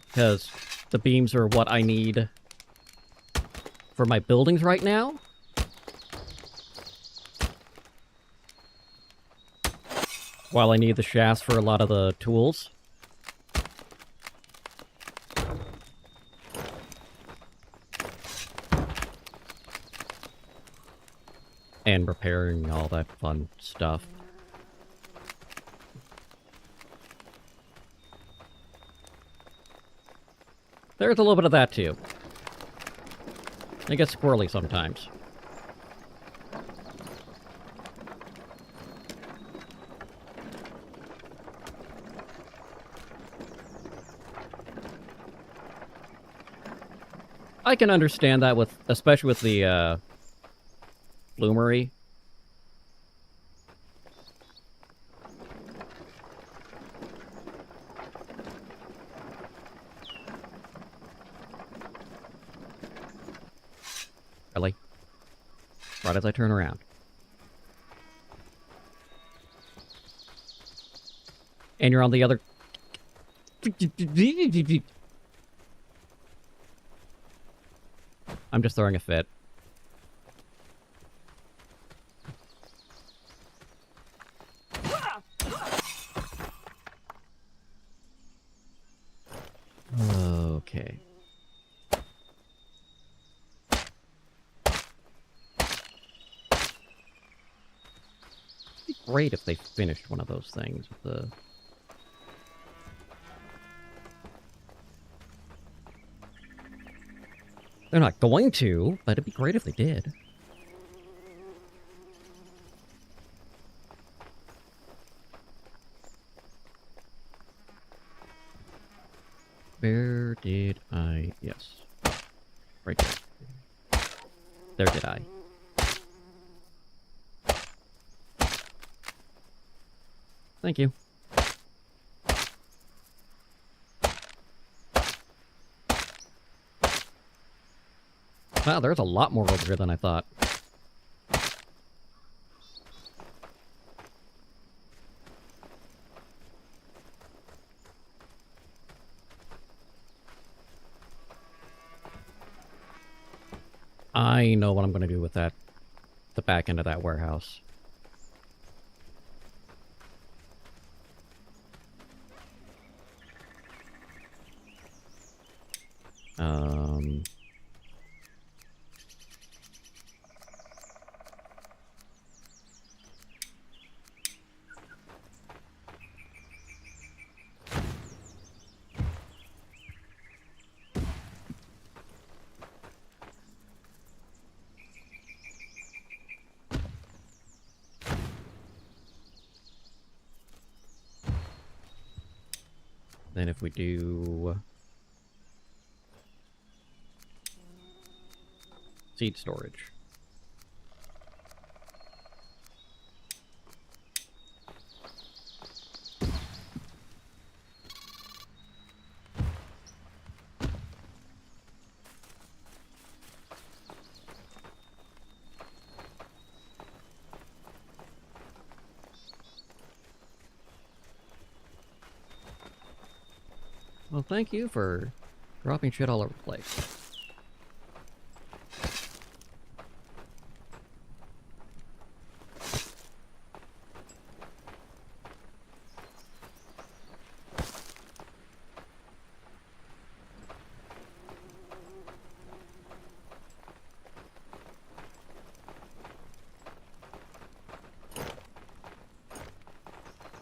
Because the beams are what I need for my buildings right now. While I need the shafts for a lot of the tools. And repairing all that fun stuff. There's a little bit of that too. It gets squirrely sometimes. I can understand that with, especially with the, bloomery. Really? Right as I turn around. And you're on the other... I'm just throwing a fit. Okay. It'd be great if they finished one of those things with the... They're not going to, but it'd be great if they did. Where did I... Yes. Right there. There did I. Thank you. Wow, there's a lot more over here than I thought. I know what I'm going to do with that. The back end of that warehouse. Then if we do seed storage. Well, thank you for dropping shit all over the place.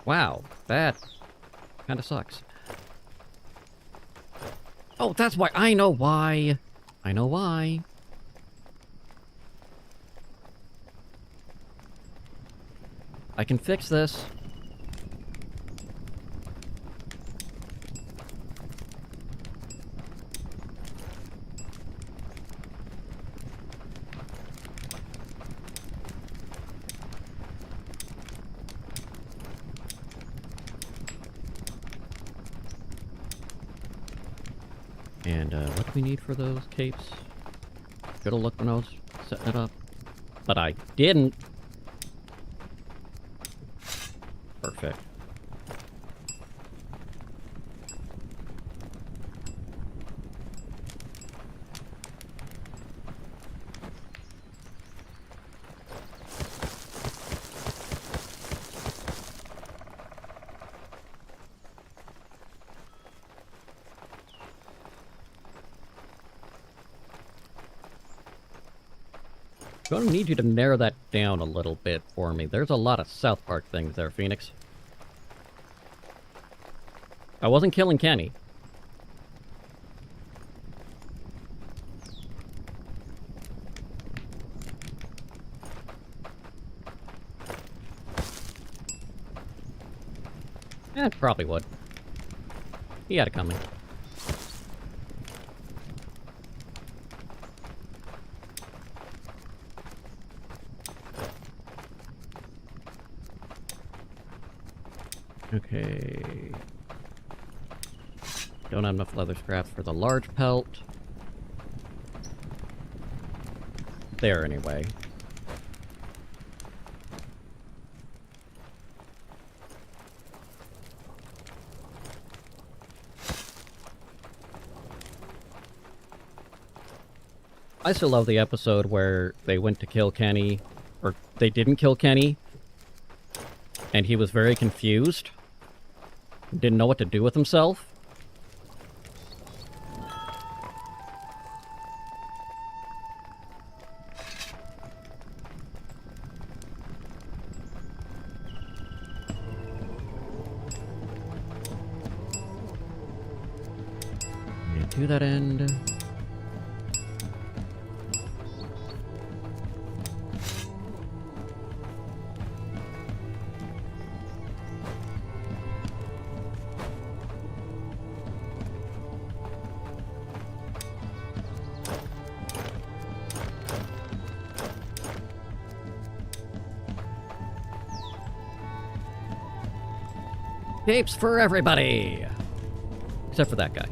Wow, that kind of sucks. Oh, that's why. I know why. I know why. I can fix this. And what do we need for those capes? Should have looked when I was setting it up. But I didn't. Perfect. I'm gonna need you to narrow that down a little bit for me. There's a lot of South Park things there, Phoenix. I wasn't killing Kenny. Probably would. He had it coming. Okay. Don't have enough leather scraps for the large pelt. There, anyway. I still love the episode where they went to kill Kenny, or they didn't kill Kenny, and he was very confused. Didn't know what to do with himself. And to that end... capes for everybody! Except for that guy.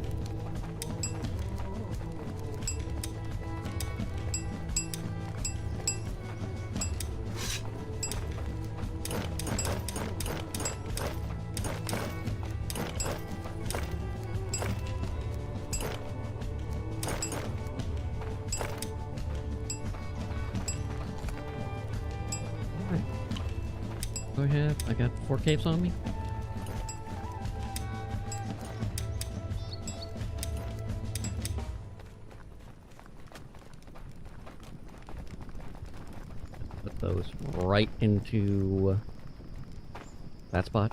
do I have? I got 4 capes on me. Put those right into that spot.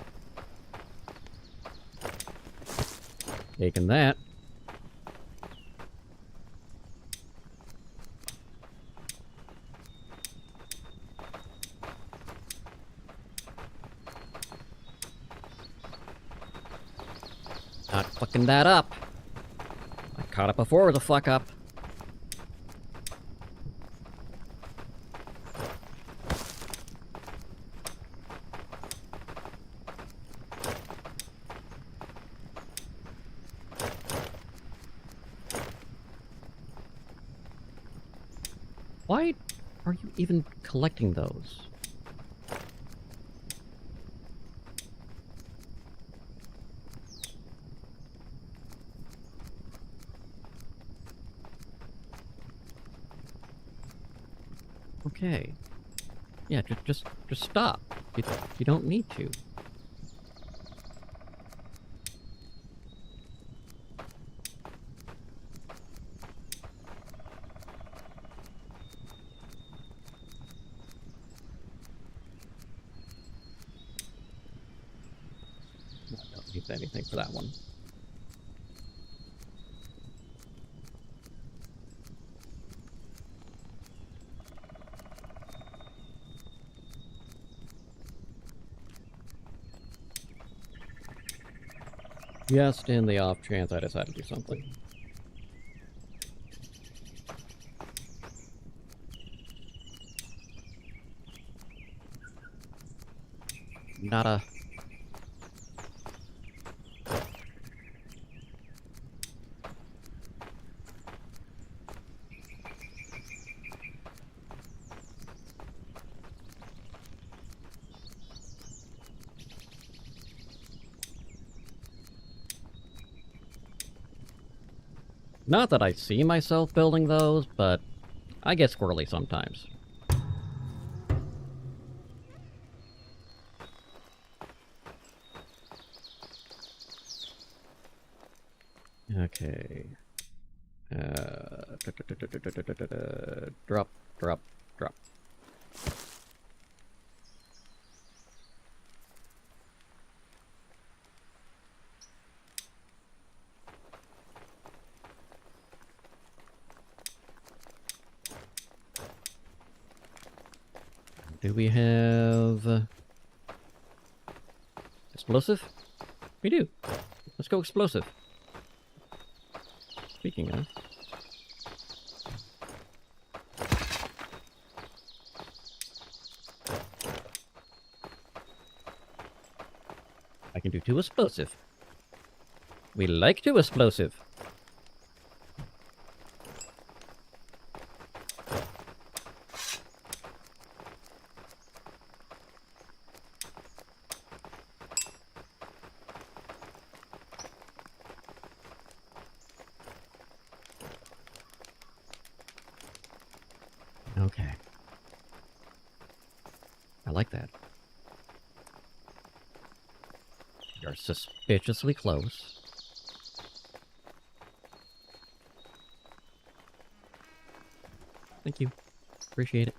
Taking that. Not fucking that up. I caught it before with a fuck up. Why are you even collecting those? Okay. Yeah, just stop. You don't need to. I don't need anything for that one. Just in the off chance I decide to do something. Nada. Not that I see myself building those, but I get squirrely sometimes. Okay. Drop, drop, drop. Do we have explosive? We do. Let's go explosive. Speaking of. I can do 2 explosive. We like 2 explosive. Okay. I like that. You're suspiciously close. Thank you. Appreciate it.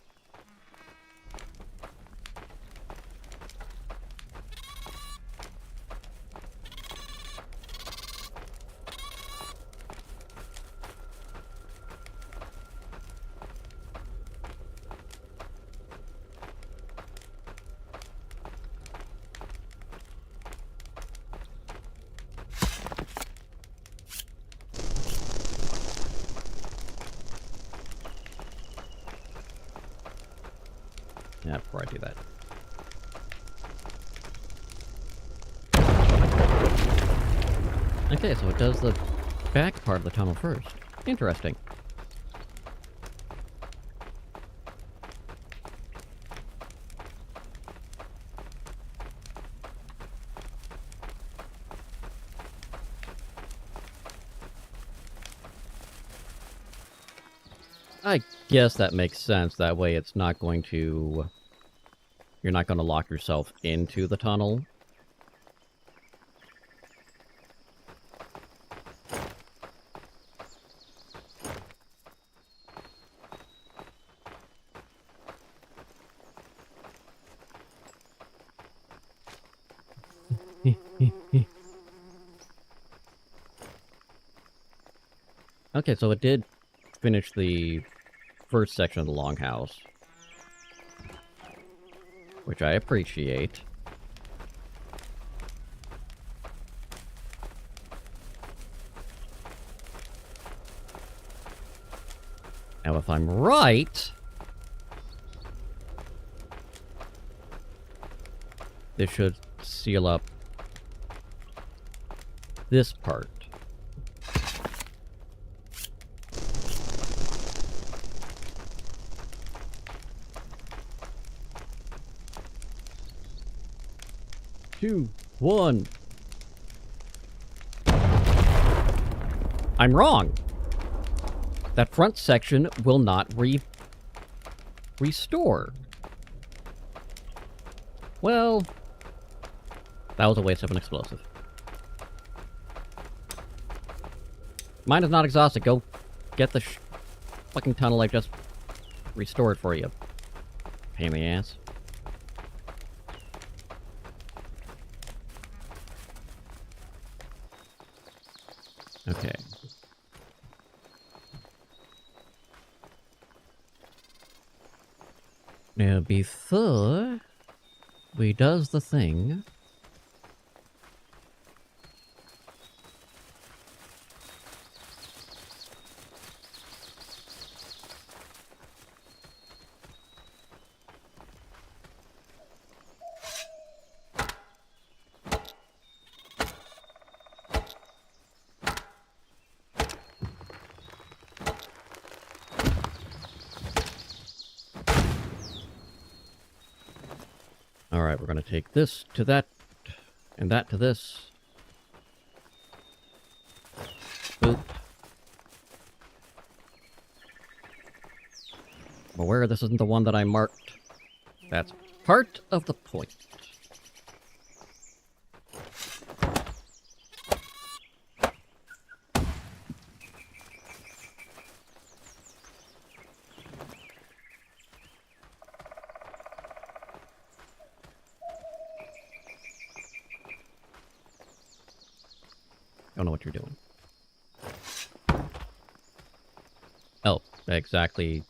Yeah, before I do that. Okay, so it does the back part of the tunnel first. Interesting. I guess that makes sense. That way it's not going to... you're not going to lock yourself into the tunnel. Okay, so it did finish the first section of the longhouse, which I appreciate. Now, if I'm right, this should seal up this part. Two, one. I'm wrong. That front section will not restore. Well, that was a waste of an explosive. Mine is not exhausted. Go get the fucking tunnel I just restored for you. Pain in the ass. Okay. Now, before we does the thing, alright, we're going to take this to that, and that to this. Boop. I'm aware this isn't the one that I marked. That's part of the point. Don't know what you're doing. Oh, exactly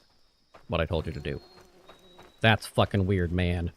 what I told you to do. That's fucking weird, man.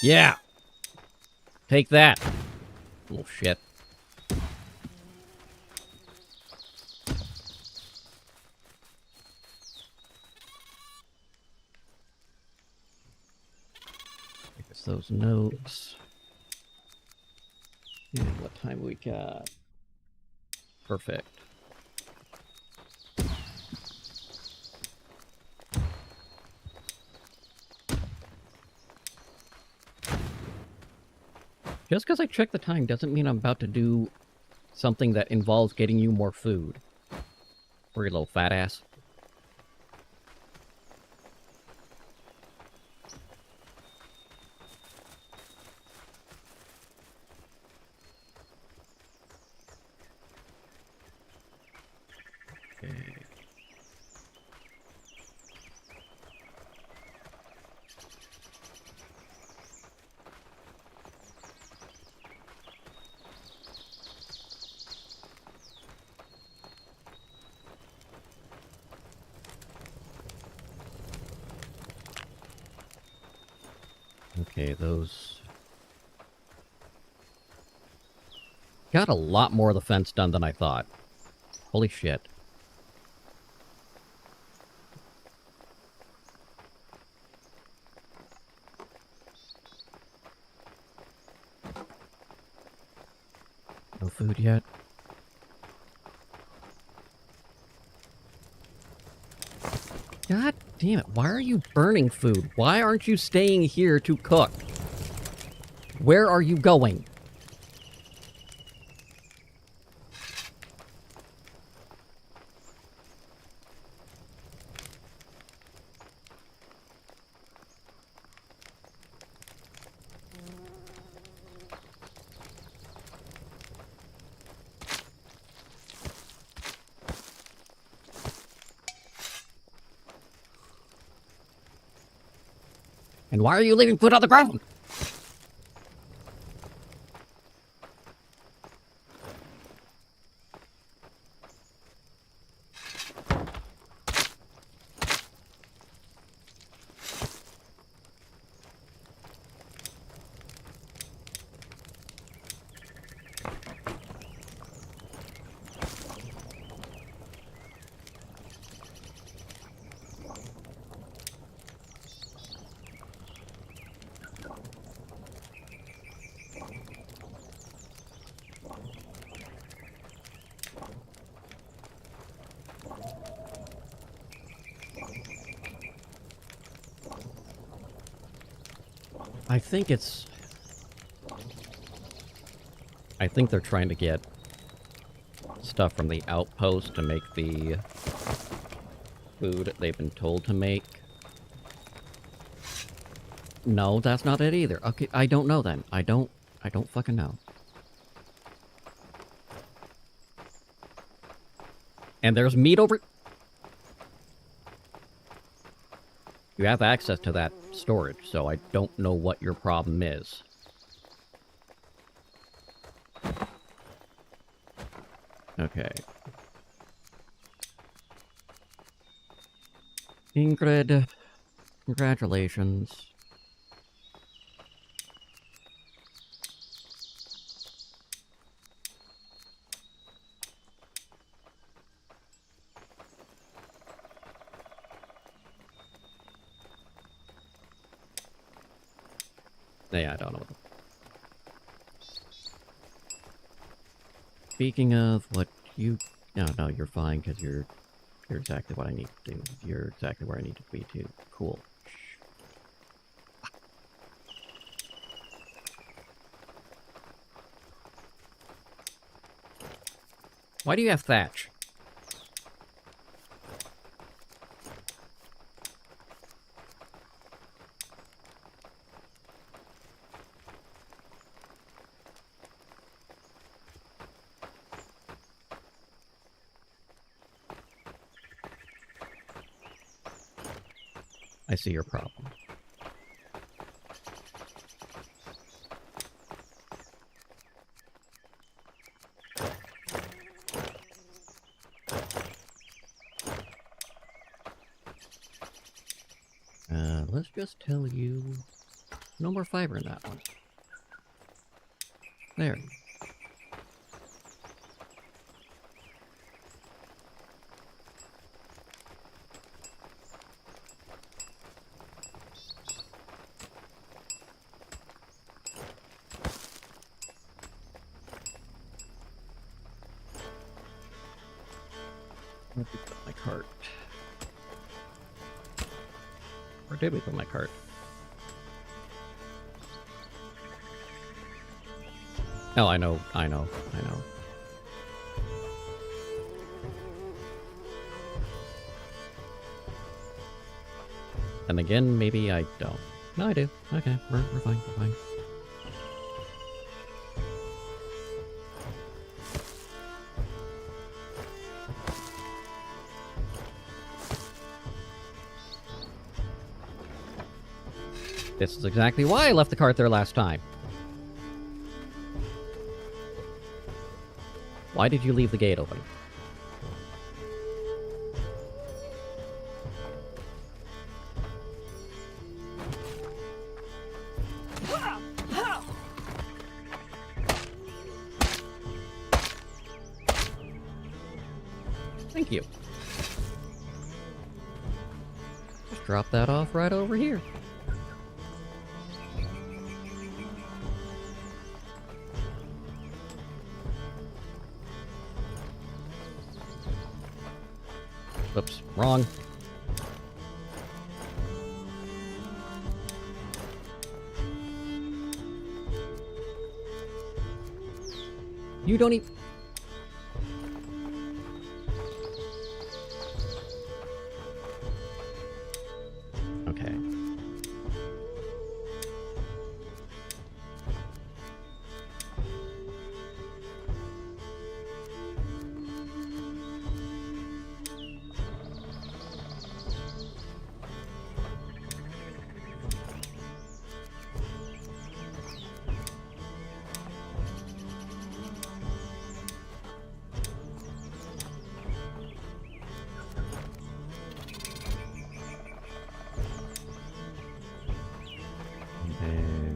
Yeah! Take that! Little shit. I guess those notes. And what time we got? Perfect. Just because I check the time doesn't mean I'm about to do something that involves getting you more food. For your little fat ass. Okay. Okay, those... Got a lot more of the fence done than I thought. Holy shit. food yet. God damn it, why are you burning food? Why aren't you staying here to cook? Where are you going? And why are you leaving food on the ground? I think they're trying to get stuff from the outpost to make the food they've been told to make. No, that's not it either. Okay, I don't know then. I don't fucking know. And there's meat over... You have access to that storage, so I don't know what your problem is. Okay. Ingrid, congratulations. Yeah, I don't know. Speaking of what you... No, you're fine, because you're exactly what I need to do. You're exactly where I need to be, too. Cool. Why do you have thatch? I see your problem. Let's just tell you, no more fiber in that one. There. Where did we put my cart? Where did we put my cart? Oh, I know. And again, maybe I don't. No, I do. Okay, we're fine, we're fine. This is exactly why I left the cart there last time. Why did you leave the gate open? Thank you. Just drop that off right over here. Wrong. You don't even... Okay. And...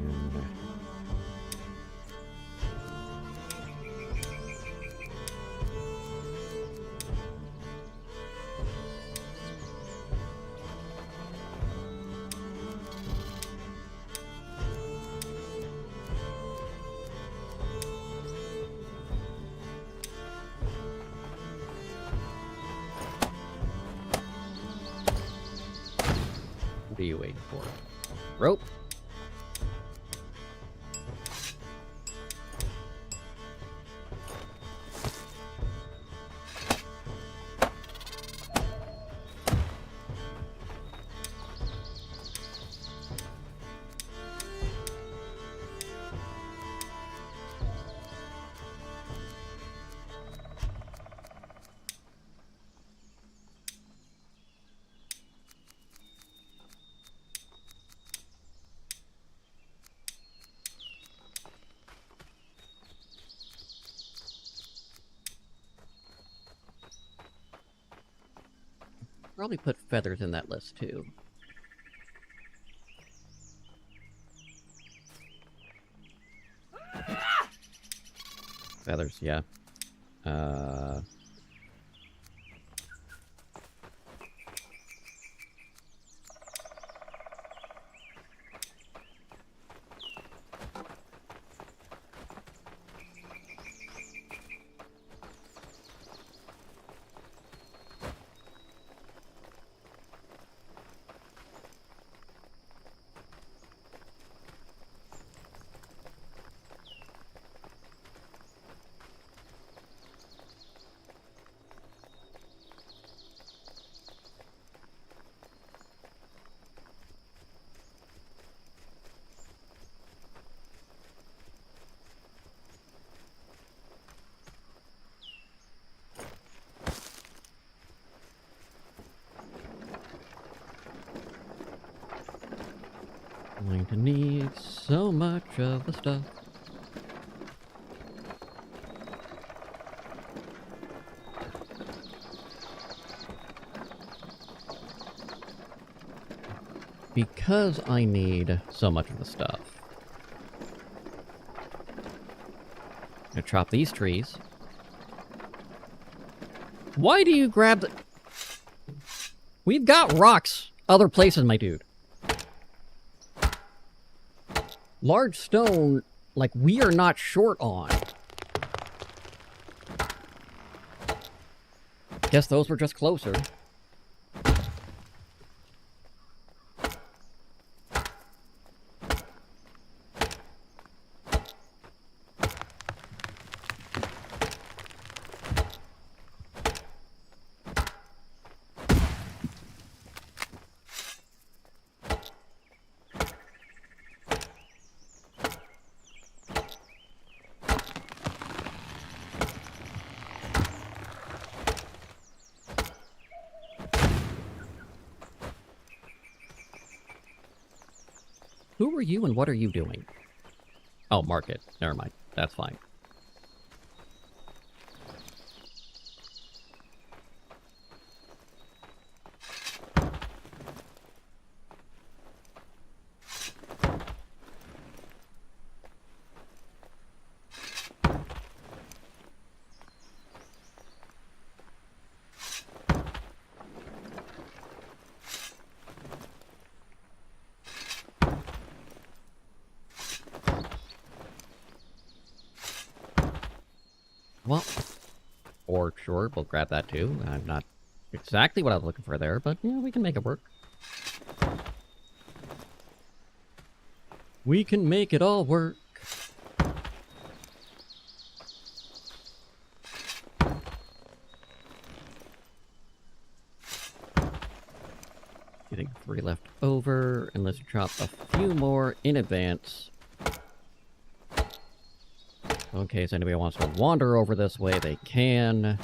What are you waiting for? Rope? Probably put feathers in that list too. Feathers, yeah. Going to need so much of the stuff. Because I need so much of the stuff. I'm gonna chop these trees. Why do you grab the... We've got rocks other places, my dude. Large stone, like, we are not short on. Guess those were just closer. Who are you and what are you doing? Oh, market. Never mind. That's fine. Well, or sure, we'll grab that too. I'm not exactly what I was looking for there, but yeah, we can make it work. We can make it all work. Getting 3 left over, and let's drop a few more in advance. In case anybody wants to wander over this way, they can.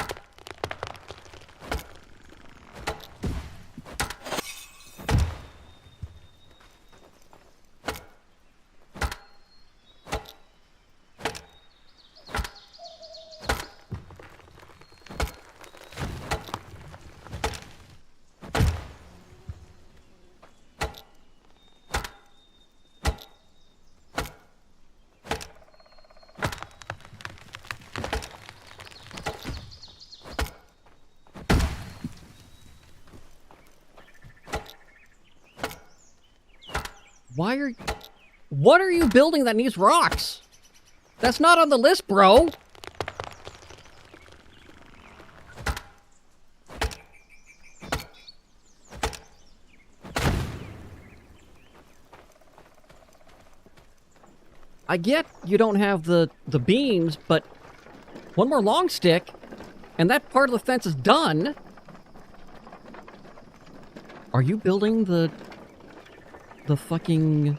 What are you building that needs rocks? That's not on the list, bro! I get you don't have the beams, but one more long stick, and that part of the fence is done. Are you building the fucking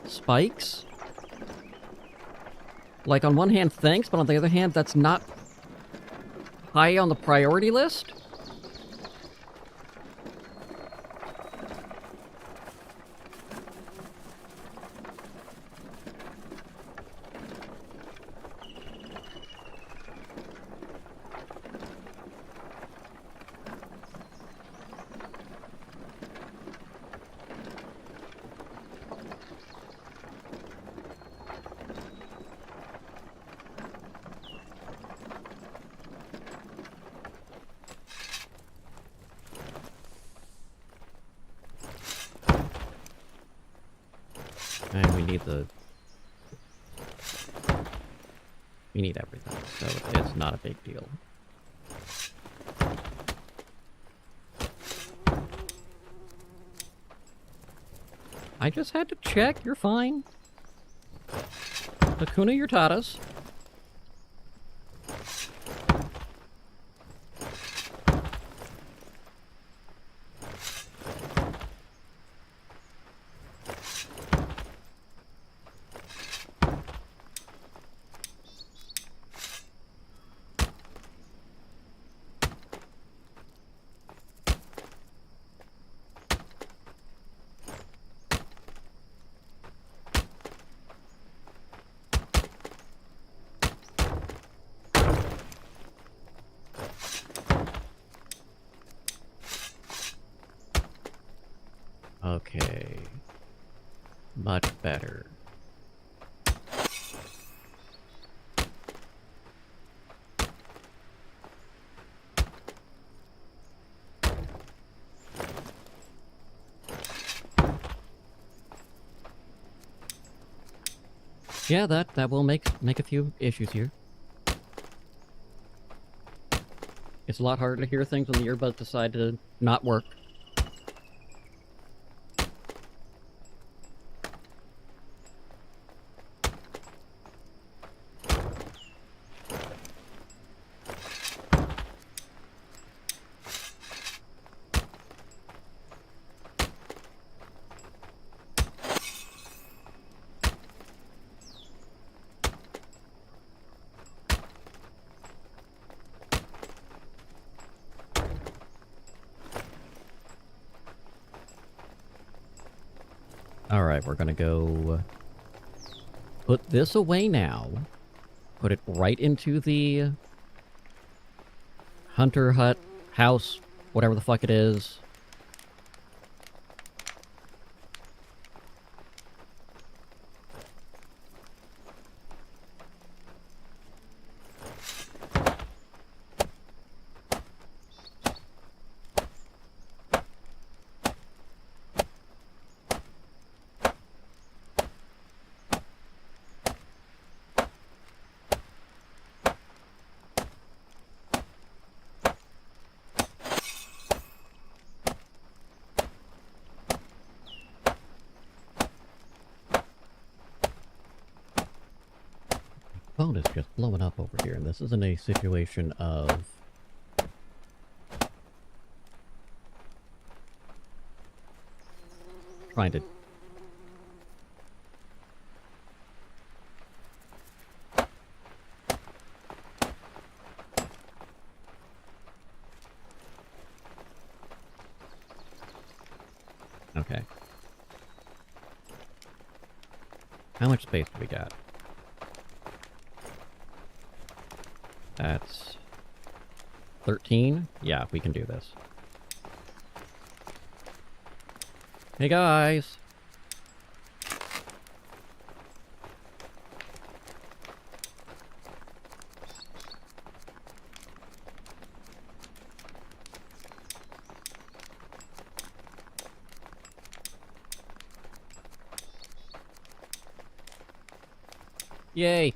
spikes? Like, on one hand, thanks, but on the other hand, that's not high on the priority list? And we need everything, so it's not a big deal. I just had to check, you're fine. Hakuna Yurtadas. Okay. Much better. Yeah, that will make a few issues here. It's a lot harder to hear things when the earbuds decide to not work. Alright, we're gonna go put this away now. Put it right into the hunter hut, house, whatever the fuck it is. phone is just blowing up over here, and this isn't a situation of... trying to... Okay. How much space do we got? That's 13? Yeah, we can do this. Hey guys! Yay!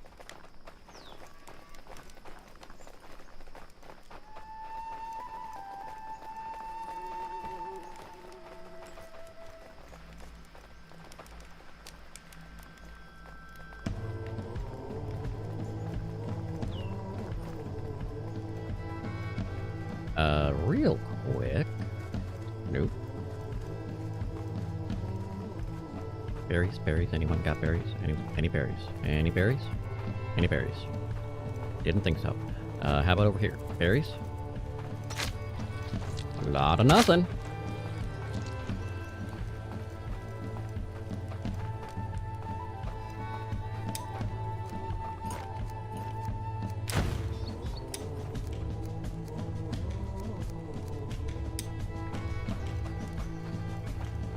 Real quick. Nope. Berries, berries. Anyone got berries? Any berries? Any berries? Any berries? Didn't think so. How about over here? Berries? A lot of nothing.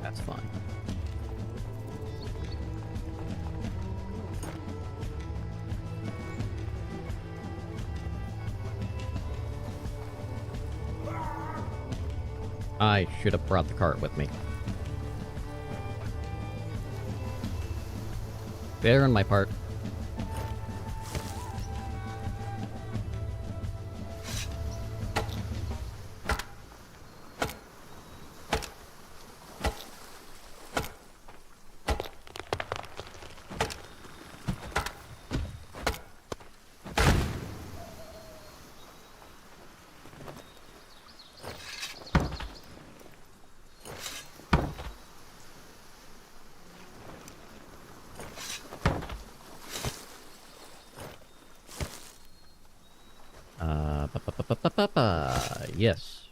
That's fine. I should have brought the cart with me. Fair on my part. Yes.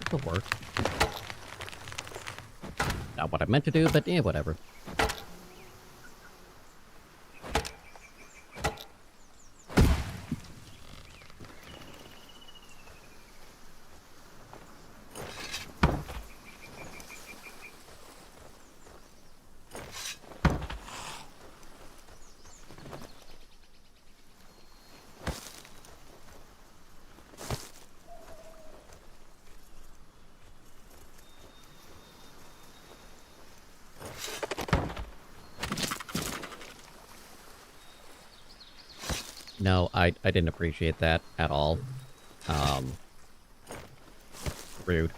It'll work. Not what I meant to do, but yeah, whatever. No, I didn't appreciate that at all. Rude.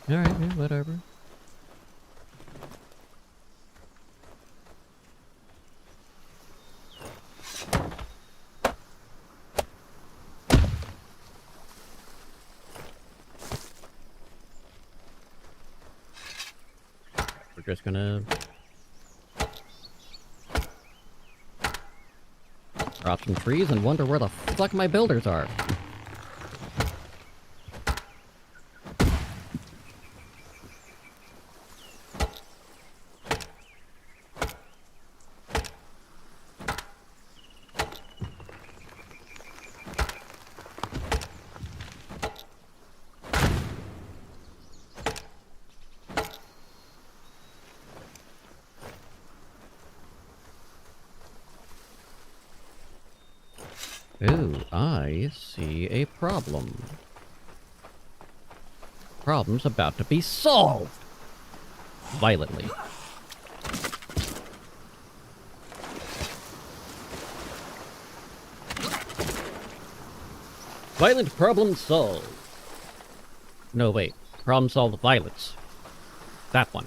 Alright, yeah, whatever. We're just gonna drop some trees and wonder where the fuck my builders are. Ooh, I see a problem. Problem's about to be solved! Violently. Violent problem solved. No, wait. Problem solved violence. That one.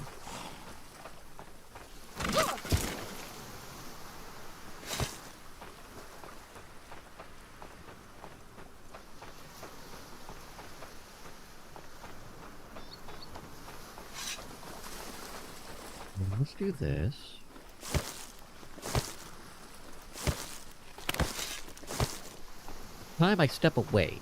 Let's do this. Time I step away.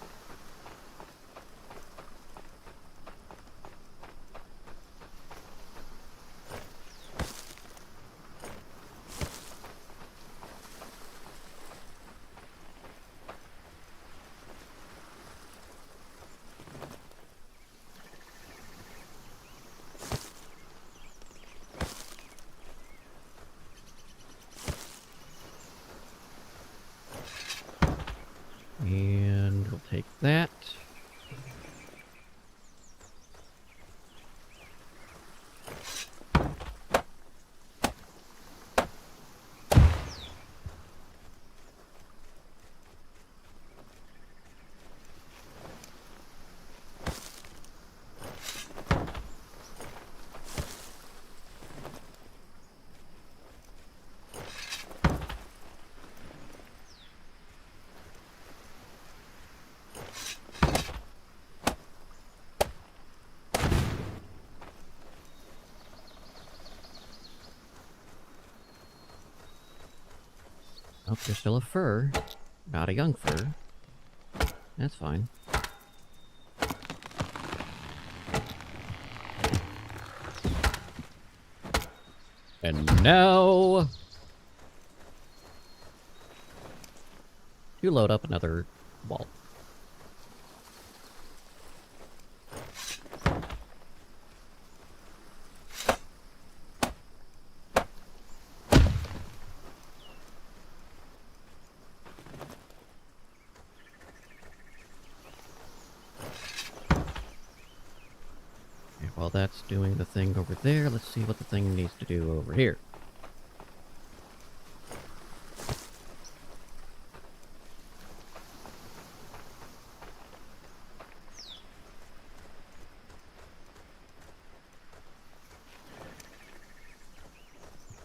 And we'll take that. Oh, there's still a fur. Not a young fur. That's fine. And now... you load up another wall. While that's doing the thing over there, let's see what the thing needs to do over here.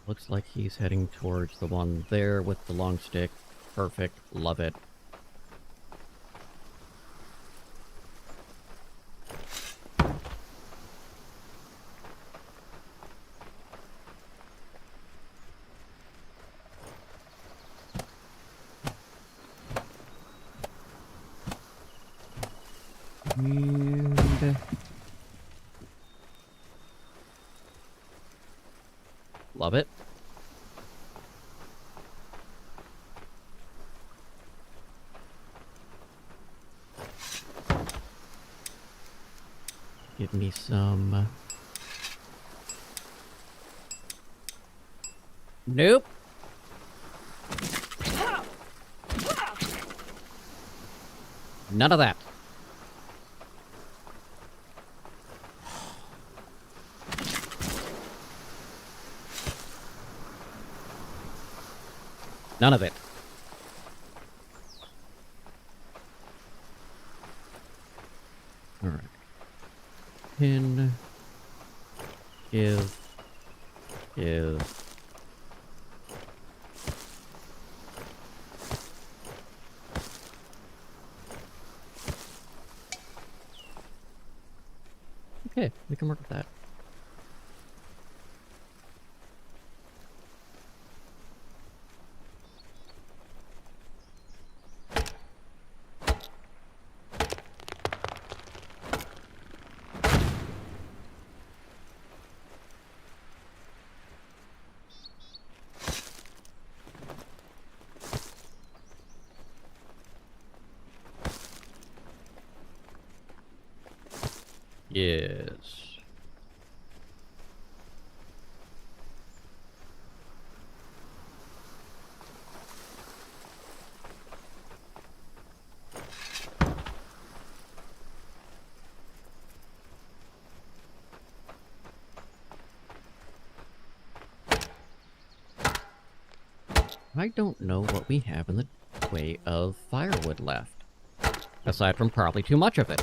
Looks like he's heading towards the one there with the long stick. Perfect. Love it. And... love it. Give me some... nope. None of that. None of it. Alright. Pin. Give. Okay, we can work with that. Yes. I don't know what we have in the way of firewood left. Aside from probably too much of it.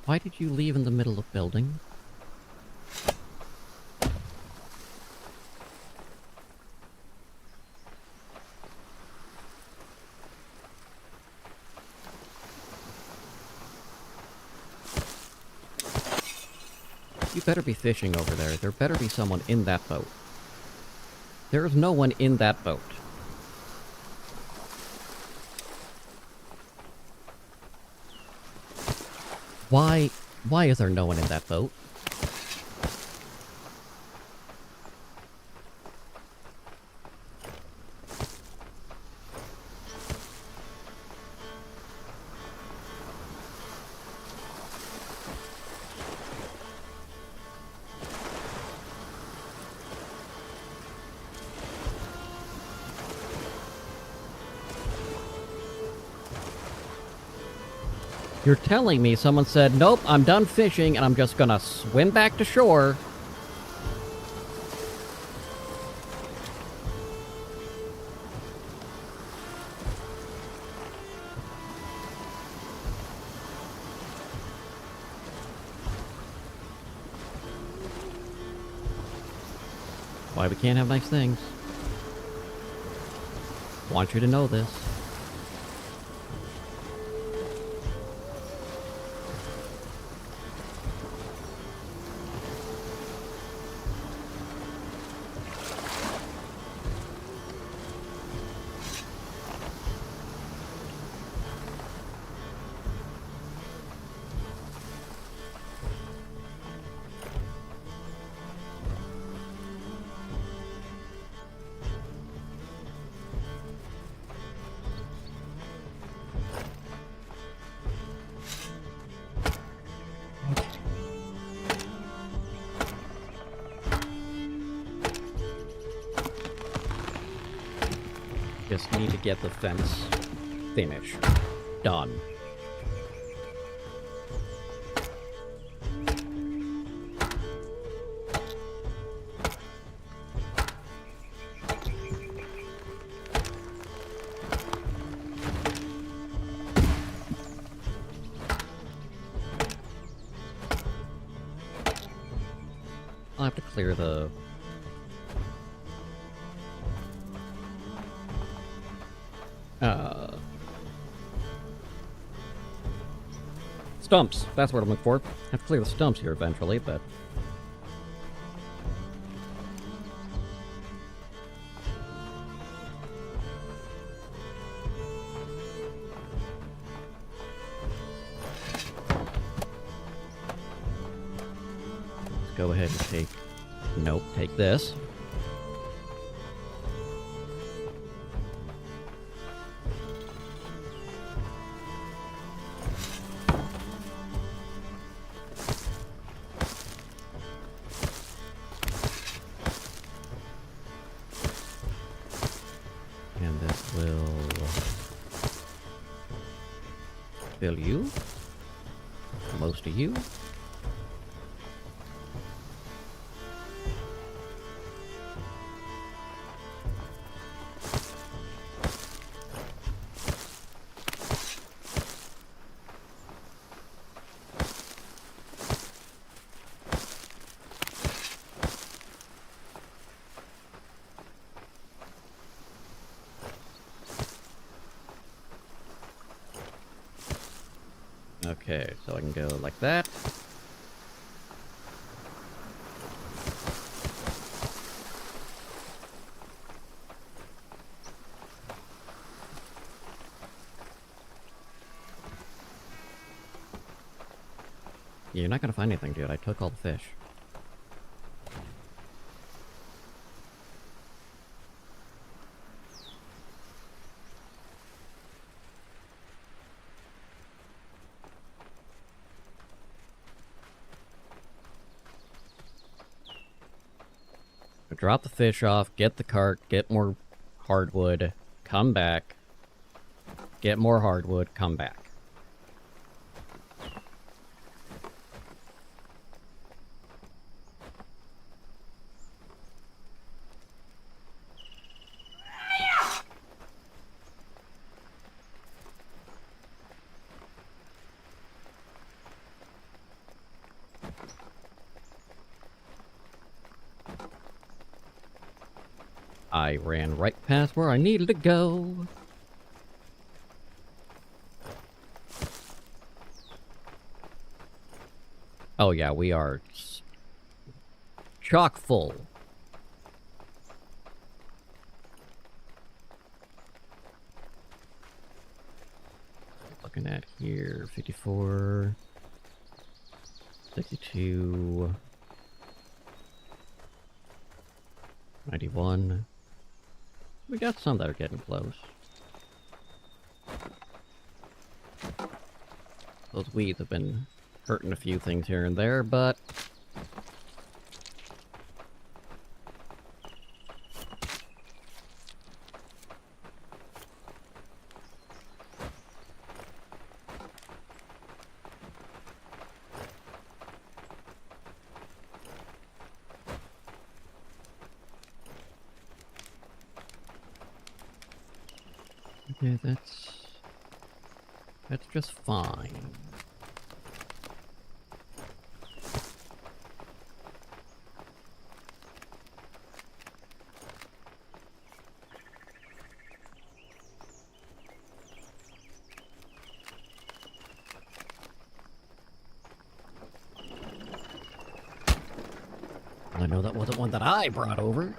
Why did you leave in the middle of building? You better be fishing over there. There better be someone in that boat. There is no one in that boat. Why is there no one in that boat? You're telling me someone said, nope, I'm done fishing and I'm just gonna swim back to shore. Why we can't have nice things. Want you to know this. Just need to get the fence finished. Done. I'll have to clear the... stumps. That's what I'm looking for. I have to clear the stumps here eventually, but... let's go ahead and take... nope, take this. And this will fill you, most of you. Okay, so I can go like that. You're not gonna find anything, dude. I took all the fish. Drop the fish off, get the cart, get more hardwood, come back, get more hardwood, come back. I ran right past where I needed to go. Oh yeah, we are chock full. Looking at here, 54, 62, 91. We got some that are getting close. Those weeds have been hurting a few things here and there, but okay, that's just fine. I know that wasn't one that I brought over.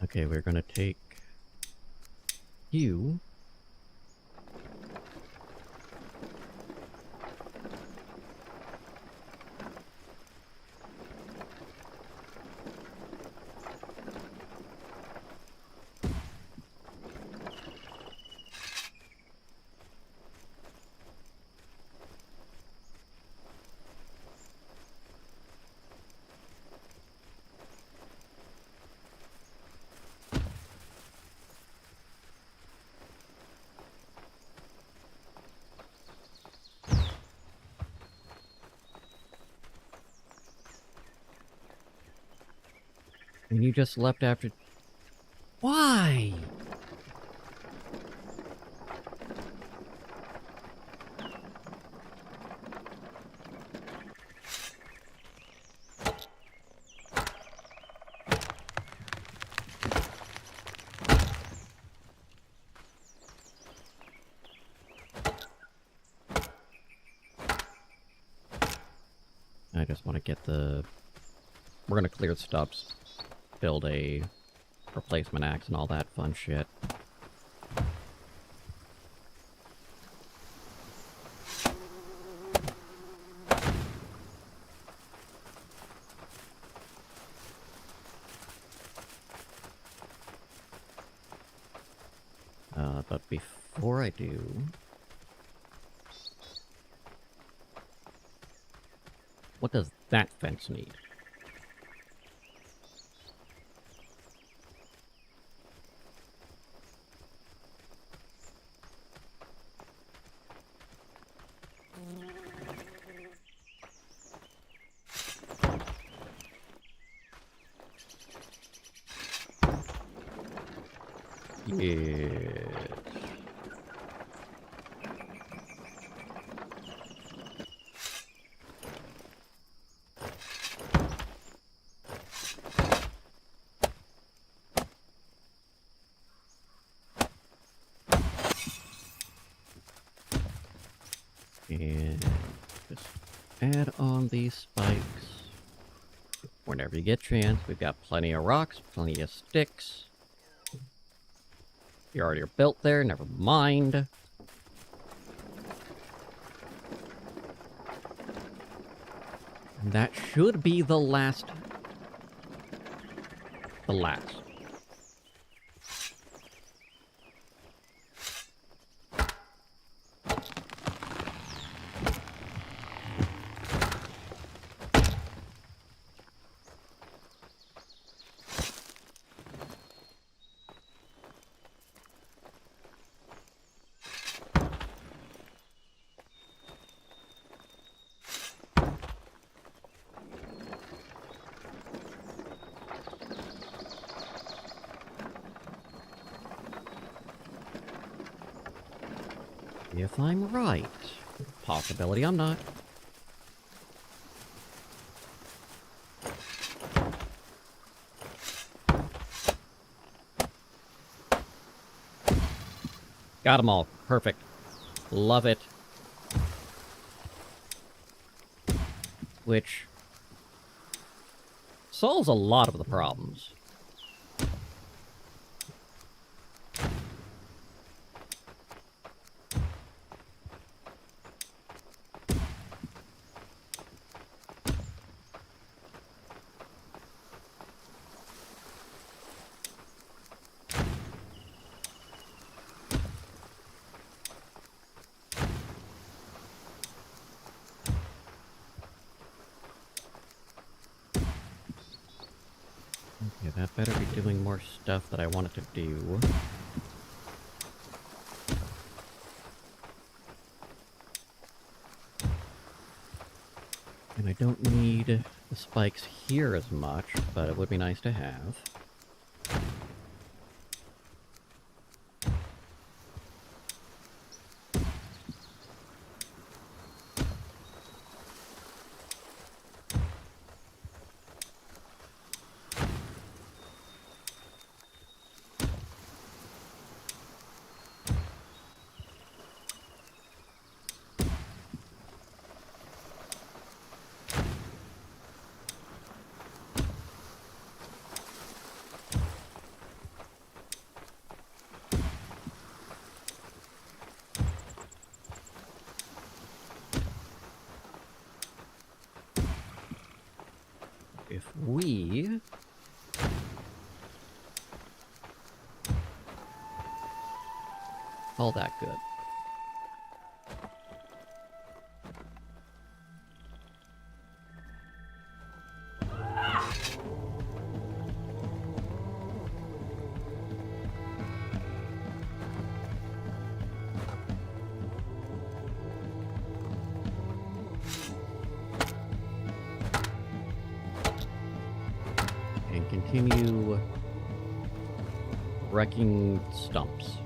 Okay, we're gonna take you. And you just left after... Why? I just want to get the... We're gonna clear the stubs. Build a replacement axe and all that fun shit. But before I do... What does that fence need? Yes. And just add on these spikes whenever you get a chance. We've got plenty of rocks, plenty of sticks. You already are built there, never mind. And that should be the last. The last. If I'm right. Possibility I'm not. Got them all. Perfect. Love it. Which solves a lot of the problems. Okay, that better be doing more stuff that I want it to do. And I don't need the spikes here as much, but it would be nice to have. If we... All that good. And continue wrecking stumps.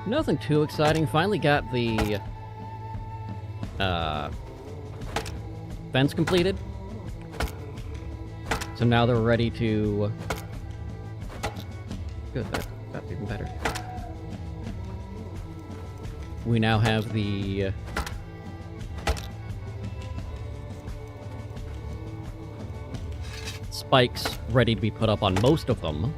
Nothing too exciting. Finally got the fence completed. So now they're ready to... Good, that's even better. We now have the spikes ready to be put up on most of them.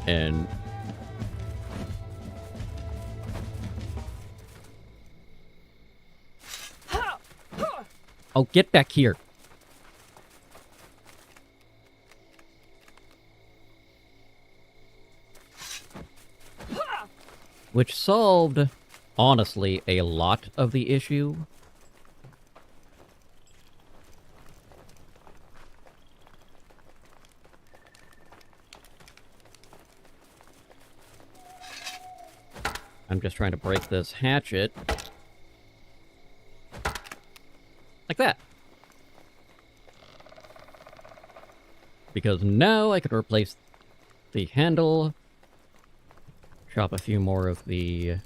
And oh, get back here. Which solved, honestly, a lot of the issue. I'm just trying to break this hatchet. Like that. Because now I can replace the handle, chop a few more of the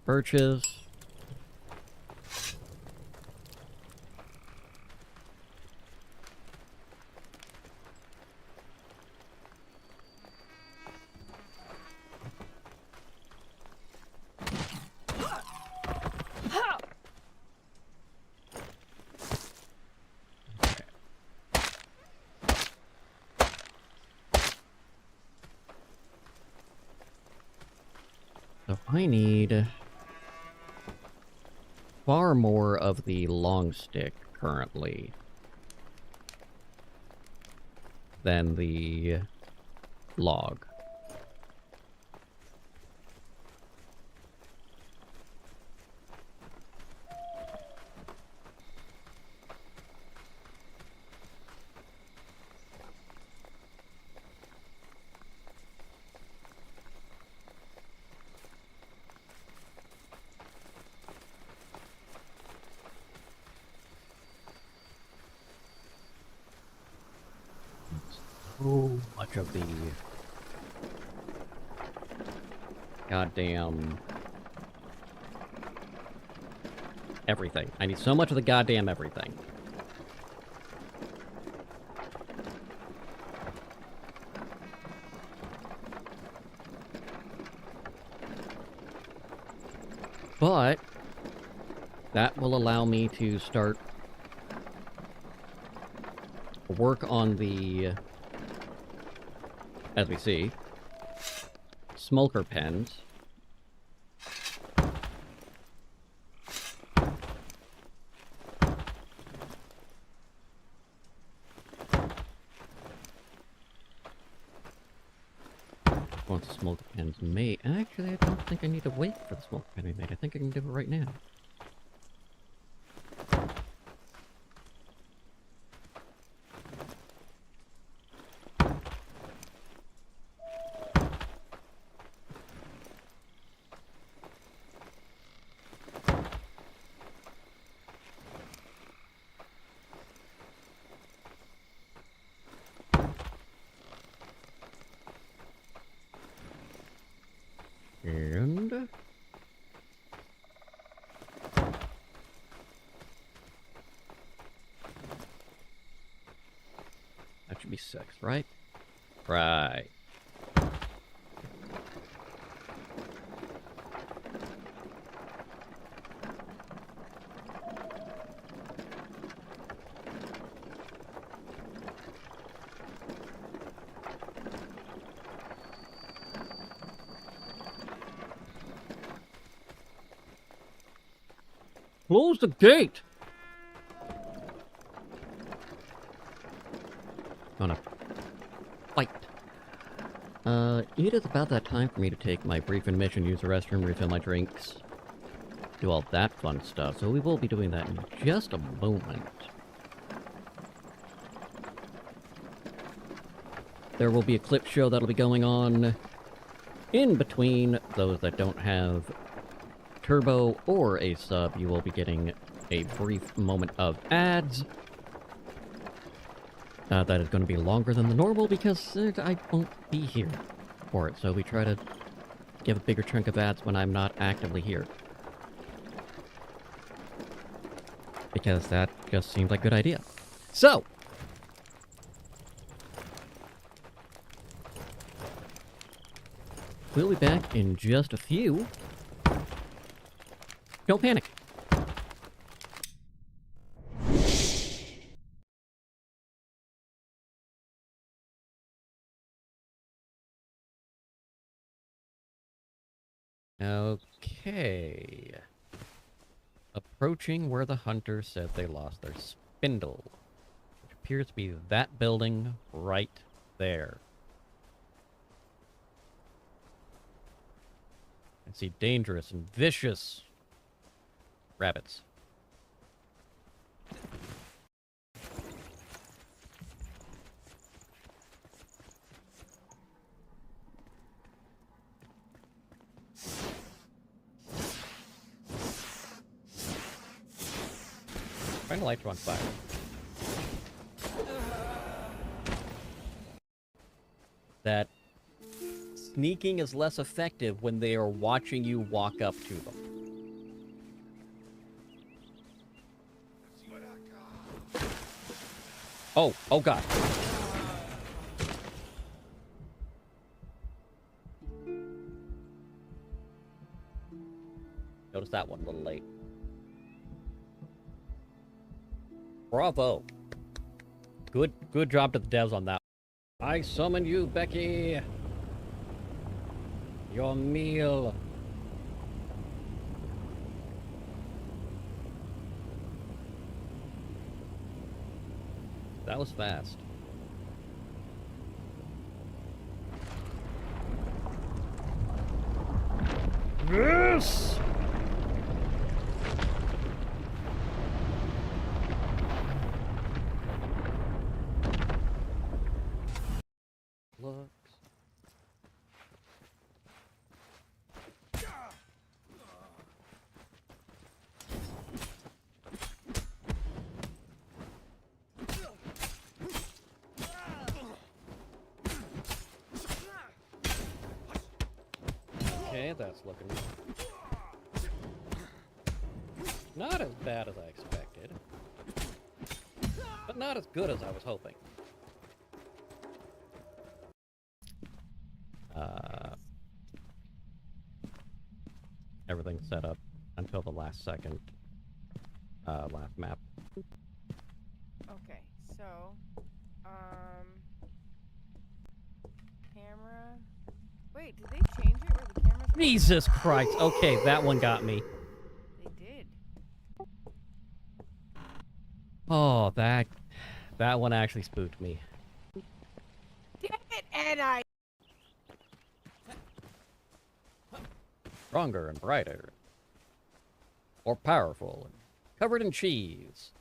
birches. So I need far more of the long stick currently than the log. much of the goddamn everything. I need so much of the goddamn everything. But that will allow me to start work on the, as we see, smoker pens. Once the smoker pen's made, actually I don't think I need to wait for the smoker pen to be made. I think I can do it right now. And that should be 6, right? Right. Close the gate! Gonna fight. It is about that time for me to take my brief intermission, use the restroom, refill my drinks, do all that fun stuff. So we will be doing that in just a moment. There will be a clip show that'll be going on in between. Those that don't have Turbo or a sub, you will be getting a brief moment of ads. That is going to be longer than the normal because I won't be here for it. So we try to give a bigger chunk of ads when I'm not actively here. Because that just seems like a good idea. So, we'll be back in just a few. Don't panic. Okay. Approaching where the hunter said they lost their spindle, which appears to be that building right there. I see dangerous and vicious rabbits. Find the lights are on fire. That sneaking is less effective when they are watching you walk up to them. Oh god. Notice that one a little late. Bravo. Good job to the devs on that. I summon you, Becky. Your meal. That was fast. Yes! Looks. Okay, that's looking not as bad as I expected, but not as good as I was hoping. Everything's set up until the last second. Last map. Okay, so, camera. Wait, did they change it where the camera's? Jesus Christ! Okay, that one got me. They did. Oh, that one actually spooked me. Damn it, and I. Stronger and brighter. More powerful. And covered in cheese.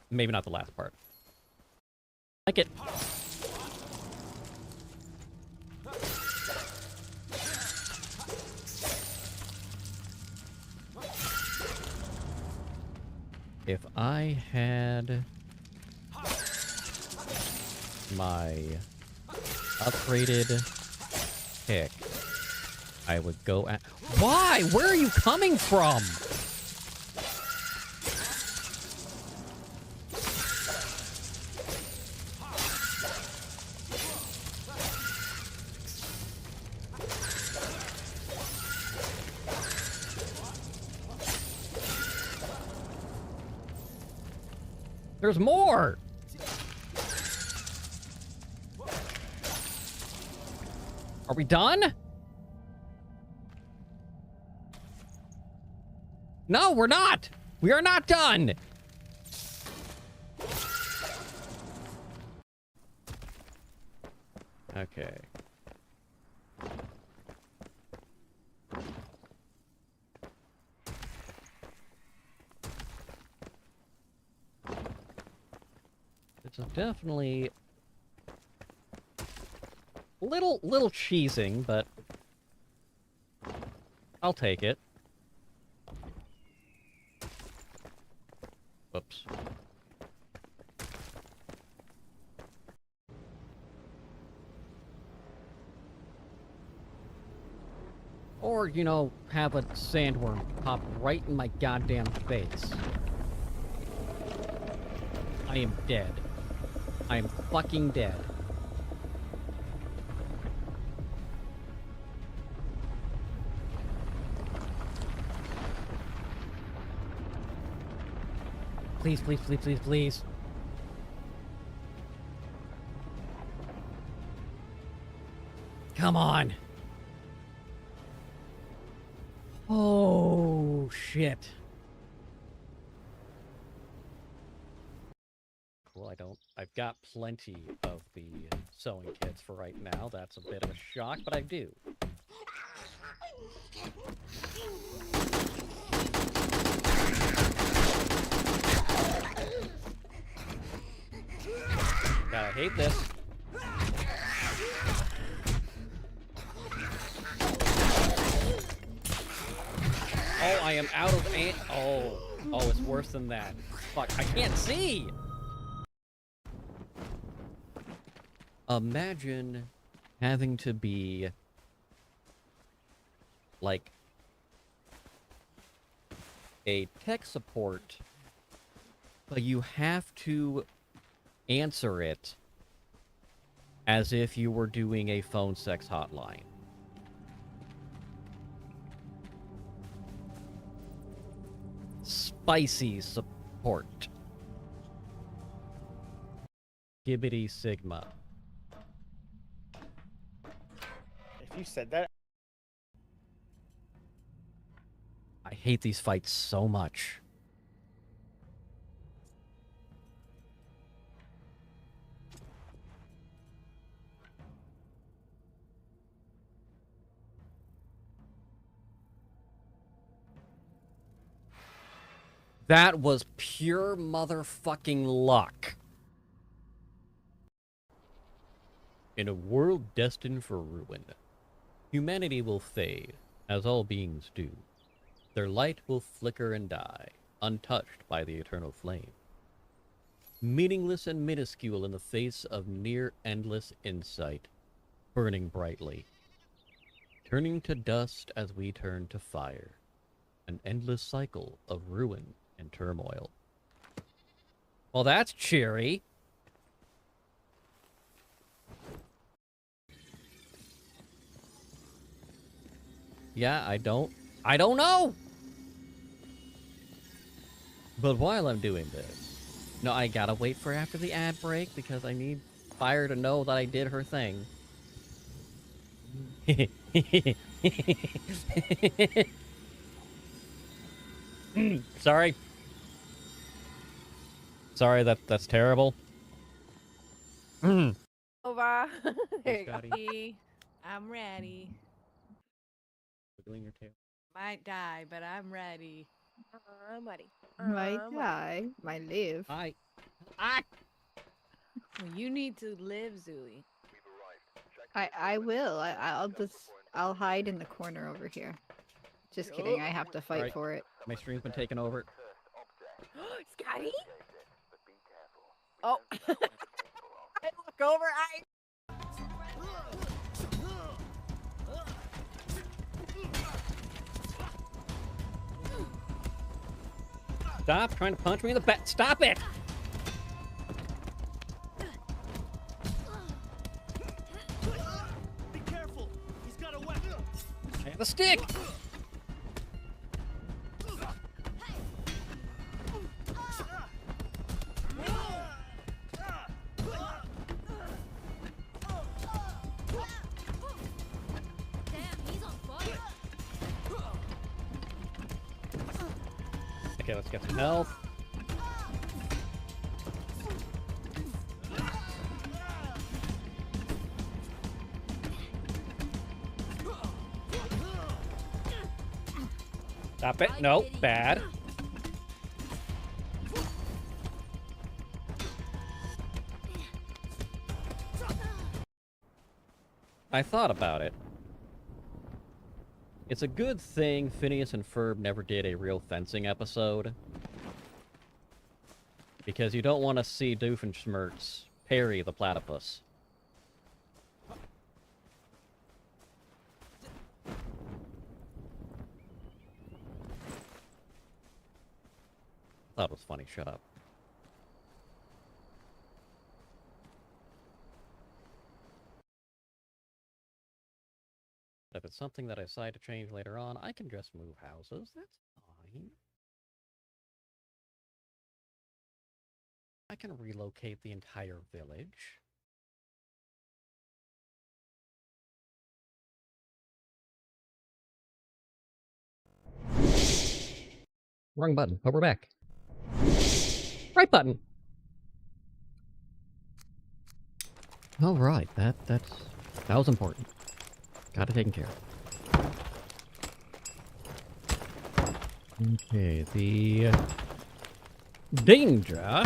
Maybe not the last part. Like it. If I had my upgraded pick, I would go at... Why? Where are you coming from? There's more! Are we done? No, we're not! We are not done! Okay. It's definitely little cheesing, but I'll take it. Whoops. Or, you know, have a sandworm pop right in my goddamn face. I am dead. I am fucking dead. Please, please, please, please, please. Come on. Oh, shit. Well, I've got plenty of the sewing kits for right now. That's a bit of a shock, but I do. God, I hate this. Oh, I am out of oh, it's worse than that. Fuck, I can't see! Imagine having to be like a tech support, but you have to answer it as if you were doing a phone sex hotline. Spicy support. Gibbity Sigma. If you said that, I hate these fights so much. That was pure motherfucking luck. In a world destined for ruin, humanity will fade, as all beings do. Their light will flicker and die, untouched by the eternal flame. Meaningless and minuscule in the face of near endless insight, burning brightly. Turning to dust as we turn to fire. An endless cycle of ruin and turmoil. Well, that's cheery. Yeah, I don't know! But while I'm doing this, no, I gotta wait for after the ad break because I need Fire to know that I did her thing. Sorry. Sorry, that's terrible. Over. Hey, There you go. Scotty. I'm ready. Wiggling your tail. Might die, but I'm ready. I'm ready. Might I'm ready. die, might live. Hi. Well, you need to live, Zooey. I will. I'll hide in the corner over here. Just kidding. I have to fight Alright. for it. My stream's been taken over. Scotty? Oh. I look over. Stop trying to punch me in the back. Stop it! Be careful. He's got a weapon. I have a stick! Okay, let's get some health. Stop it. No, bad. I thought about it. It's a good thing Phineas and Ferb never did a real fencing episode. Because you don't want to see Doofenshmirtz parry the platypus. Thought it was funny, shut up. If it's something that I decide to change later on, I can just move houses. That's fine. I can relocate the entire village. Wrong button. But we're back. Right button. All right, that was important. Got it taken care of. Okay, the danger.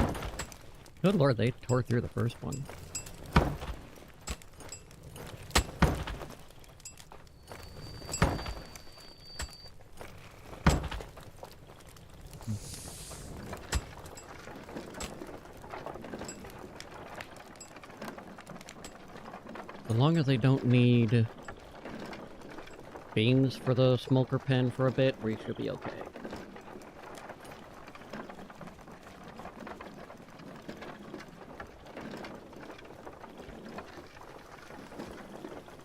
Good lord, they tore through the first one. As long as they don't need beams for the smoker pen for a bit, we should be okay.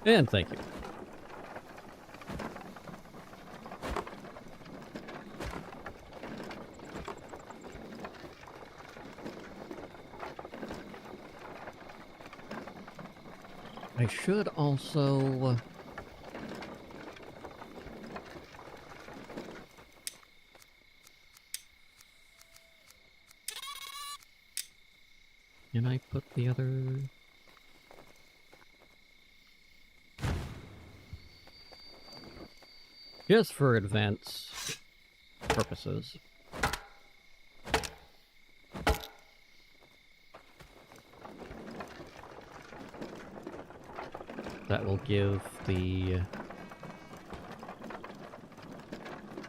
And thank you. I should also... Can I put the other... Just for advance purposes. That will give the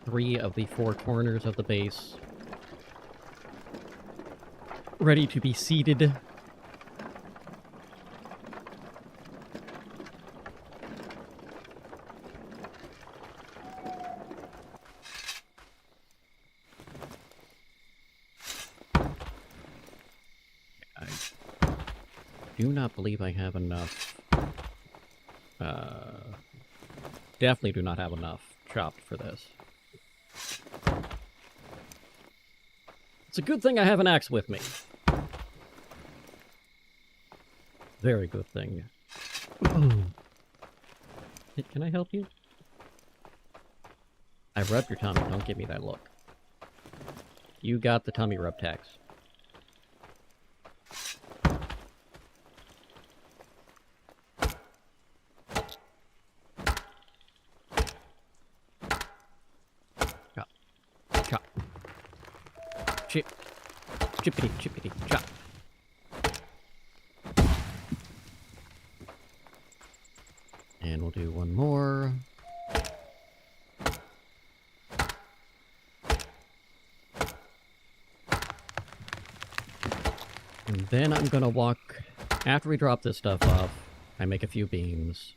3 of the 4 corners of the base ready to be seeded. do not believe I have enough. Definitely do not have enough chopped for this. It's a good thing I have an axe with me. Very good thing. Hey, can I help you? I rubbed your tummy. Don't give me that look. You got the tummy rub tax. Chop. Chop. Chip. Chippity, chippity, chop. And we'll do one more. And then I'm gonna walk, after we drop this stuff off, I make a few beams.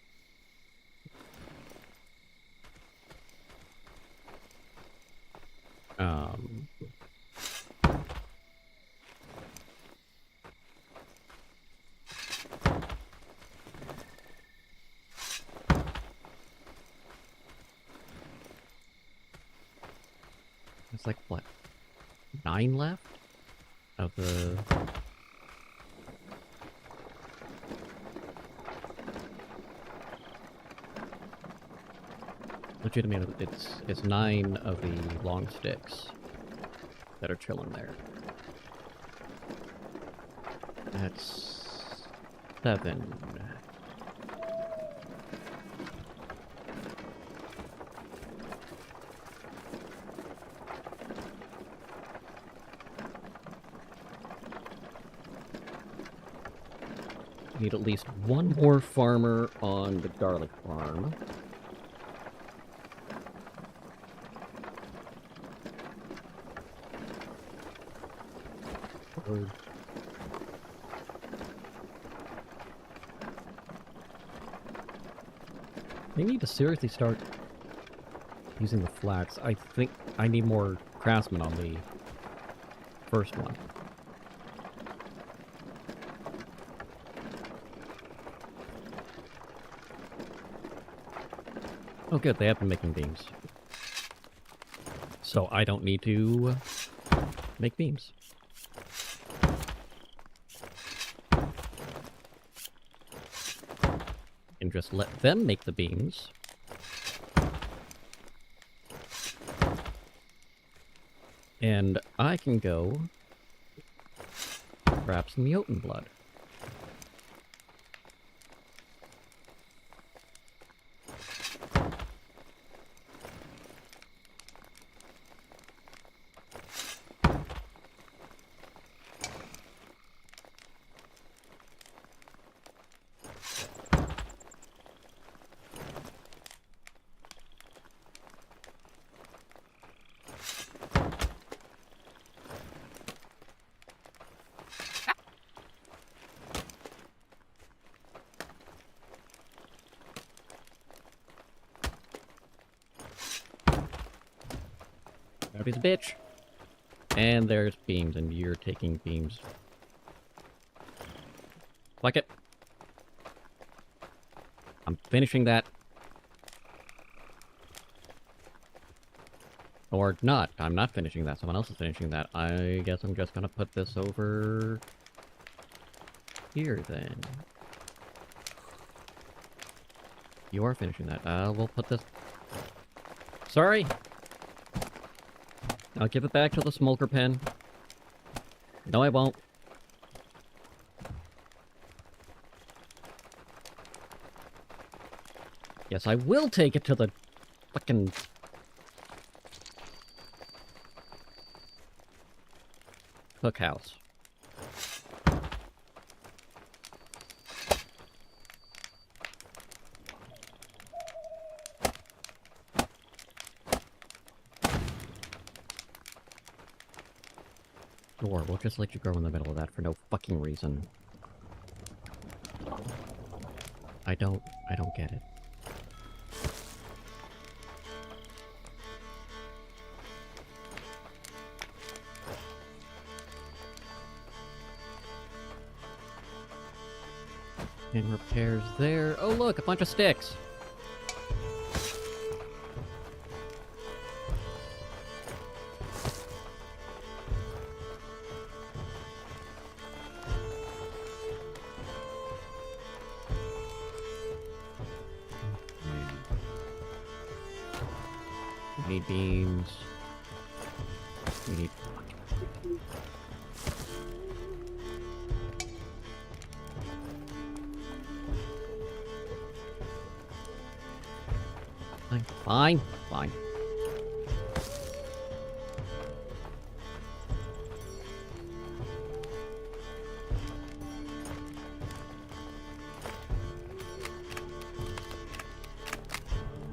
It's like, what, 9 left of the... Legitimately, it's 9 of the long sticks that are chilling there. That's 7. Need at least one more farmer on the garlic farm. They need to seriously start using the flax. I think I need more craftsmen on the first one. Oh good, they have been making beams. So I don't need to make beams. And just let them make the beams. And I can go grab some Jotun blood. He's a bitch. And there's beams, and you're taking beams. Like it. I'm finishing that. Or not. I'm not finishing that. Someone else is finishing that. I guess I'm just gonna put this over here then. You are finishing that. We'll put this... Sorry! I'll give it back to the smoker pen. No, I won't. Yes, I will take it to the fucking... cookhouse. Sure, we'll just let you grow in the middle of that for no fucking reason. I don't get it. And repairs there. Oh look, a bunch of sticks. We need beams. We need... Fine, fine.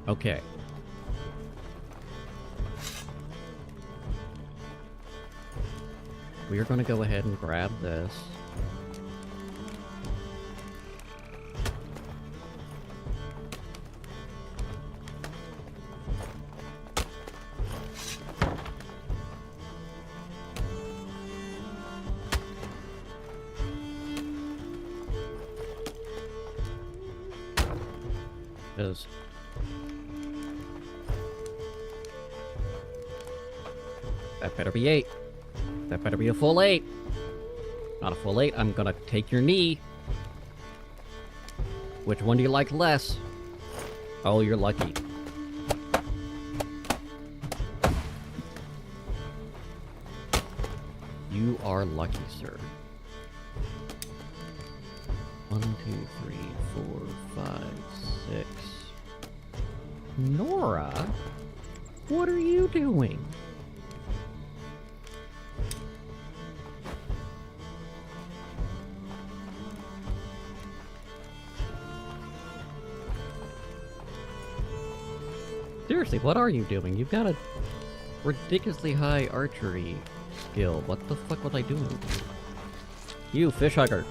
Okay. We are going to go ahead and grab this. Because that better be 8. That better be a full 8. Not a full 8, I'm gonna take your knee. Which one do you like less? Oh, you're lucky. You are lucky, sir. 1, 2, 3, 4, 5, 6. Nora? What are you doing? Seriously, what are you doing? You've got a ridiculously high archery skill. What the fuck was I doing? You, fish hugger.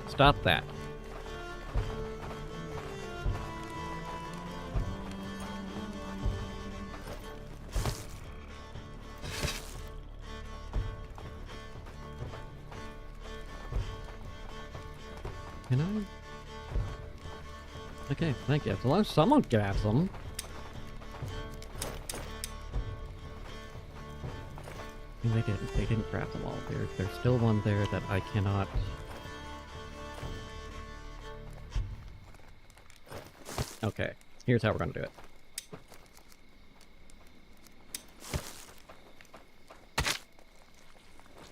Stop that. Can I? Okay, thank you. As long as someone grabs them. I mean, they didn't. They didn't grab them all. There's still one there that I cannot. Okay, here's how we're gonna do it.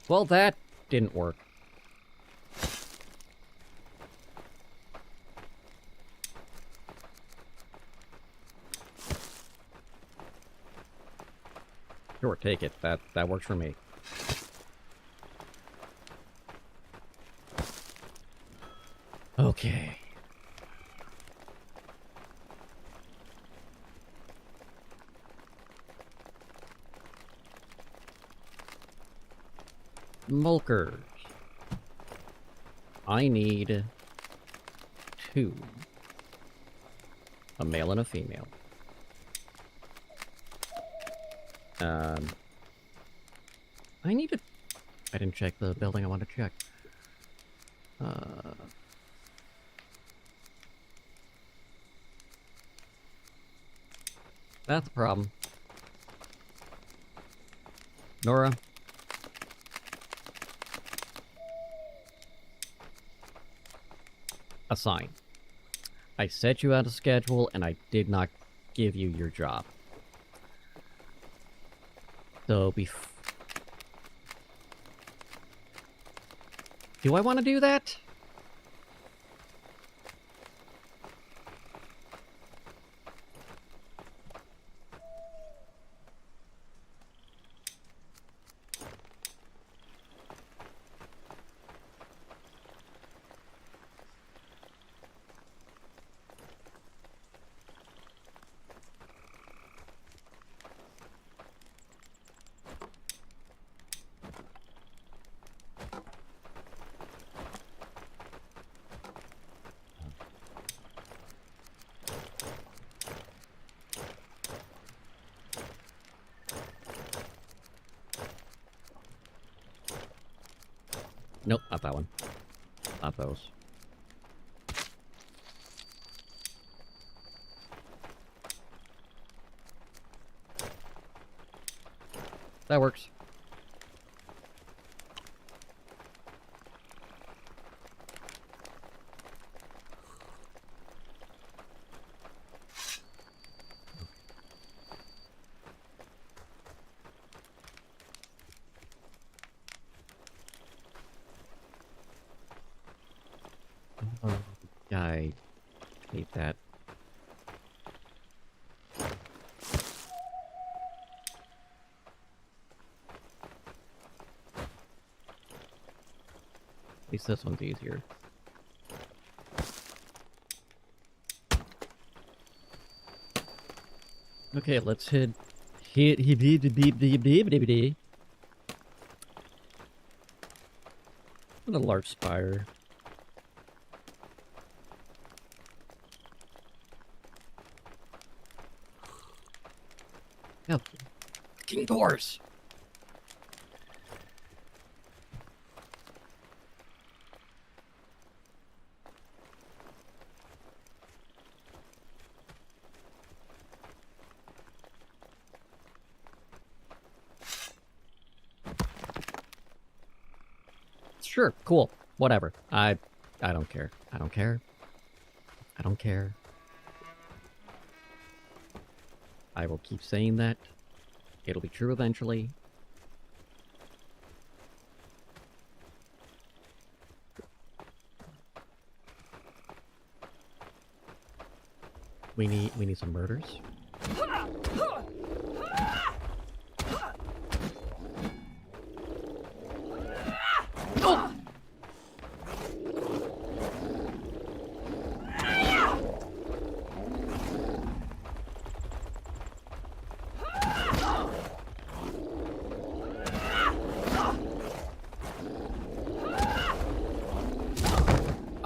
Well, that didn't work. Sure, take it. That works for me. Okay. Mulkers. I need 2. A male and a female. I need to... I didn't check the building I want to check. That's the problem. Nora? Assign. I set you out a schedule, and I did not give you your job. So, do I want to do that? Nope, not that one. Not those. That works. Oh, I hate that. At least this one's easier. Okay, let's hit what a large spire. Yeah, King Doors. Sure, cool, whatever. I don't care. I don't care. I don't care. I will keep saying that. It'll be true eventually. We need some murders. Oh!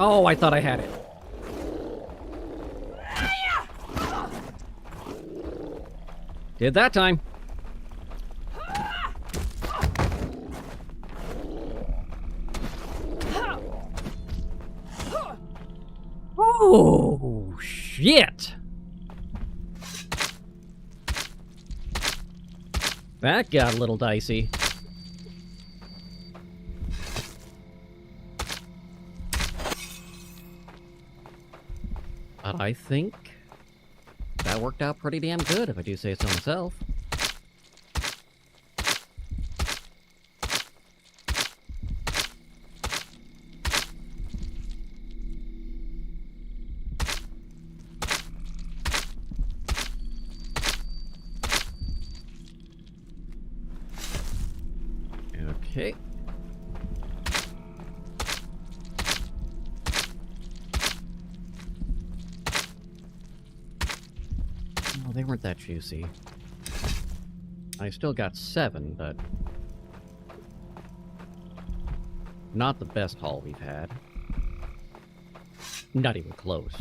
Oh, I thought I had it. Did that time. Oh, shit. That got a little dicey. But I think that worked out pretty damn good, if I do say so myself. Okay. Oh, they weren't that juicy. I still got 7, but not the best haul we've had. Not even close.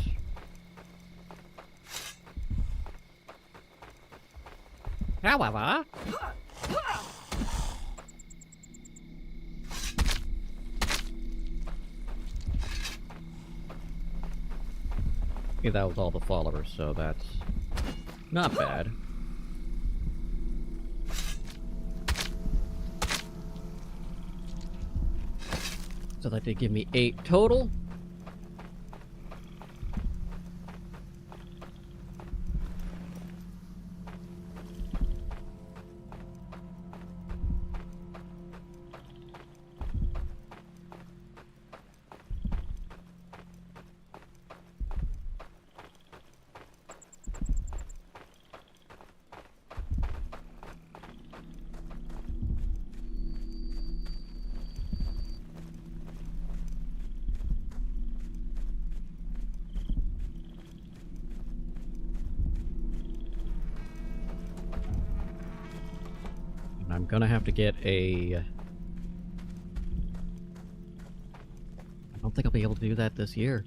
However, yeah, that was all the followers, so that's not bad. So that did give me 8 total. I'm gonna have to get a... I don't think I'll be able to do that this year.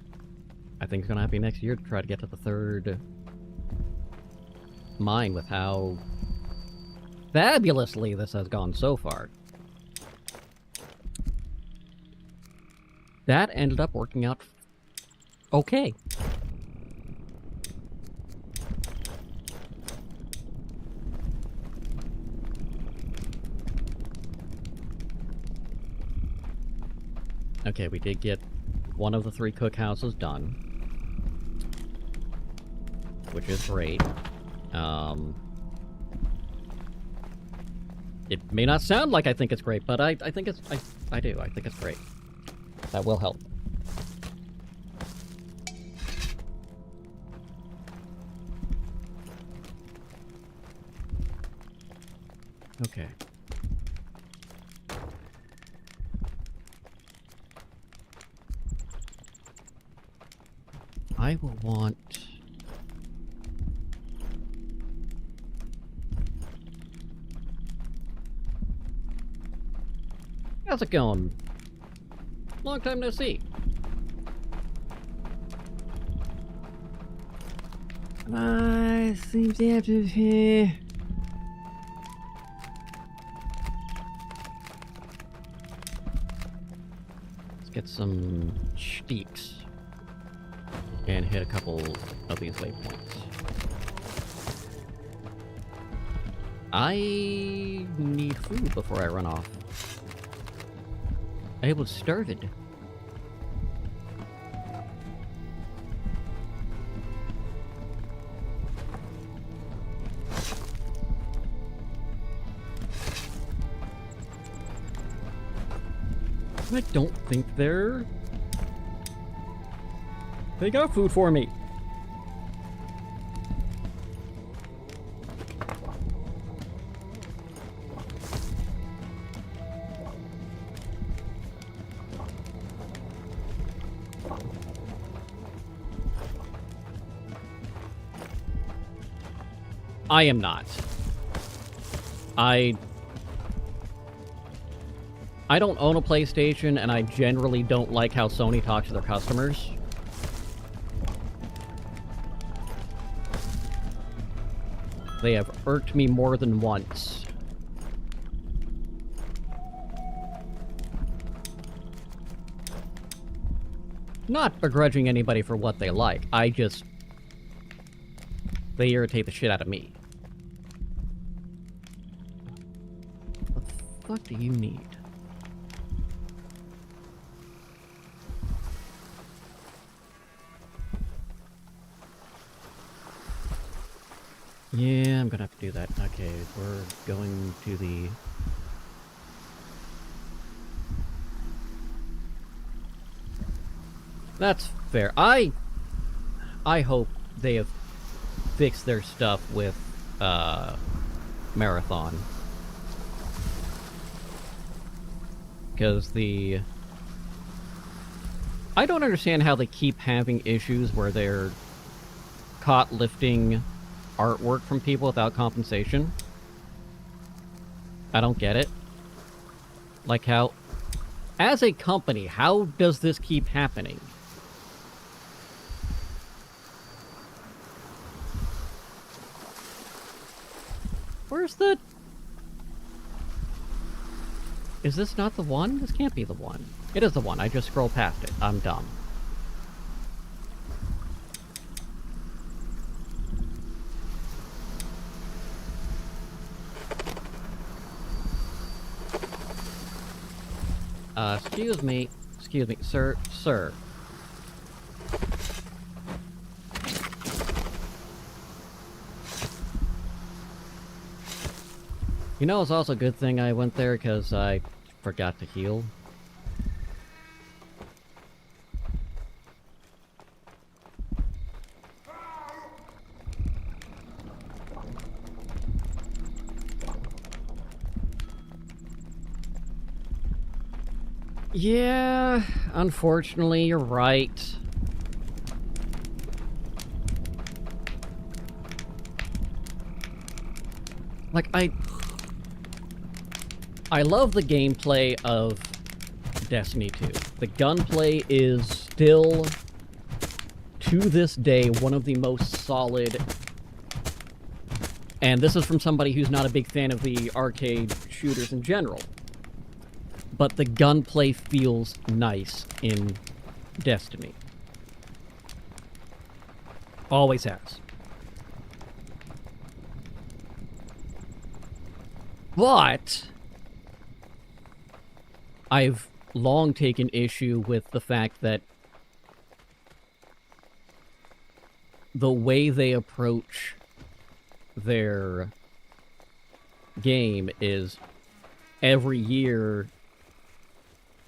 I think it's gonna have to be next year to try to get to the 3rd mine with how fabulously this has gone so far. that ended up working out okay. Okay, we did get one of the 3 cookhouses done, which is great. It may not sound like I think it's great, but I think it's, I do. I think it's great. That will help. Okay. I will want... How's it going? Long time no see. Seems to have to... Let's get some steaks. And hit a couple of these waypoints. I need food before I run off. I was starving. I don't think they got food for me. I am not. I don't own a PlayStation, and I generally don't like how Sony talks to their customers. They have irked me more than once. Not begrudging anybody for what they like. They irritate the shit out of me. What the fuck do you need? Yeah, I'm gonna have to do that. Okay, we're going to the... That's fair. I hope they have fixed their stuff with, Marathon. Because I don't understand how they keep having issues where they're caught lifting artwork from people without compensation. I don't get it. Like how... As a company, how does this keep happening? Where's the... Is this not the one? This can't be the one. It is the one. I just scrolled past it. I'm dumb. Excuse me, sir. You know, it's also a good thing I went there because I forgot to heal. Yeah, unfortunately, you're right. Like, I love the gameplay of Destiny 2. The gunplay is still, to this day, one of the most solid... And this is from somebody who's not a big fan of the arcade shooters in general. but the gunplay feels nice in Destiny. Always has. But I've long taken issue with the fact that the way they approach their game is every year,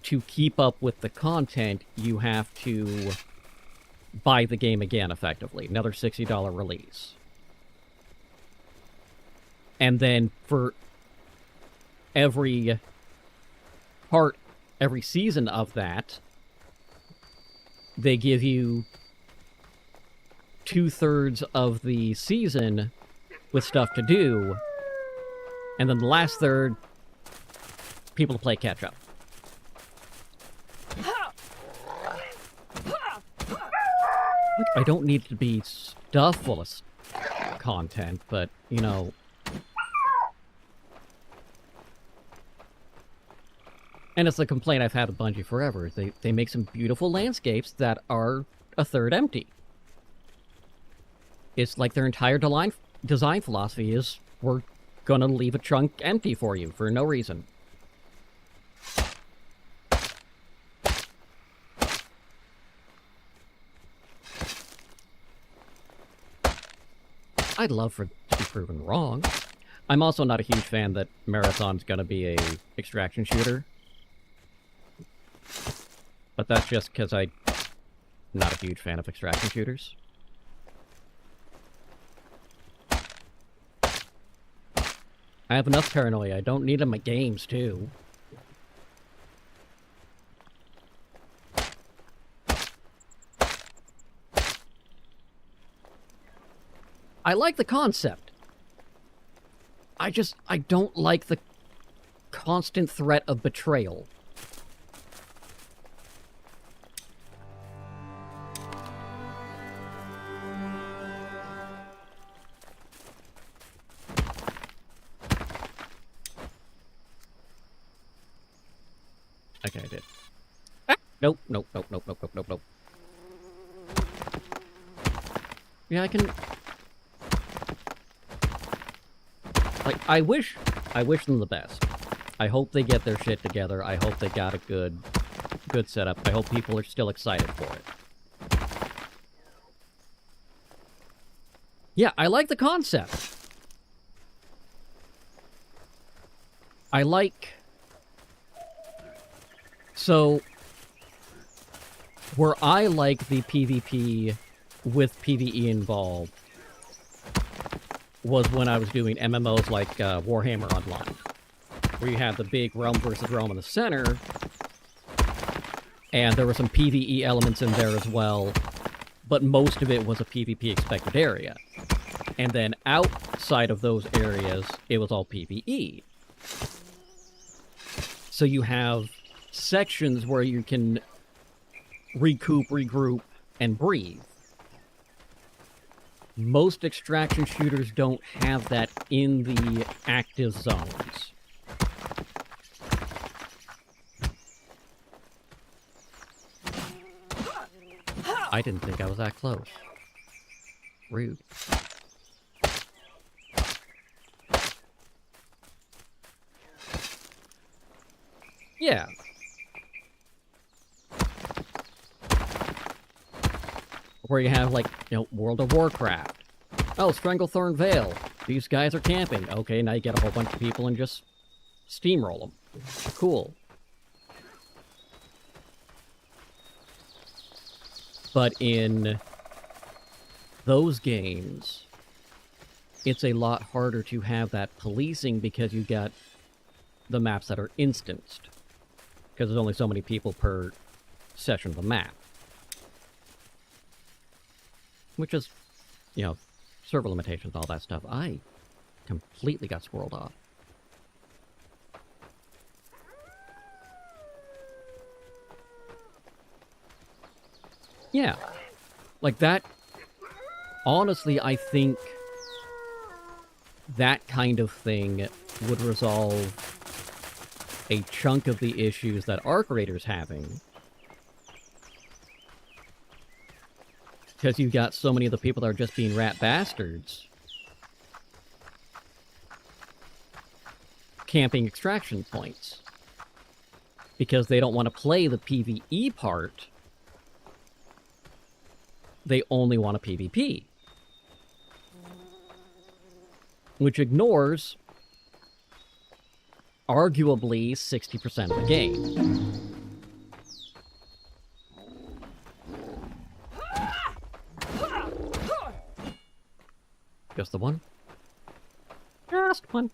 to keep up with the content, you have to buy the game again, effectively. Another $60 release. And then for every season of that, they give you 2/3 of the season with stuff to do, and then the last third, people to play catch up. Like, I don't need to be stuffed full of content, but, you know... And it's a complaint I've had with Bungie forever. They make some beautiful landscapes that are a third empty. It's like their entire design philosophy is, we're gonna leave a chunk empty for you for no reason. I'd love for it to be proven wrong. I'm also not a huge fan that Marathon's gonna be a extraction shooter. But that's just because I'm not a huge fan of extraction shooters. I have enough paranoia. I don't need them in my games, too. I like the concept. I don't like the constant threat of betrayal. Okay, I did. Nope, nope, nope, nope, nope, nope, nope, nope. Yeah, I can... Like, I wish them the best. I hope they get their shit together. I hope they got a good setup. I hope people are still excited for it. Yeah, I like the concept. I like... So, where I like the PvP with PvE involved was when I was doing MMOs like Warhammer Online, where you had the big realm versus realm in the center, and there were some PvE elements in there as well, but most of it was a PvP expected area. And then outside of those areas, it was all PvE. So you have sections where you can recoup, regroup, and breathe. Most extraction shooters don't have that in the active zones. I didn't think I was that close. Rude. Yeah. Where you have, like, you know, World of Warcraft. Oh, Stranglethorn Vale. These guys are camping. Okay, now you get a whole bunch of people and just steamroll them. Cool. But in those games, it's a lot harder to have that policing because you got the maps that are instanced. Because there's only so many people per session of the map. Which is, you know, server limitations, all that stuff. I completely got swirled off. Yeah. Like that, honestly, I think that kind of thing would resolve a chunk of the issues that Arc Raider's having. Because you've got so many of the people that are just being rat bastards camping extraction points. Because they don't want to play the PvE part. They only want a PvP. Which ignores, arguably, 60% of the game. Just the one? Just one.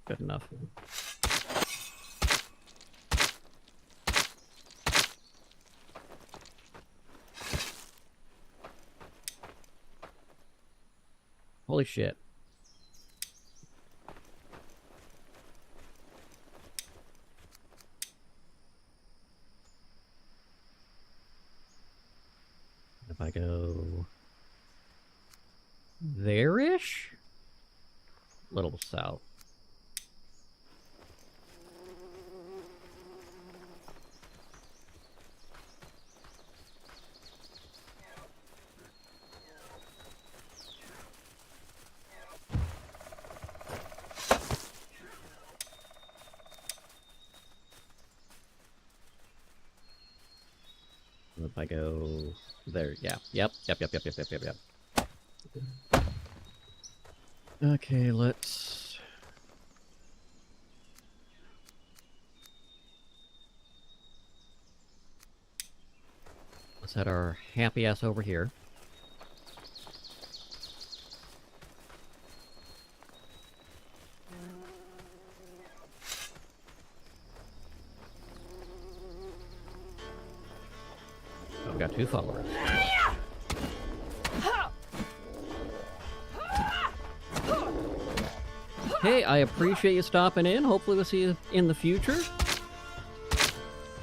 Good enough. Holy shit. If I go there-ish? A little south. If I go there, yeah. Yep. Okay, let's head our happy ass over here. Oh, we got 2 followers. Hey, I appreciate you stopping in. Hopefully we'll see you in the future.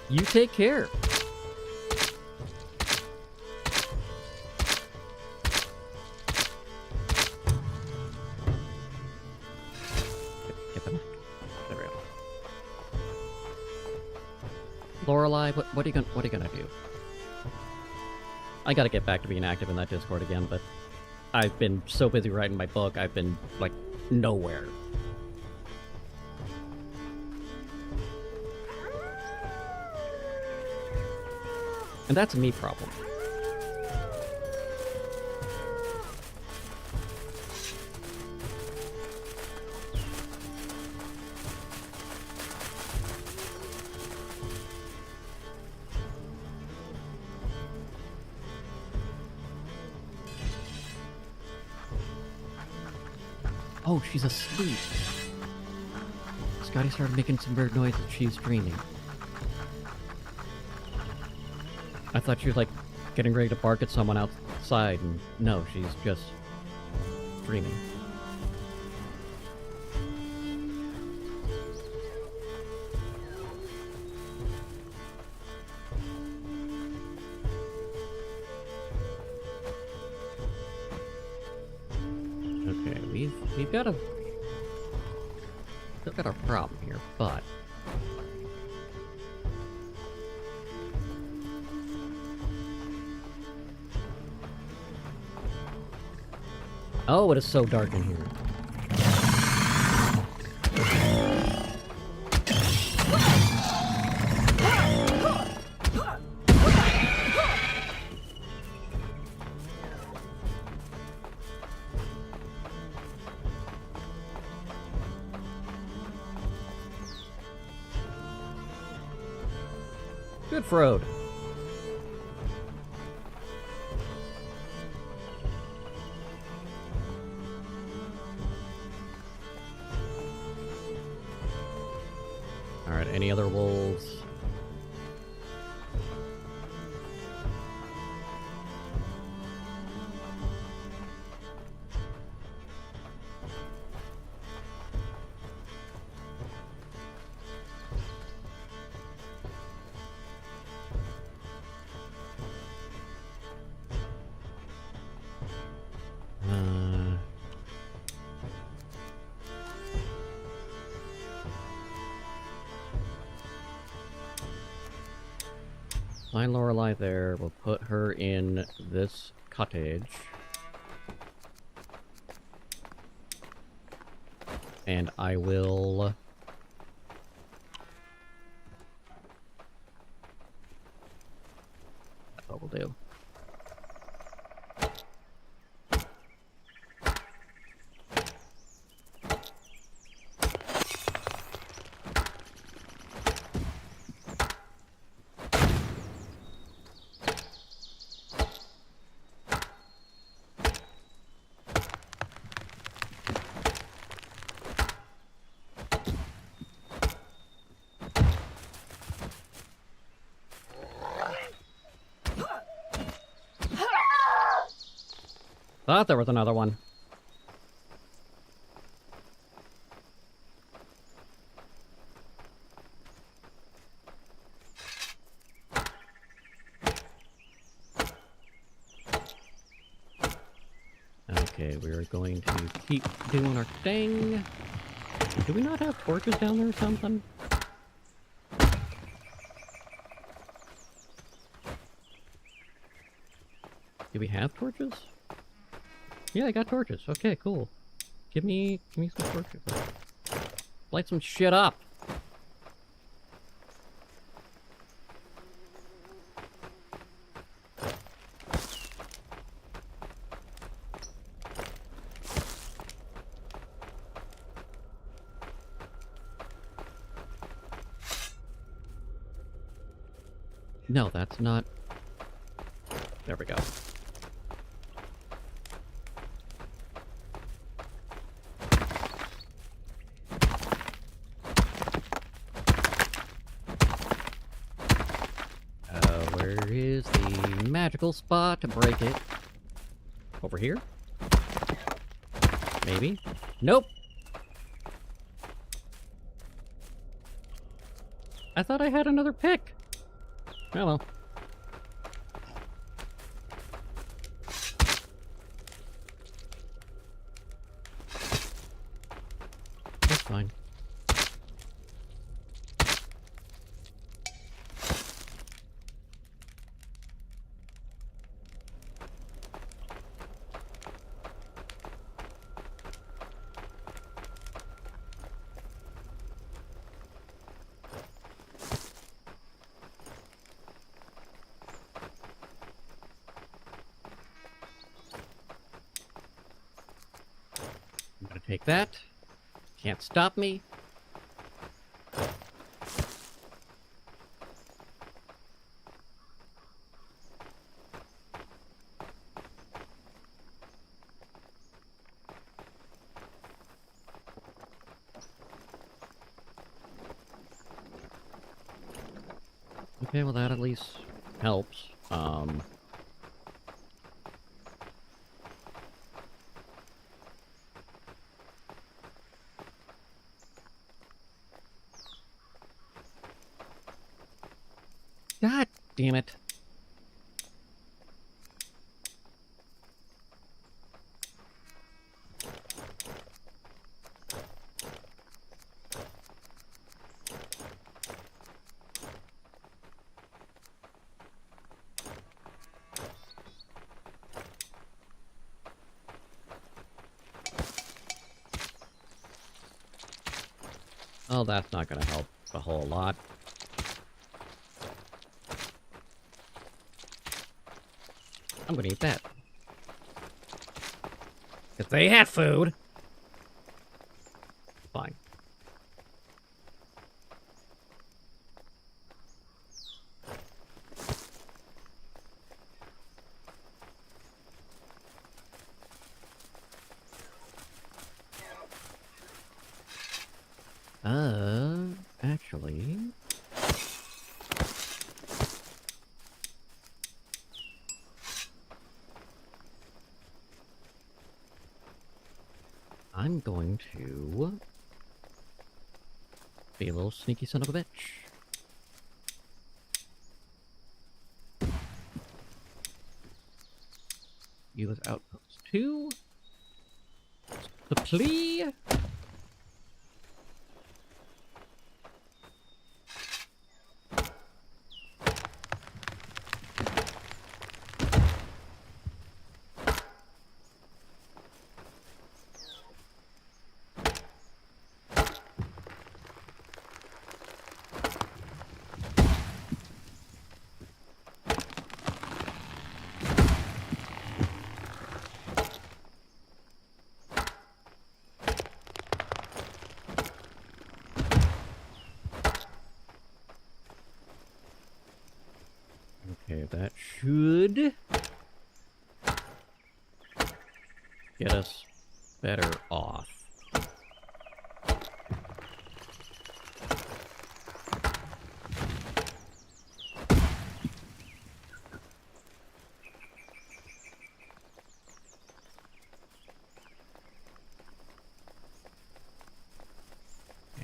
You take care. There we go. Lorelei, what are you gonna do? I gotta get back to being active in that Discord again, but I've been so busy writing my book, I've been, like, nowhere. And that's a me problem. Oh, she's asleep. Scotty started making some weird noises. She's dreaming. I thought she was, like, getting ready to bark at someone outside, and no, she's just dreaming. Okay, we've got still got a problem here, but oh, it is so dark in here. Good Frode. Alright, any other wolves? assign Lorelei there. We'll put her in this cottage. And I will... That's what we'll do. Thought there was another one. Okay, we're going to keep doing our thing. Do we not have torches down there or something? Do we have torches? Yeah, I got torches. Okay, cool. Give me some torches. Light some shit up. No, that's not... There we go. Where is the magical spot to break it? Over here? Maybe? Nope! I thought I had another pick! Oh well. That's fine. I'm gonna take that. Can't stop me. Okay, well that at least helps. God damn it. Oh, that's not gonna help a whole lot. I'm gonna eat that. If they had food. Fine. Actually... I'm going to be a little sneaky son of a bitch. You as outpost 2. The plea. should get us better off.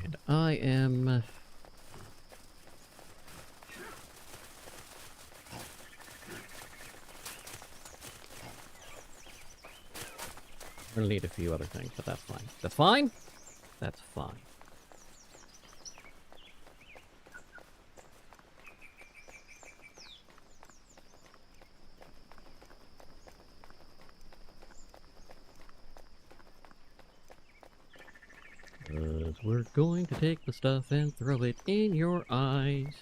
And I am... I'm gonna need a few other things, but that's fine. That's fine? That's fine. Because we're going to take the stuff and throw it in your eyes.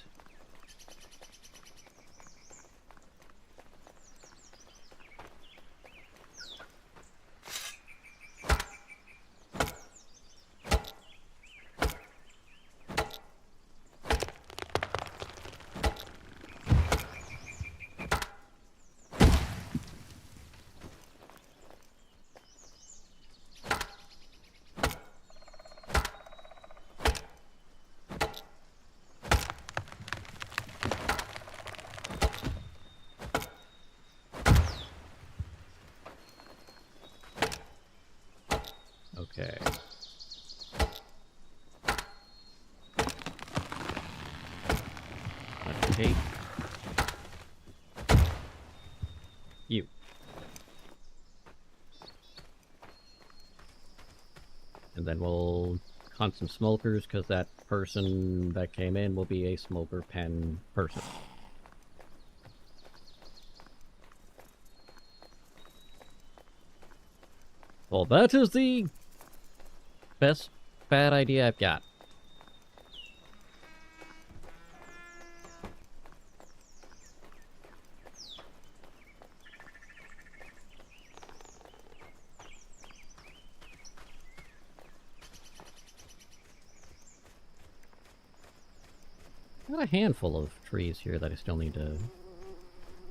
Okay. Let's take you. And then we'll hunt some smokers, because that person that came in will be a smoker pen person. Well, that is the best bad idea I've got. Got a handful of trees here that I still need to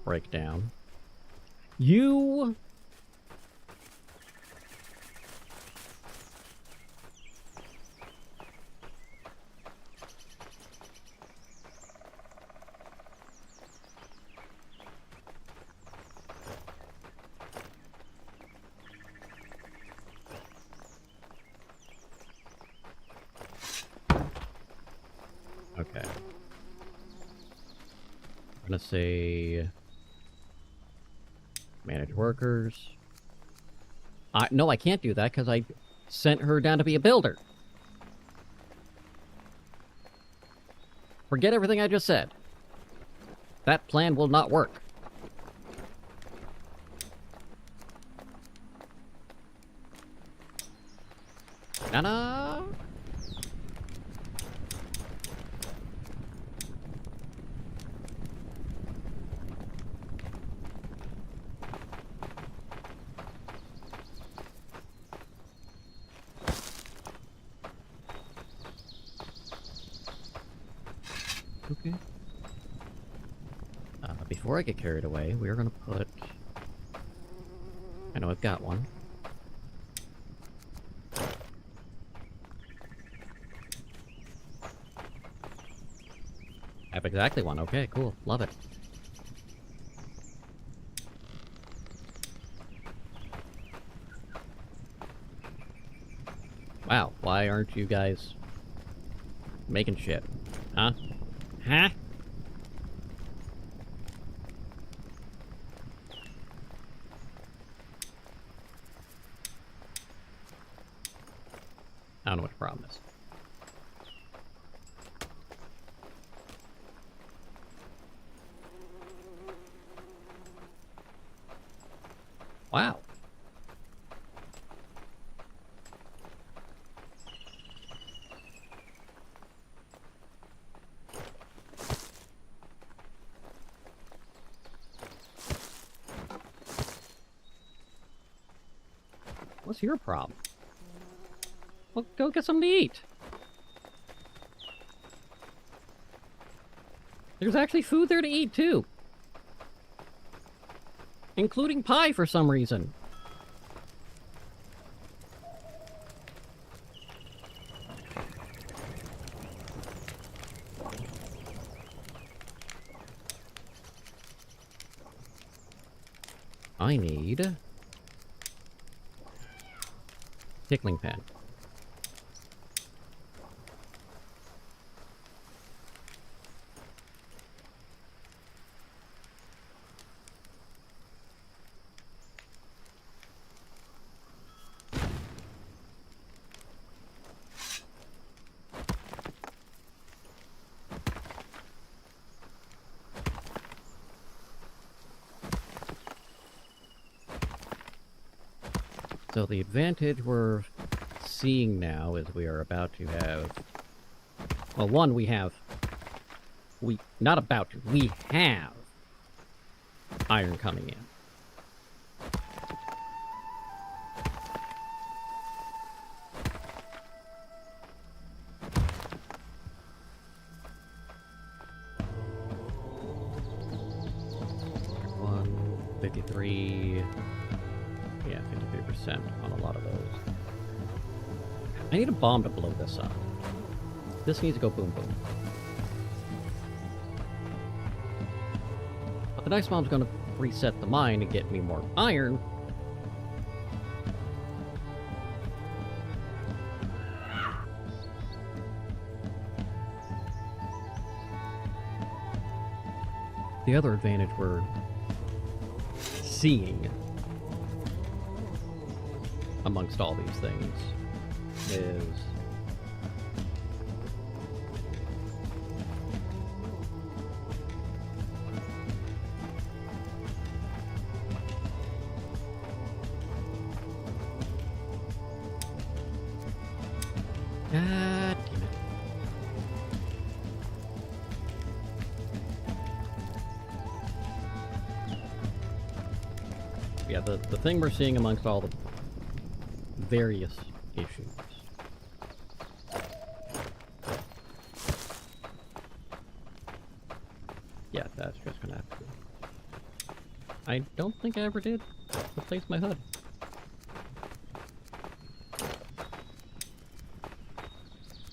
break down. You... Okay. I'm gonna say manage workers. No, I can't do that because I sent her down to be a builder. Forget everything I just said. That plan will not work. Nana! Okay. Before I get carried away, we're gonna put... I know I've got one. I have exactly one. Okay, cool. Love it. Wow, why aren't you guys making shit? Huh? Huh? I don't know what the problem is. Wow. What's your problem? Well, go get something to eat. There's actually food there to eat, too. including pie for some reason. I need pickling pan. So the advantage we're seeing now is we are about to have... Well, one, we have... Not about to. We have iron coming in. One, 53... Yeah, 53% on a lot of those. I need a bomb to blow this up. This needs to go boom boom. But the next bomb's gonna reset the mine and get me more iron. The other advantage we're seeing amongst all these things is God damn it. Yeah, the thing we're seeing amongst all the various issues. Yeah, that's just gonna have to be. I don't think I ever did replace my hood.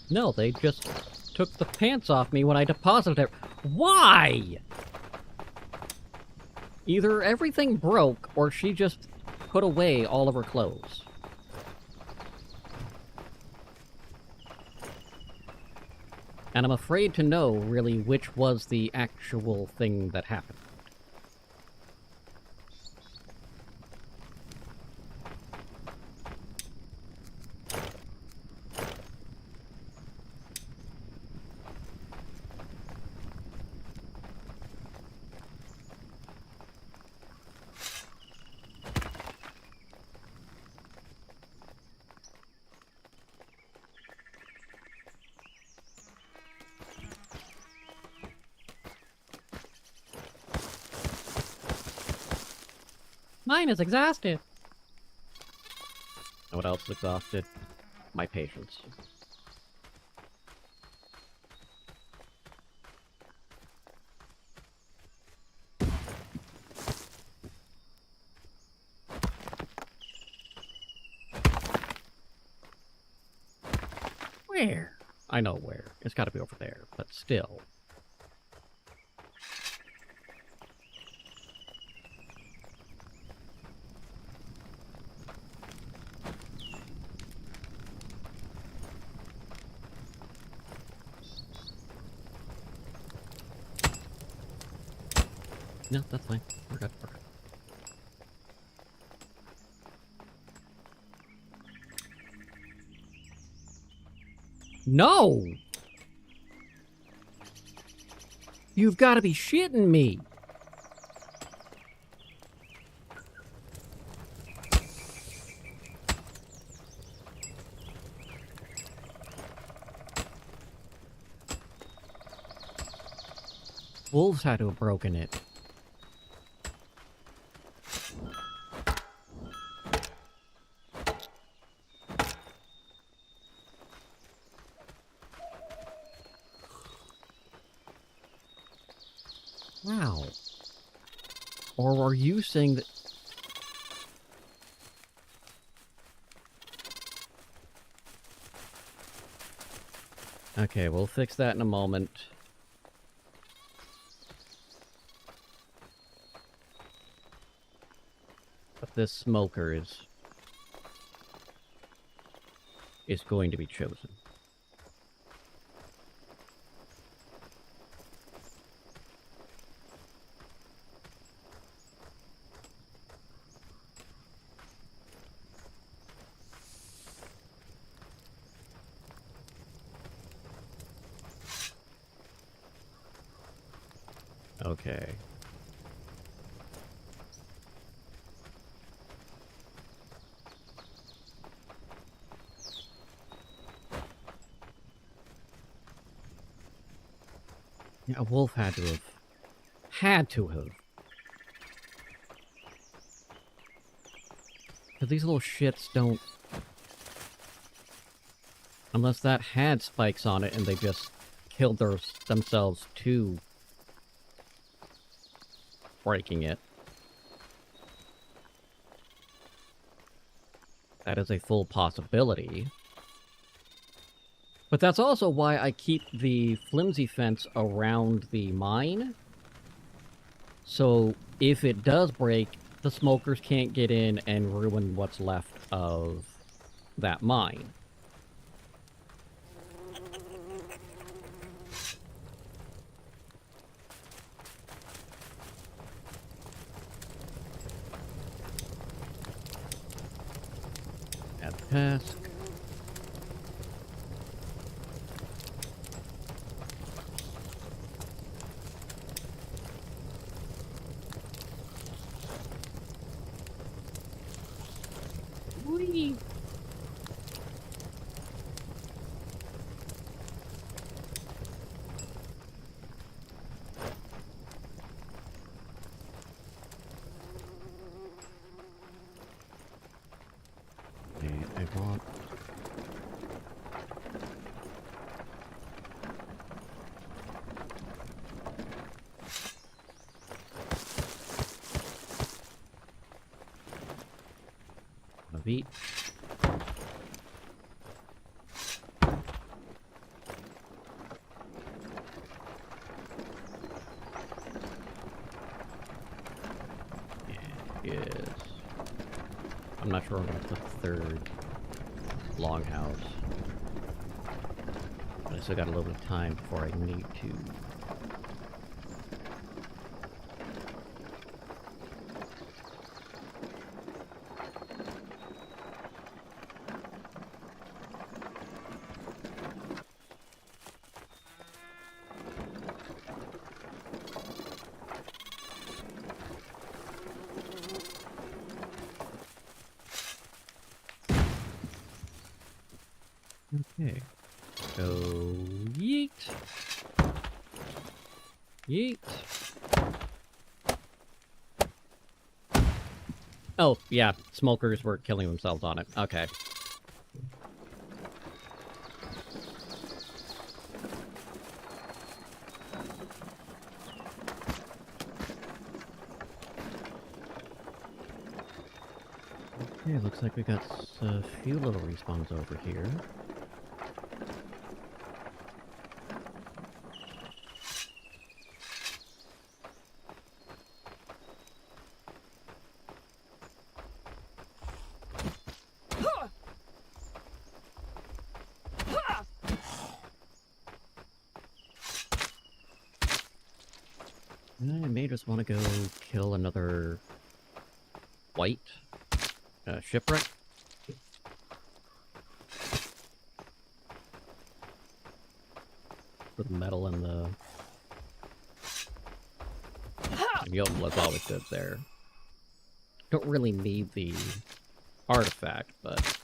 No, they just took the pants off me when I deposited it. Why? Either everything broke, or she just put away all of her clothes. And I'm afraid to know, really, which was the actual thing that happened. Mine is exhausted. And what else is exhausted? My patience. Where? I know where. It's gotta be over there, but still. No, that's fine. We're good. We're good. No! You've got to be shitting me! Wolves had to have broken it. Wow. Or are you saying that... Okay, we'll fix that in a moment. But this smoker is going to be chosen. Okay. Yeah, a wolf had to have. Had to have. Because these little shits don't... Unless that had spikes on it and they just killed themselves to breaking it. That is a full possibility. But that's also why I keep the flimsy fence around the mine. So if it does break, the smokers can't get in and ruin what's left of that mine. Add the task. Whee! Okay, I want... of each. Yes. I'm not sure I'm gonna put the third longhouse. But I still got a little bit of time before I need to. Okay. So, yeet. Yeet. Oh, yeah. Smokers were killing themselves on it. Okay. Okay, looks like we got a few little respawns over here. I may just want to go kill another white shipwreck. With metal in the... And Yodel's always good there. Don't really need the artifact, but...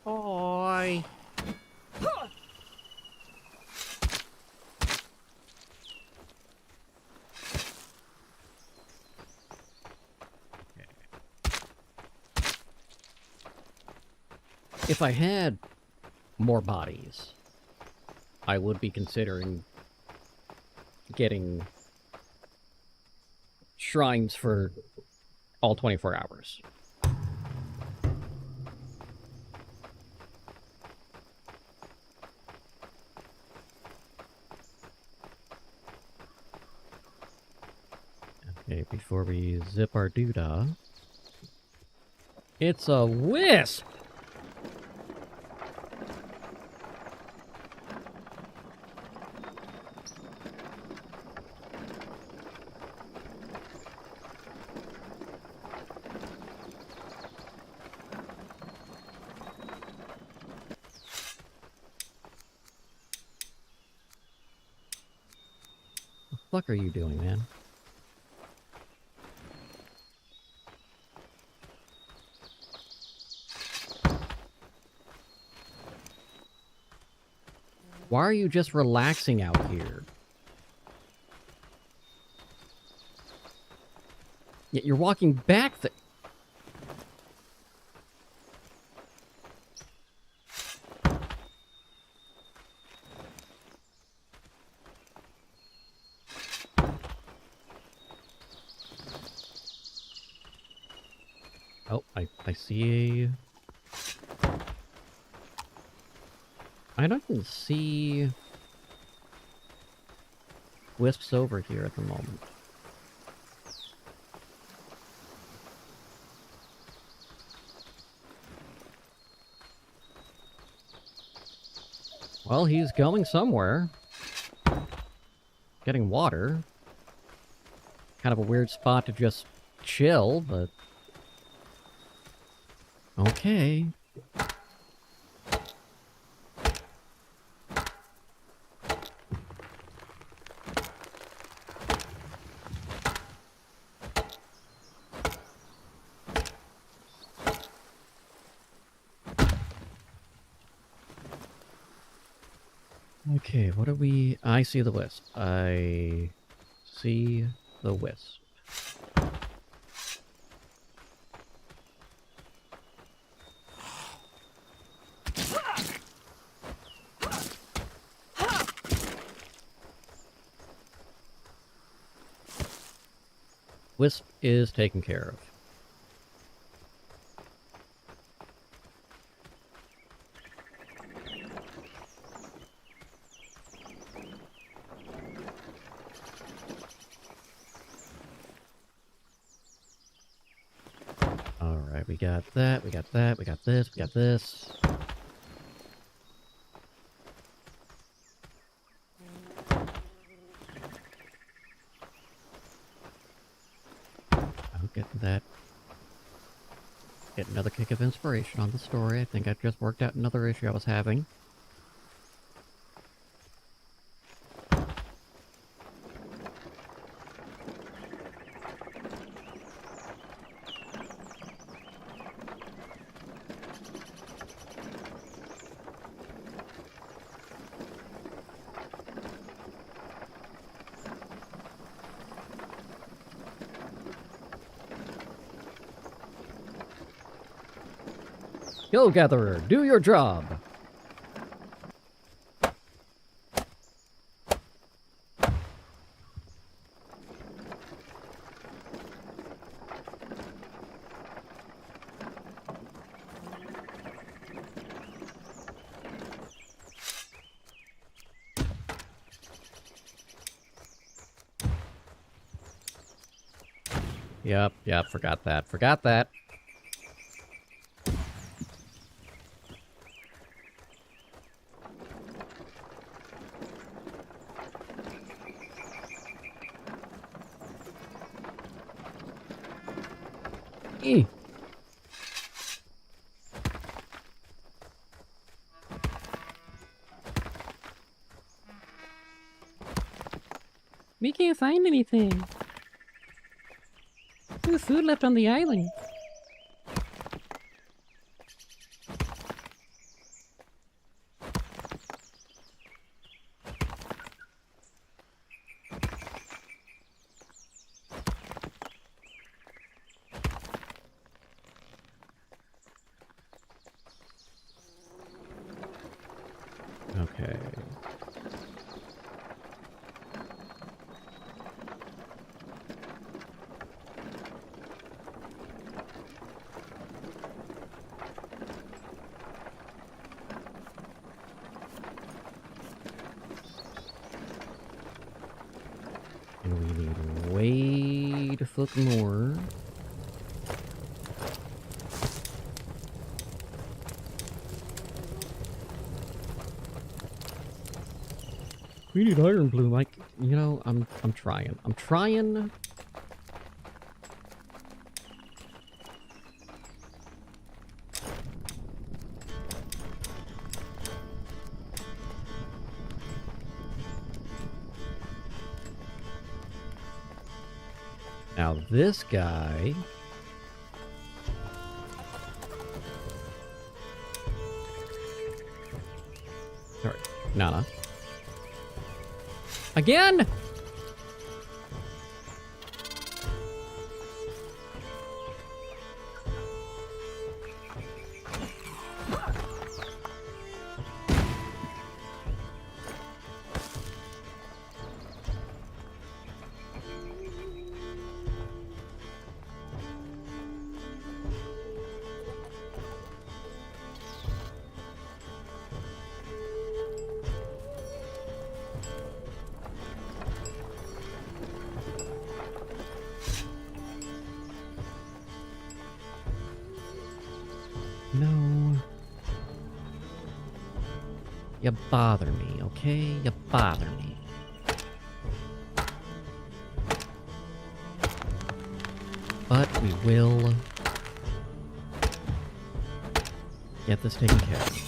Oi. If I had more bodies, I would be considering getting shrines for all 24 hours. Okay, before we zip our doodah. It's a wisp! What the fuck are you doing, man? Why are you just relaxing out here? Yet you're walking back the... Oh, I see a... I don't even see wisps over here at the moment. Well, he's going somewhere. Getting water. Kind of a weird spot to just chill, but... Okay. Okay, what are we... I see the wisp. I see the wisp. Wisp is taken care of. Alright, we got that, we got that, we got this, we got this. I'll get that. Get another kick of inspiration on the story. I think I just worked out another issue I was having. Hill Gatherer, do your job! Yep, forgot that. E. We can't find anything. There's food left on the island. Okay. And we need way to foot more. We need iron bloom. You know, I'm trying. I'm trying. Now this guy. Sorry, Nana. Again! No. You bother me, okay? You bother me. But we will get this taken care of.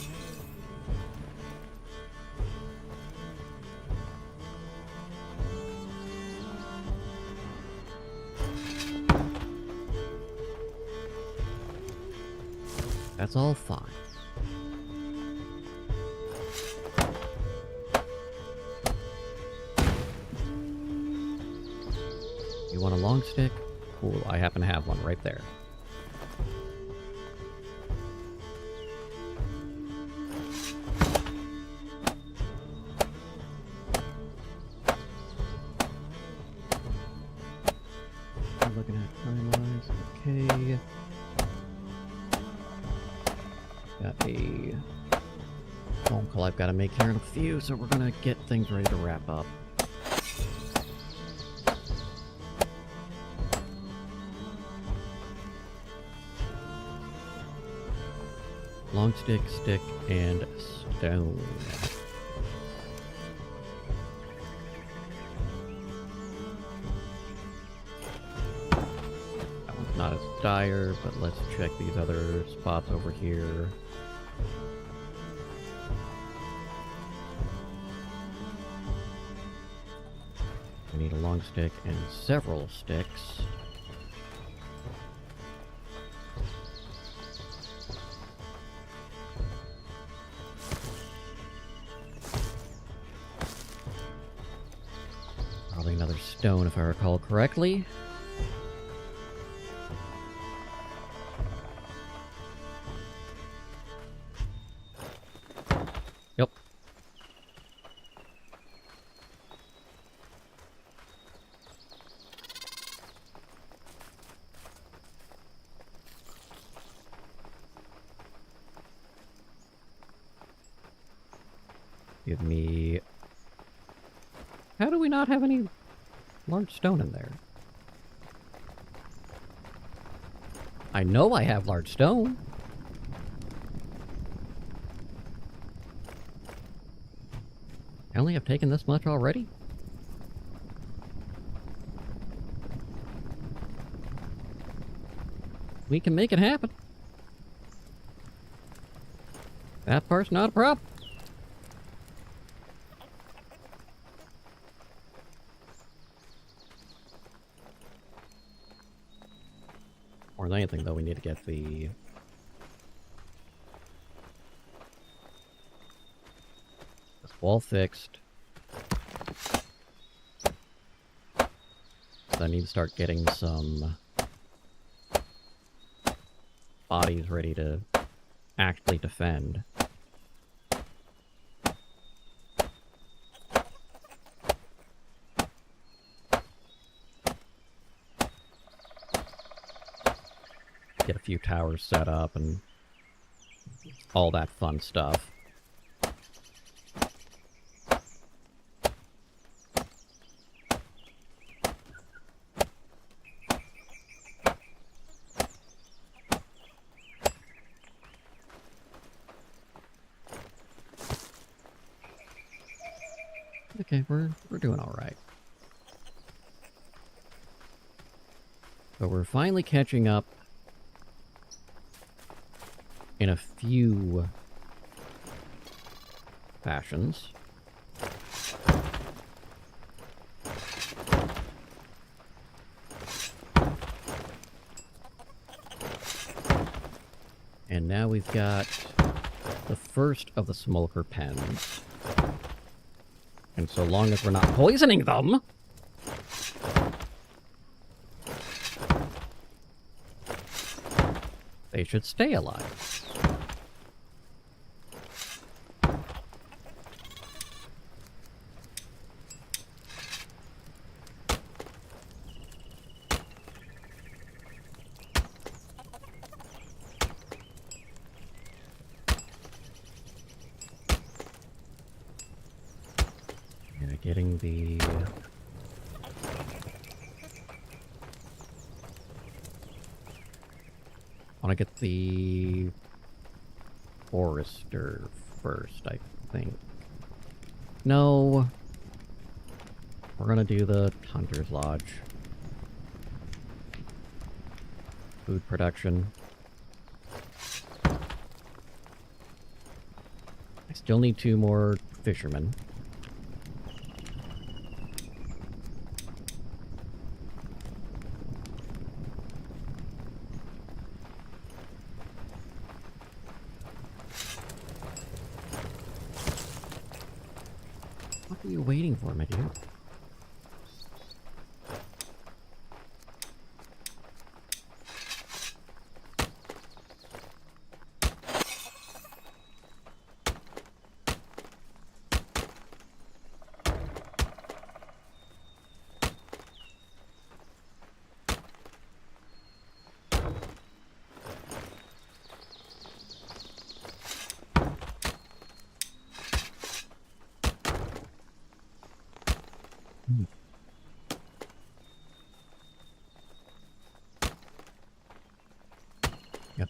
That's all fine. You want a long stick? Cool, I happen to have one right there. I'm looking at time-wise. Okay. Got a phone call I've got to make here in a few, so we're gonna get things ready to wrap up. Long stick, stick, and stone. That one's not as dire, but let's check these other spots over here. I need a long stick and several sticks. Probably another stone if I recall correctly. Yep. Give me... How do we not have any large stone in there? I know I have large stone. I only have taken this much already? We can make it happen. That part's not a problem. More than anything, though, we need to get the... this wall fixed. So I need to start getting some bodies ready to actually defend. get a few towers set up and all that fun stuff. Okay, we're doing all right. But we're finally catching up in a few fashions. And now we've got the first of the smoker pens. And so long as we're not poisoning them, they should stay alive. Getting the... I want to get the Forester first, I think. No. We're gonna do the Hunter's Lodge. Food production. I still need 2 more fishermen. What are you waiting for, my dude? Yep.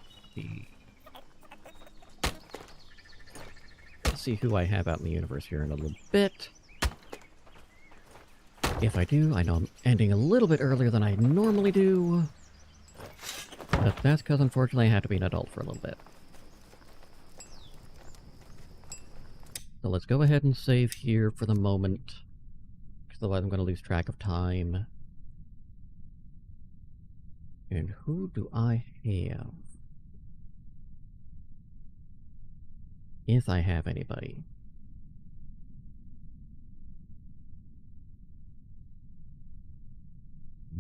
Let's see who I have out in the universe here in a little bit. If I do, I know I'm ending a little bit earlier than I normally do. But that's because, unfortunately, I had to be an adult for a little bit. So let's go ahead and save here for the moment. Because otherwise I'm going to lose track of time. And who do I have? If I have anybody.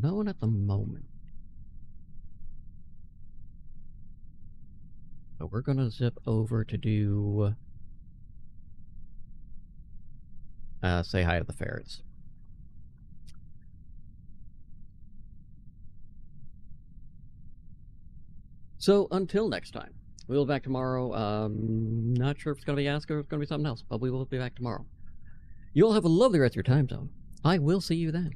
No one at the moment. But we're gonna zip over to do... say hi to the ferrets. So, until next time. We will be back tomorrow. Not sure if it's going to be Ask or if it's going to be something else, but we will be back tomorrow. You all have a lovely rest of your time zone. I will see you then.